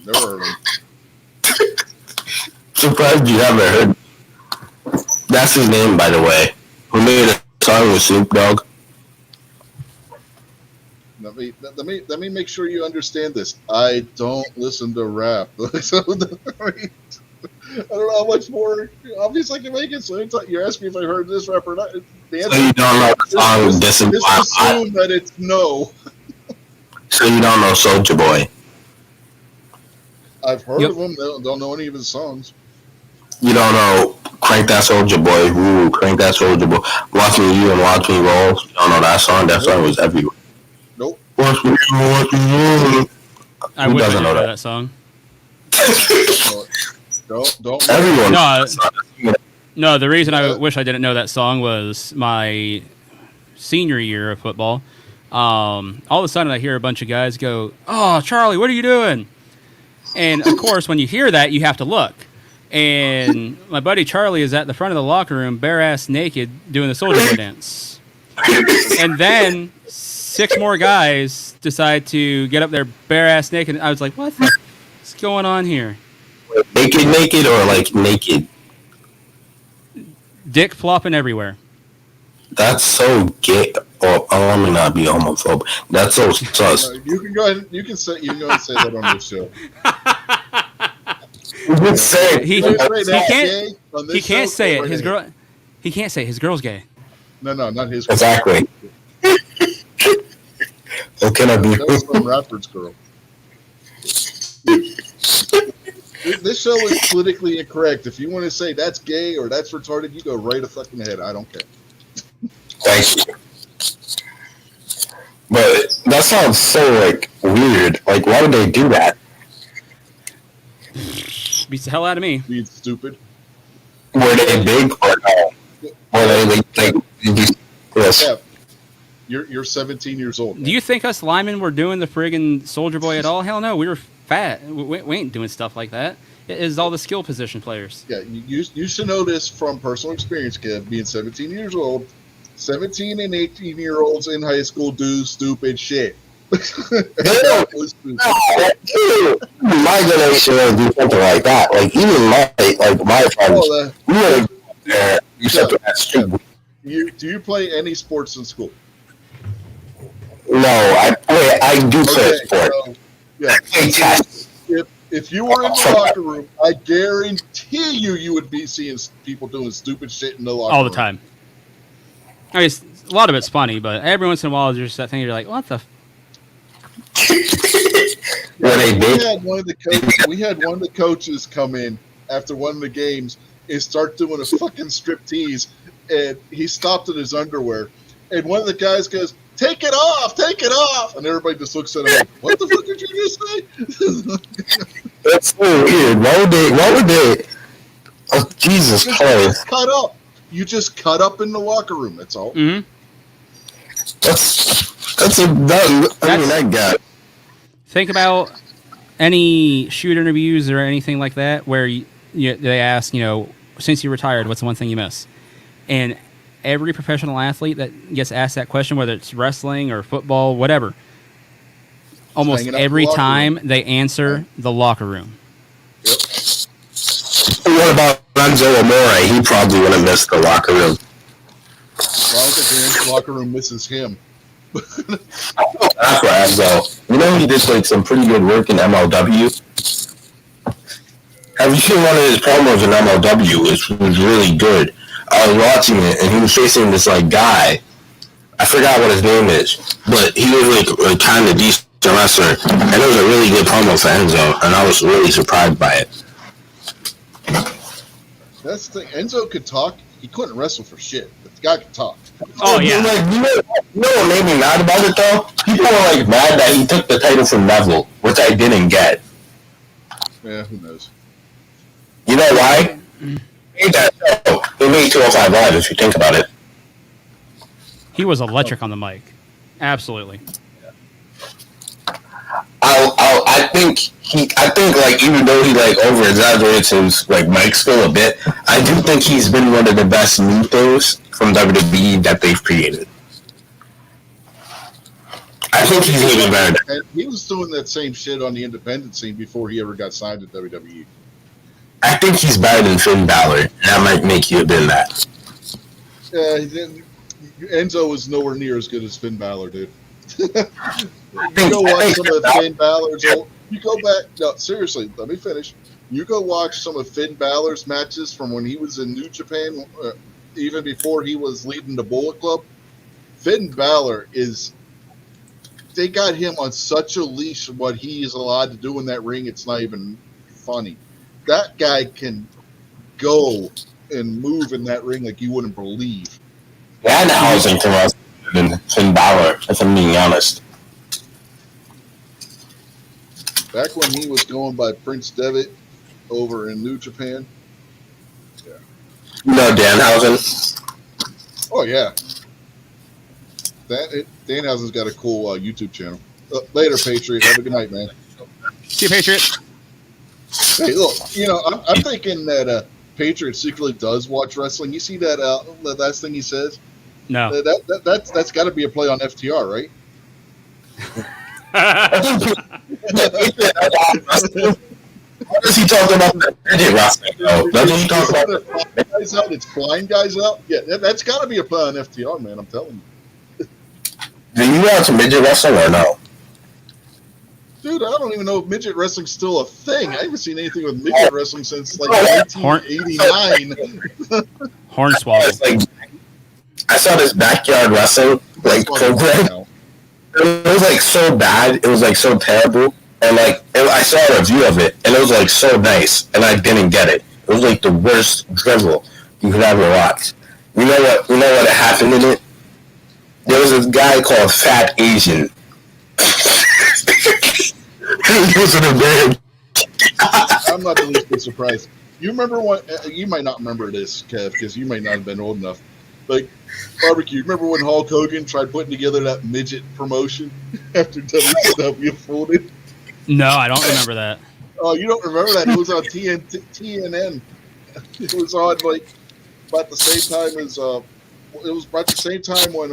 Never heard him. Surprised you haven't heard. That's his name, by the way. Who made a song with Snoop Dogg? Let me make sure you understand this. I don't listen to rap. So, I don't know how much more obvious I can make it. So you're asking me if I heard this rap or not. The So you don't know the song just assume that it's no. So you don't know Soulja Boy. I've heard Yep. of him. Don't know any of his songs. You don't know Crank That Soulja Boy. Ooh, Crank That Soulja Boy. Watch Me You and Watch Me Roll. You don't know that song? That song was everywhere. Nope. Watch Me You and Watch Me Roll. I Who wish I doesn't knew know that song. Don't. Everyone No, knows that song. No, the reason I wish I didn't know that song was my senior year of football. All of a sudden, I hear a bunch of guys go, "Oh, Charlie, what are you doing?" And of course, when you hear that, you have to look. And my buddy Charlie is at the front of the locker room, bare ass naked, doing the Soulja Boy dance. And then 6 more guys decide to get up there bare ass naked. And I was like, "What the is going on here?" Naked or like naked? Dick flopping everywhere. That's so gay. Oh, let me not be homophobic. That's so sus. You can go ahead. You can say that on this show. He Say that can't. gay on this He can't show, say go it. right His ahead. girl. He can't say it. His girl's gay. No, not his. Exactly. How can I be? That's from Radford's girl. This show is politically incorrect. If you want to say that's gay or that's retarded, you go right a fucking ahead. I don't care. Thank you. But that sounds so like weird. Like, why would they do that? Beats the hell out of me. Being stupid. Were they big or no? Were they like yes? Yeah. You're 17 years old. Do you think us linemen were doing the friggin' Soulja Boy at all? Hell no. We were fat. We ain't doing stuff like that. It is all the skill position players. Yeah, you should know this from personal experience, Kev. Being 17 years old, 17 and 18-year-olds in high school do stupid shit. That was stupid. My generation would do something like that. Like even my friends, Oh, we were there. You said that street. do you play any sports in school? No, I do play a sport. So, yeah. I play chess. If you were in the locker room, I guarantee you would be seeing people doing stupid shit in the locker room. All the time. I mean, a lot of it's funny, but every once in a while, there's just that thing you're like, what the f-? Were they We big? had one of the coaches come in after one of the games and start doing a fucking striptease, and he stopped in his underwear, and one of the guys goes, "Take it off!" And everybody just looks at him like, "What the fuck did you just say?" That's so weird. Why would they? Oh, Jesus Christ! Cut up. You just cut up in the locker room. That's all. Mm-hmm. That guy. Think about any shoot interviews or anything like that where they ask, since you retired, what's the one thing you miss? And every professional athlete that gets asked that question, whether it's wrestling or football, whatever, almost Hanging out in every the locker time room. they answer the locker room. Yep. What about Renzo Amore? He probably would have missed the locker room. Well, I don't think the locker room misses him. That's Renzo. You know he did like some pretty good work in MLW. Have you seen one of his promos in MLW? It was really good. I was watching it, and he was facing this like guy. I forgot what his name is, but he was like kind of decent the wrestler, and it was a really good promo for Enzo, and I was really surprised by it. That's the thing. Enzo could talk. He couldn't wrestle for shit, but the guy could talk. Oh, yeah. Like, you know what made me mad about it though? People were like mad that he took the title from Neville, which I didn't get. Yeah, who knows? You know why? He made that show. He made 205 Live, if you think about it. He was electric on the mic. Absolutely. I think like even though he like over exaggerates his like mic skill a bit, I do think he's been one of the best new things from WWE that they've created. I think he's even better. And he was doing that same shit on the independent scene before he ever got signed to WWE. I think he's better than Finn Balor, and that might make you a bit mad. Enzo was nowhere near as good as Finn Balor, dude. You think- go I watch think some of Finn Balor's old. You go back. No, seriously, let me finish. You go watch some of Finn Balor's matches from when he was in New Japan, even before he was leading the Bullet Club. Finn Balor is. They got him on such a leash of what he is allowed to do in that ring. It's not even funny. That guy can go and move in that ring like you wouldn't believe. Danhausen can wrestle better than Finn Balor, if I'm being honest. Back when he was going by Prince Devitt over in New Japan. You know Danhausen? Oh, yeah. Danhausen's got a cool YouTube channel. Later, Patriot. Have a good night, man. See you, Patriot. Hey, look, I'm thinking that Patriot secretly does watch wrestling. You see that last thing he says? No. That's got to be a play on FTR, right? What does he talk about the midget wrestling, though? Doesn't he talk about guys out? It's blind guys out. Yeah, that's got to be a play on FTR, man. I'm telling you. Do you watch midget wrestling or no? Dude, I don't even know if midget wrestling's still a thing. I haven't seen anything with midget wrestling since like 1989. Hornswoggle. It's like, I saw this backyard wrestling program. It was like so bad. It was like so terrible. And like I saw a review of it, and it was like so nice, and I didn't get it. It was like the worst drivel you could ever watch. You know what happened in it? There was this guy called Fat Asian. He was in a band. I'm not the least bit surprised. You remember what? You might not remember this, Kev, because you might not have been old enough. Like barbecue. Remember when Hulk Hogan tried putting together that midget promotion after WCW folded? No, I don't remember that. Oh, you don't remember that? It was on TNN. It was on like about the same time as it was about the same time when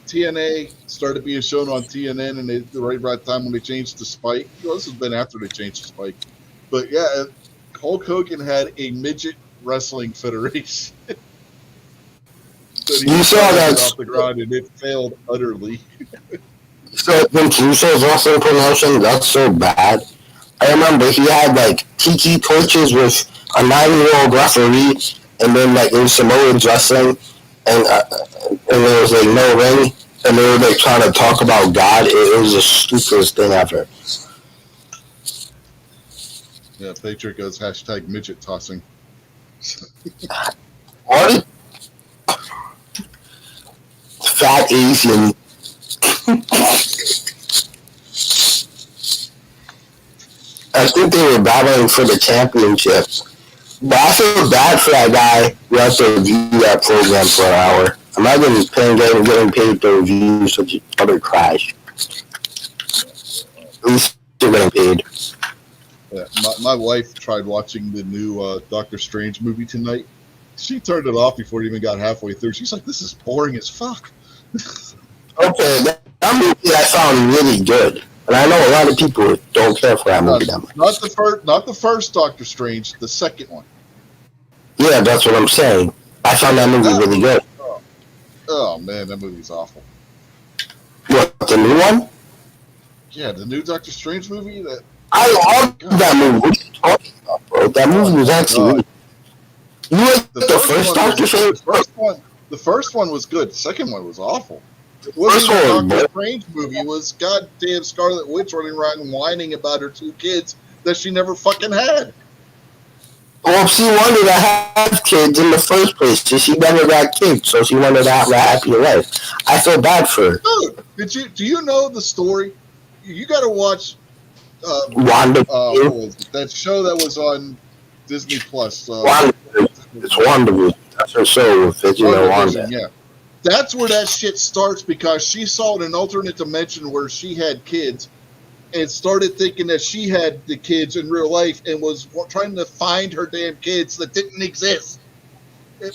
TNA started being shown on TNN, and the right about time when they changed to Spike. Well, this has been after they changed to Spike, but yeah, Hulk Hogan had a midget wrestling federation. You saw that off the ground, and it failed utterly. So Vince Russo's wrestling promotion, that's so bad. I remember he had like tiki torches with a 9-year-old referee, and then like in Samoan wrestling, and there was like no ring, and they were like trying to talk about God. It was the stupidest thing ever. Yeah, Patriot goes #midget tossing. What? Fat Asian. I think they were battling for the championship. But I feel bad for that guy who has to review that program for an hour. Imagine getting paid to review such utter trash. At least you're getting paid. Yeah, my wife tried watching the new Doctor Strange movie tonight. She turned it off before it even got halfway through. She's like, "This is boring as fuck." Okay, that movie I found really good. And I know a lot of people don't care for that movie that much. Not the first Doctor Strange, the second one. Yeah, that's what I'm saying. I found that movie really good. Oh man, that movie's awful. What, the new one? Yeah, the new Doctor Strange movie. I love that movie. What are you talking about, bro? That movie was actually really. You like the first Doctor Strange? The first one was good. The second one was awful. It wasn't First even a one, Doctor bro. Strange movie. It was goddamn Scarlet Witch running around and whining about her 2 kids that she never fucking had. Well, she wanted to have kids in the first place. She never got kids, so she wanted to have a happy life. I feel bad for her. Dude, do you know the story? You got to watch Wanda. what was it? That show that was on Disney Plus. Wanda. It's WandaVision. That's her show with Vision and WandaVision, Wanda. yeah. That's where that shit starts because she saw an alternate dimension where she had kids and started thinking that she had the kids in real life and was trying to find her damn kids that didn't exist. That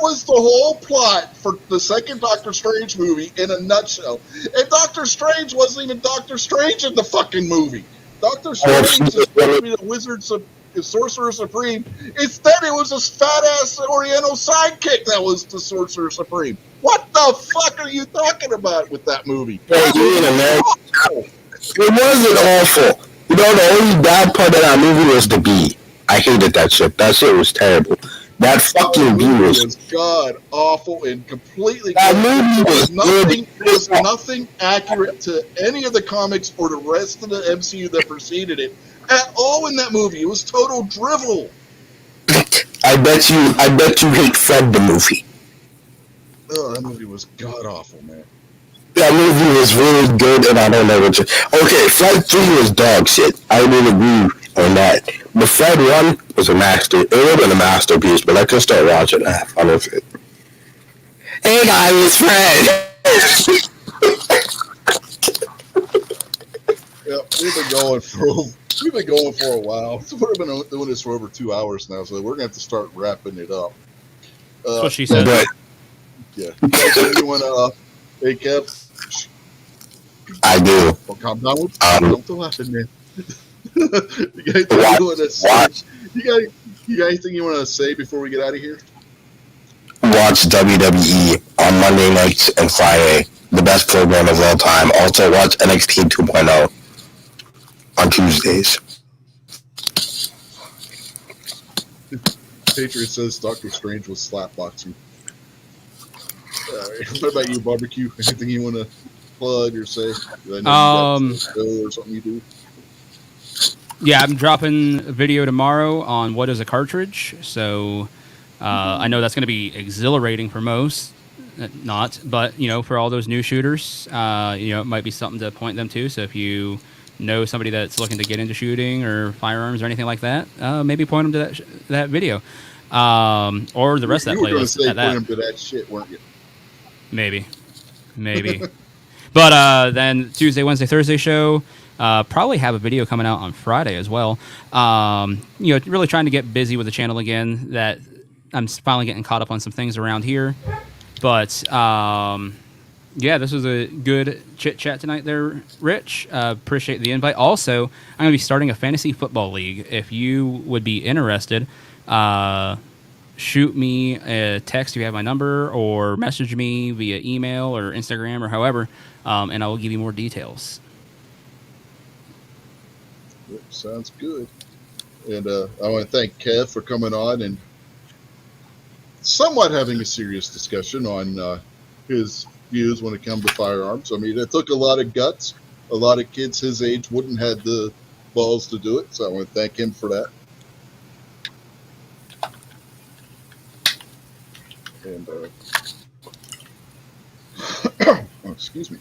was the whole plot for the second Doctor Strange movie in a nutshell. And Doctor Strange wasn't even Doctor Strange in the fucking movie. Doctor Strange is supposed to be the Sorcerer Supreme. Instead, it was this fat-ass Oriental sidekick that was the Sorcerer Supreme. What the fuck are you talking about with that movie? It wasn't awful. You know, the only bad part of that movie was the bee. I hated that shit. That shit was terrible. That fucking bee was god awful and completely. That movie was nothing. It was nothing accurate to any of the comics or the rest of the MCU that preceded it at all in that movie. It was total drivel. I bet you hate Fred the movie. Oh, that movie was god awful, man. That movie was really good, and I don't know what you. Okay, Fred 3 was dog shit. I didn't agree on that. But Fred 1 was a master. It would have been a masterpiece, but I couldn't start watching and have fun with it. Hey guys, it's Fred. Yeah, we've been going for a while. We've been doing this for over 2 hours now, so we're gonna have to start wrapping it up. That's what she said. But Yeah. You wanna, hey Kev? I do. Well, calm down. Don't laugh at me. You got anything you want to say before we get out of here? Watch WWE on Monday nights and Friday. The best program of all time. Also watch NXT 2.0 on Tuesdays. Patriot says Doctor Strange was slapboxing. What about you, Barbecue? Anything you want to plug or say? I know you got a show or something you do. Yeah, I'm dropping a video tomorrow on what is a cartridge. So I know that's going to be exhilarating for most, not, but you know, for all those new shooters, you know, it might be something to point them to. So if you know somebody that's looking to get into shooting or firearms or anything like that, maybe point them to that video, or the rest of that playlist. You were going to say point them to that shit, weren't you? Maybe. But then Tuesday, Wednesday, Thursday show. Probably have a video coming out on Friday as well. You know, really trying to get busy with the channel again. That I'm finally getting caught up on some things around here. But yeah, this was a good chit chat tonight there, Rich. Appreciate the invite. Also, I'm going to be starting a fantasy football league. If you would be interested, shoot me a text if you have my number, or message me via email or Instagram or however, and I will give you more details. Yep, sounds good. And I want to thank Kev for coming on and somewhat having a serious discussion on his views when it comes to firearms. I mean, it took a lot of guts. A lot of kids his age wouldn't have the balls to do it, so I want to thank him for that. And oh, excuse me.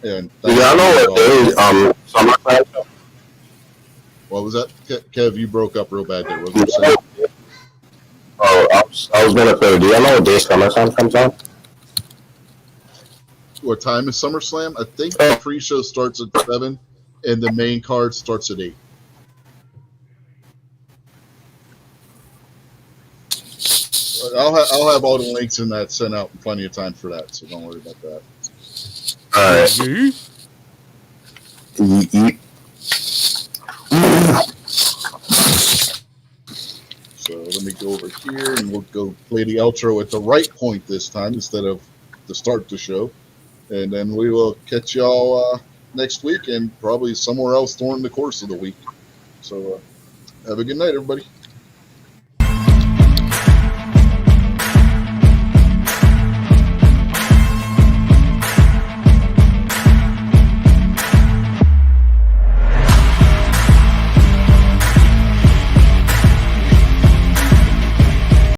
And I know what day summertime. What was that? Kev, you broke up real bad there. What was you saying? Oh, I was going to say, do you know what day SummerSlam comes out? What time is SummerSlam? I think the pre-show starts at 7, and the main card starts at 8. I'll have all the links in that sent out in plenty of time for that, so don't worry about that. All right. So let me go over here, and we'll go play the outro at the right point this time instead of to start the show. And then we will catch y'all next week and probably somewhere else during the course of the week. So have a good night, everybody.